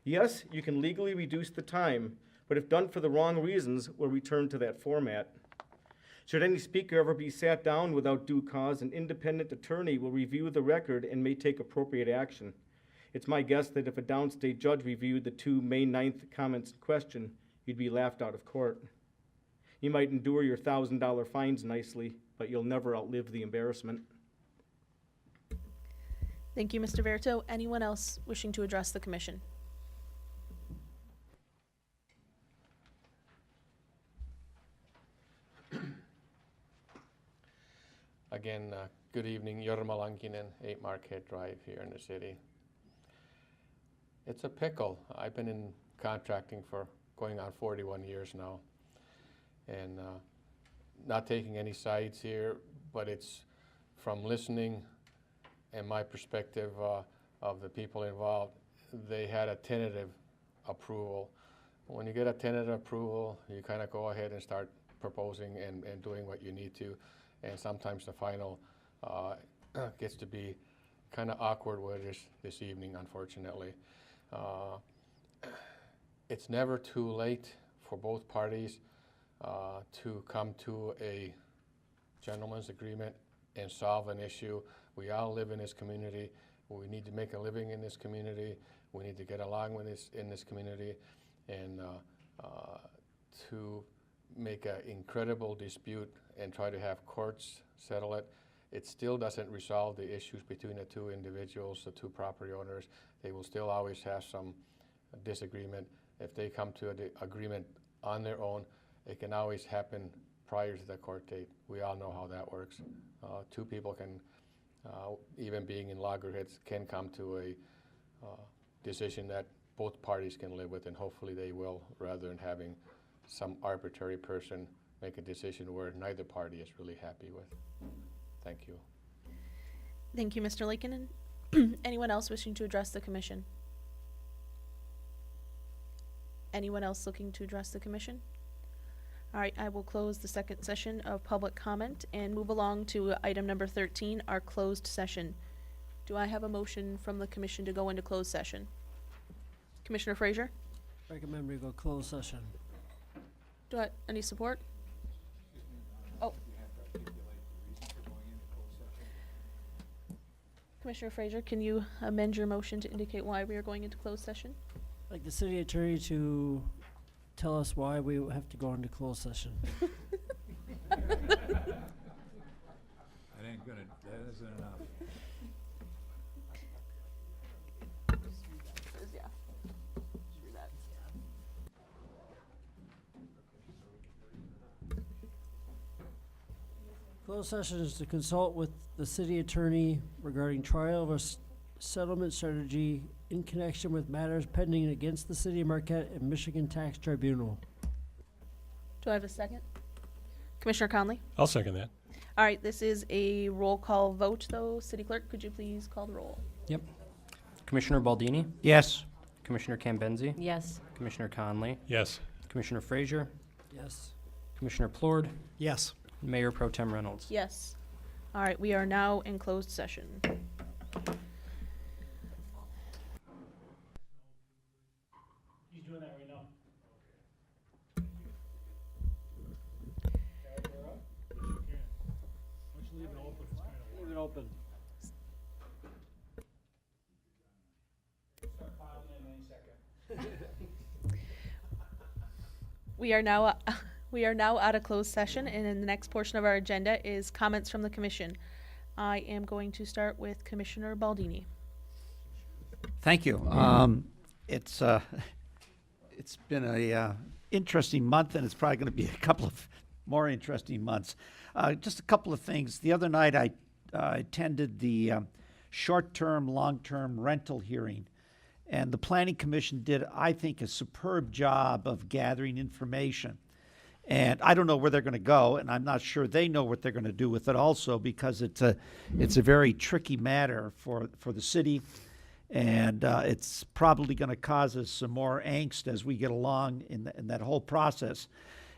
Yes, you can legally reduce the time, but if done for the wrong reasons, we'll return to that format. Should any speaker ever be sat down without due cause, an independent attorney will review the record and may take appropriate action. It's my guess that if a downstate judge reviewed the 2 May 9th comments in question, you'd be laughed out of court. You might endure your $1,000 fines nicely, but you'll never outlive the embarrassment. Thank you, Mr. Verito. Anyone else wishing to address the commission? Again, good evening. Jorma Lankinen, 8 Marquette Drive here in the city. It's a pickle. I've been in contracting for going on 41 years now. And not taking any sides here, but it's from listening and my perspective of the people involved. They had a tentative approval. When you get a tentative approval, you kind of go ahead and start proposing and doing what you need to. And sometimes the final gets to be kind of awkward with this evening, unfortunately. It's never too late for both parties to come to a gentleman's agreement and solve an issue. We all live in this community. We need to make a living in this community. We need to get along with in this community, and to make an incredible dispute and try to have courts settle it, it still doesn't resolve the issues between the 2 individuals, the 2 property owners. They will still always have some disagreement. If they come to an agreement on their own, it can always happen prior to the court date. We all know how that works. 2 people can, even being in loggerheads, can come to a decision that both parties can live with, and hopefully they will, rather than having some arbitrary person make a decision where neither party is really happy with. Thank you. Thank you, Mr. Lankinen. Anyone else wishing to address the commission? Anyone else looking to address the commission? All right, I will close the second session of public comment and move along to item number 13, our closed session. Do I have a motion from the commission to go into closed session? Commissioner Frazier? Recommend we go closed session. Do I, any support? Oh. Commissioner Frazier, can you amend your motion to indicate why we are going into closed session? I'd like the city attorney to tell us why we have to go into closed session. That ain't gonna, that isn't enough. Yeah. Do that. Closed session is to consult with the city attorney regarding trial of a settlement strategy in connection with matters pending against the city of Marquette and Michigan Tax Tribunal. Do I have a second? Commissioner Conley? I'll second that. All right, this is a roll call vote, though. City Clerk, could you please call the roll? Yep. Commissioner Baldini? Yes. Commissioner Cambenzi? Yes. Commissioner Conley? Yes. Commissioner Frazier? Yes. Commissioner Plord? Yes. Mayor Pro Tem Reynolds? Yes. All right, we are now in closed session. He's doing that right now. Leave it open, it's kind of. Leave it open. We are now out of closed session, and in the next portion of our agenda is comments from the commission. I am going to start with Commissioner Baldini. Thank you. It's been a interesting month, and it's probably going to be a couple of more interesting months. Just a couple of things. The other night, I attended the short-term, long-term rental hearing, and the Planning Commission did, I think, a superb job of gathering information. And I don't know where they're going to go, and I'm not sure they know what they're going to do with it also, because it's a very tricky matter for the city, and it's probably going to cause us some more angst as we get along in that whole process.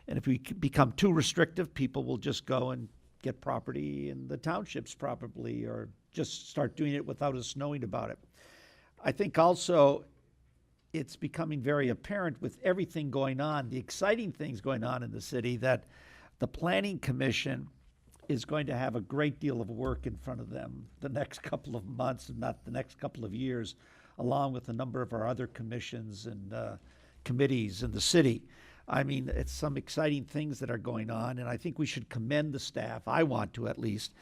And if we become too restrictive, people will just go and get property in the townships probably, or just start doing it without us knowing about it. I think also it's becoming very apparent with everything going on, the exciting things going on in the city, that the Planning Commission is going to have a great deal of work in front of them the next couple of months, and not the next couple of years, along with a number of our other commissions and committees in the city. I mean, it's some exciting things that are going on, and I think we should commend the staff, I want to at least,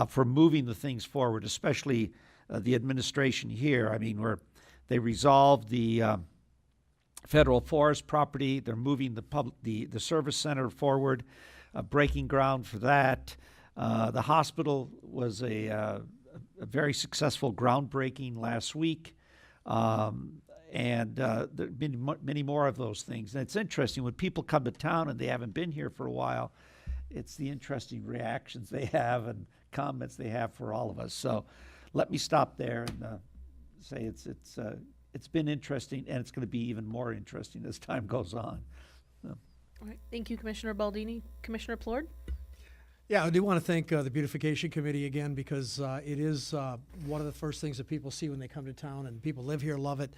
for moving the things forward, especially the administration here. I mean, they resolved the federal forest property. They're moving the service center forward, breaking ground for that. The hospital was a very successful groundbreaking last week. And there have been many more of those things. And it's interesting, when people come to town and they haven't been here for a while, it's the interesting reactions they have and comments they have for all of us. So let me stop there and say it's been interesting, and it's going to be even more interesting as time goes on. So. All right. Thank you, Commissioner Baldini. Commissioner Plord? Yeah, I do want to thank the Beautification Committee again, because it is one of the first things that people see when they come to town, and people live here love it.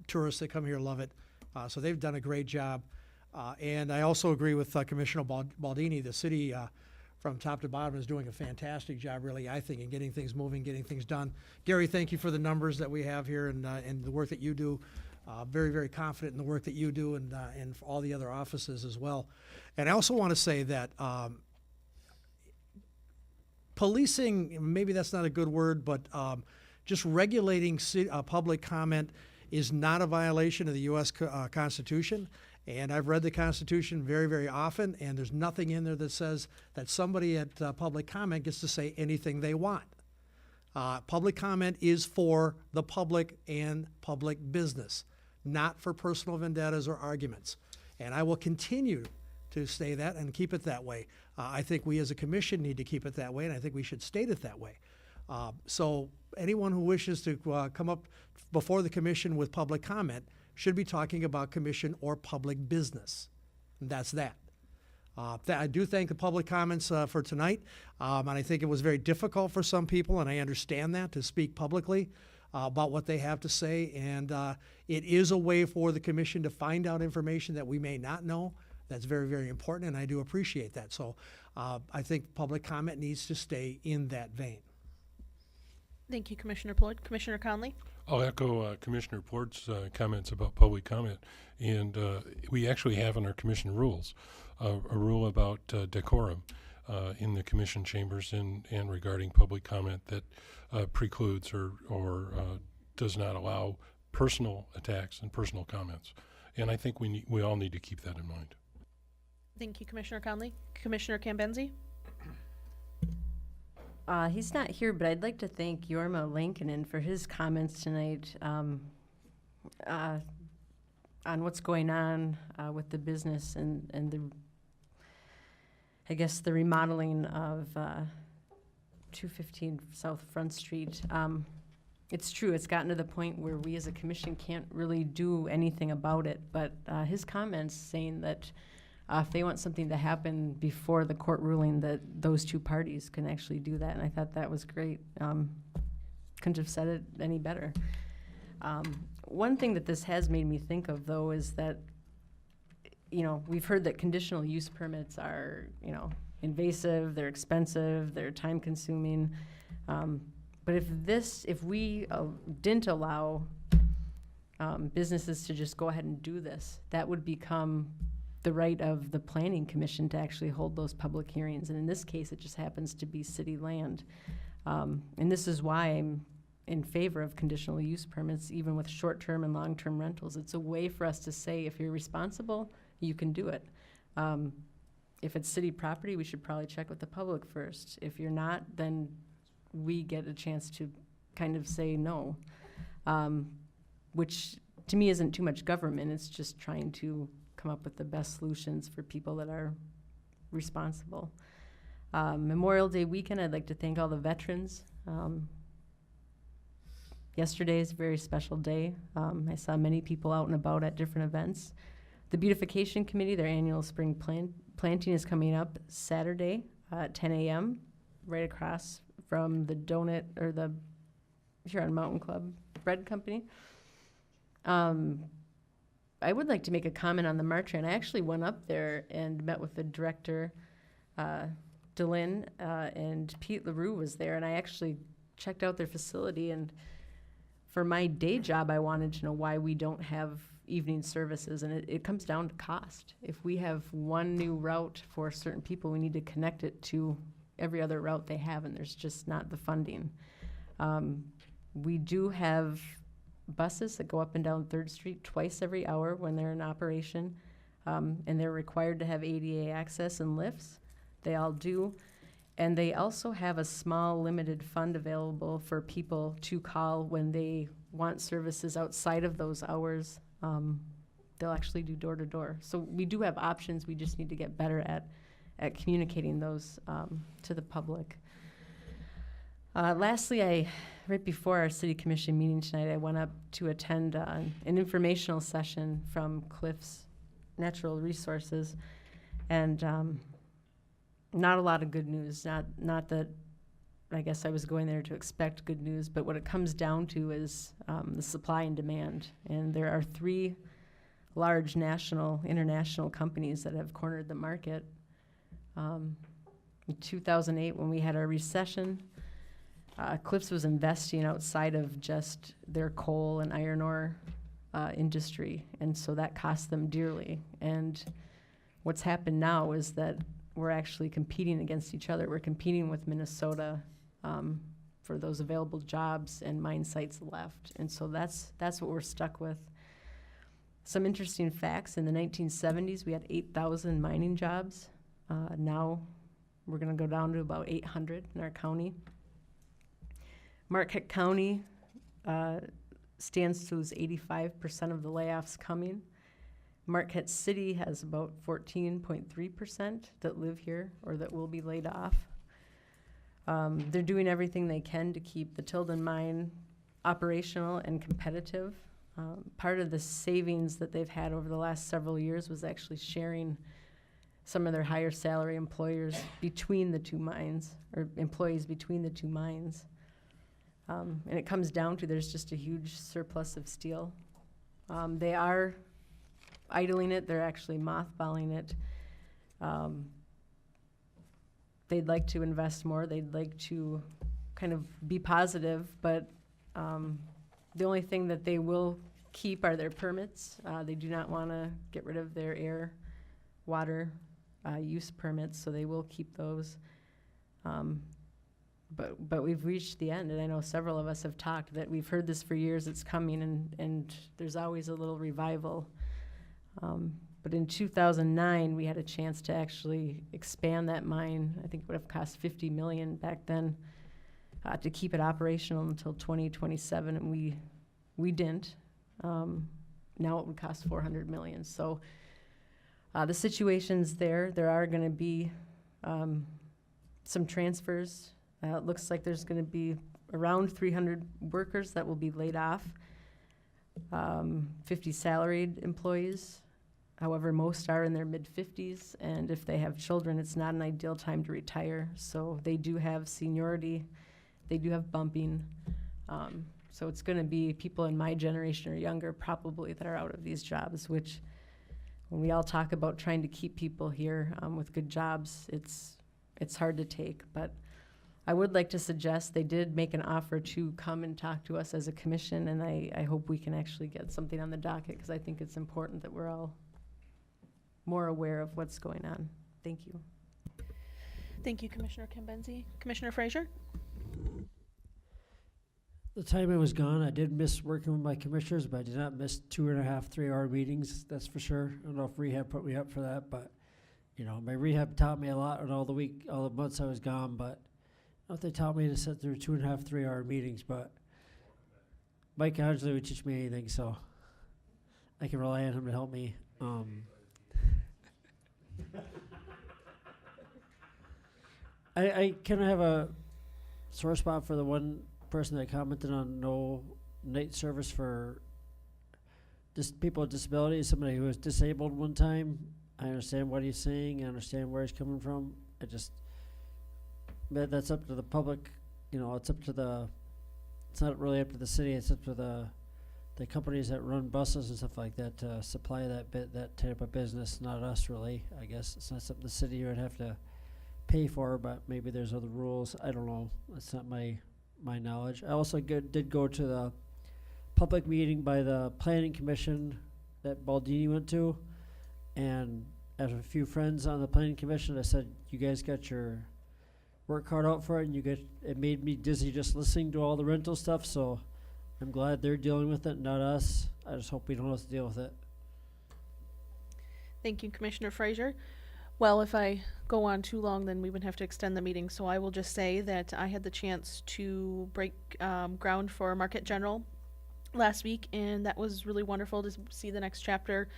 Tourists that come here love it. So they've done a great job. And I also agree with Commissioner Baldini. The city, from top to bottom, is doing a fantastic job, really, I think, in getting things moving, getting things done. Gary, thank you for the numbers that we have here and the work that you do. Very, very confident in the work that you do, and for all the other offices as well. And I also want to say that policing, maybe that's not a good word, but just regulating public comment is not a violation of the U.S. Constitution. And I've read the Constitution very, very often, and there's nothing in there that says that somebody at public comment gets to say anything they want. Public comment is for the public and public business, not for personal vendettas or arguments. And I will continue to say that and keep it that way. I think we as a commission need to keep it that way, and I think we should state it that way. So anyone who wishes to come up before the commission with public comment should be talking about commission or public business. And that's that. I do thank the public comments for tonight, and I think it was very difficult for some people, and I understand that, to speak publicly about what they have to say. And it is a way for the commission to find out information that we may not know. That's very, very important, and I do appreciate that. So I think public comment needs to stay in that vein. Thank you, Commissioner Plord. Commissioner Conley? I'll echo Commissioner Plord's comments about public comment. And we actually have in our commission rules a rule about decorum in the commission chambers and regarding public comment that precludes or does not allow personal attacks and personal comments. And I think we all need to keep that in mind. Thank you, Commissioner Conley. Commissioner Cambenzi? He's not here, but I'd like to thank Jorma Lankinen for his comments tonight on what's going on with the business and the, I guess, the remodeling of 215 South Front Street. It's true, it's gotten to the point where we as a commission can't really do anything about it, but his comments saying that if they want something to happen before the court ruling, that those two parties can actually do that, and I thought that was great. Couldn't have said it any better. One thing that this has made me think of, though, is that, we've heard that conditional use permits are, invasive, they're expensive, they're time-consuming. But if we didn't allow businesses to just go ahead and do this, that would become the right of the Planning Commission to actually hold those public hearings. And in this case, it just happens to be city land. And this is why I'm in favor of conditional use permits, even with short-term and long-term rentals. It's a way for us to say, if you're responsible, you can do it. If it's city property, we should probably check with the public first. If you're not, then we get a chance to kind of say no, which to me isn't too much government. It's just trying to come up with the best solutions for people that are responsible. Memorial Day weekend, I'd like to thank all the veterans. Yesterday is a very special day. I saw many people out and about at different events. The Beautification Committee, their annual spring planting is coming up Saturday, at 10 a.m. right across from the donut or the Huron Mountain Club bread company. I would like to make a comment on the March Run. I actually went up there and met with the director, DeLynn, and Pete LaRue was there, and I actually checked out their facility. And for my day job, I wanted to know why we don't have evening services, and it comes down to cost. If we have one new route for certain people, we need to connect it to every other route they have, and there's just not the funding. We do have buses that go up and down 3rd Street twice every hour when they're in operation, and they're required to have ADA access and lifts. They all do. And they also have a small limited fund available for people to call when they want services outside of those hours. They'll actually do door to door. So we do have options. We just need to get better at communicating those to the public. Lastly, right before our city commission meeting tonight, I went up to attend an informational session from Cliffs Natural Resources, and not a lot of good news. Not that I guess I was going there to expect good news, but what it comes down to is the supply and demand. And there are 3 large international companies that have cornered the market. In 2008, when we had our recession, Cliffs was investing outside of just their coal and iron ore industry, and so that cost them dearly. And what's happened now is that we're actually competing against each other. We're competing with Minnesota for those available jobs and mine sites left, and so that's what we're stuck with. Some interesting facts: in the 1970s, we had 8,000 mining jobs. Now we're going to go down to about 800 in our county. Marquette County stands to lose 85% of the layoffs coming. Marquette City has about 14.3% that live here or that will be laid off. They're doing everything they can to keep the Tilden mine operational and competitive. Part of the savings that they've had over the last several years was actually sharing some of their higher salary employers between the 2 mines, or employees between the 2 mines. And it comes down to there's just a huge surplus of steel. They are idling it. They're actually mothballing it. They'd like to invest more. They'd like to kind of be positive, but the only thing that they will keep are their permits. They do not want to get rid of their air, water use permits, so they will keep those. But we've reached the end, and I know several of us have talked that we've heard this for years. It's coming, and there's always a little revival. But in 2009, we had a chance to actually expand that mine. I think it would have cost $50 million back then to keep it operational until 2027, and we didn't. Now it would cost $400 million. So the situation's there. There are going to be some transfers. It looks like there's going to be around 300 workers that will be laid off, 50 salaried employees. However, most are in their mid-50s, and if they have children, it's not an ideal time to retire. So they do have seniority, they do have bumping. So it's going to be people in my generation or younger probably that are out of these jobs, which when we all talk about trying to keep people here with good jobs, it's hard to take. But I would like to suggest they did make an offer to come and talk to us as a commission, and I hope we can actually get something on the docket, because I think it's important that we're all more aware of what's going on. Thank you. Thank you, Commissioner Kimbenzi. Commissioner Frazier? The time I was gone, I did miss working with my commissioners, but I did not miss 2.5, 3-hour meetings, that's for sure. I don't know if rehab put me up for that, but my rehab taught me a lot on all the months I was gone, but I don't know if they taught me to sit through 2.5, 3-hour meetings, but Mike Hodgley would teach me anything, so I can rely on him to help me. I kind of have a sore spot for the one person that commented on no night service for people with disabilities, somebody who was disabled one time. I understand what he's saying. I understand where he's coming from. but that's up to the public, you know, it's not really up to the city, it's up to the companies that run buses and stuff like that to supply that type of business, not us really, I guess. It's not something the city would have to pay for, but maybe there's other rules, I don't know, that's not my knowledge. I also did go to the public meeting by the planning commission that Baldini went to, and as a few friends on the planning commission, I said, you guys got your work cut out for it, and it made me dizzy just listening to all the rental stuff, so I'm glad they're dealing with it, not us. I just hope we don't have to deal with it. Thank you, Commissioner Frazier. Well, if I go on too long, then we would have to extend the meeting, so I will just say that I had the chance to break ground for Marquette General last week, and that was really wonderful to see the next chapter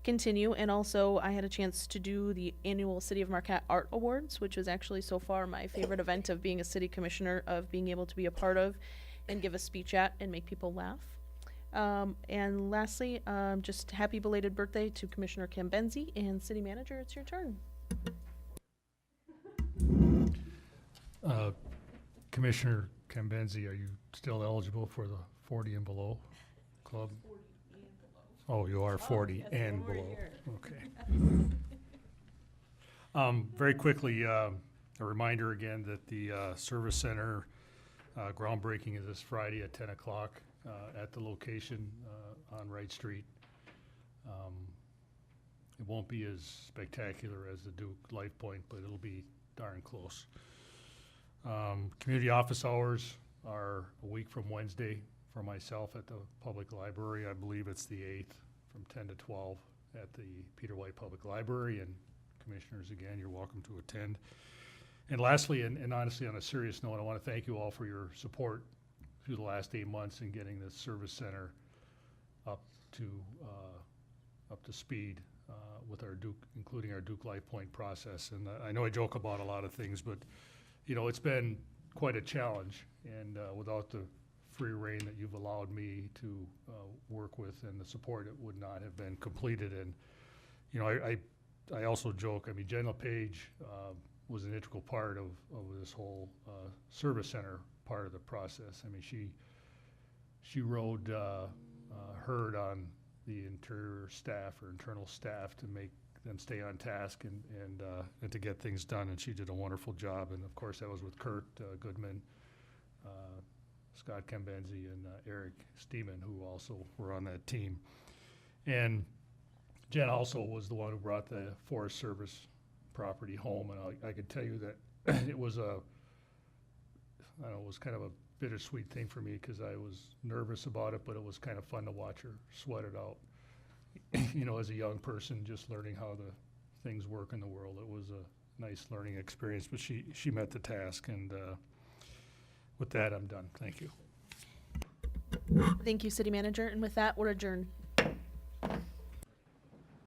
continue. And also I had a chance to do the annual City of Marquette Art Awards, which was actually so far my favorite event of being a city commissioner, of being able to be a part of and give a speech at and make people laugh. And lastly, just happy belated birthday to Commissioner Cambenzi, and City Manager, it's your turn. Commissioner Cambenzi, are you still eligible for the 40 and below club? Oh, you are 40 and below. Okay. Very quickly, a reminder again that the Service Center groundbreaking is this Friday at 10 o'clock at the location on Wright Street. It won't be as spectacular as the Duke Life Point, but it'll be darn close. Community office hours are a week from Wednesday for myself at the public library. I believe it's the 8th from 10 to 12 at the Peter White Public Library, and commissioners, again, you're welcome to attend. And lastly, and honestly on a serious note, I want to thank you all for your support through the last 8 months in getting the service center up to speed with our Duke, including our Duke Life Point process. And I know I joke about a lot of things, but you know, it's been quite a challenge, and without the free reign that you've allowed me to work with and the support, it would not have been completed. And you know, I also joke, I mean, Jen LePage was an integral part of this whole service center part of the process. I mean, she rode herd on the interior staff or internal staff to make them stay on task and to get things done, and she did a wonderful job. And of course, that was with Kurt Goodman, Scott Cambenzi, and Eric Steeman, who also were on that team. And Jen also was the one who brought the Forest Service property home, and I could tell you that it was it was kind of a bittersweet thing for me, because I was nervous about it, but it was kind of fun to watch her sweat it out. You know, as a young person, just learning how the things work in the world, it was a nice learning experience, but she met the task, and with that, I'm done. Thank you. Thank you, City Manager, and with that, we're adjourned.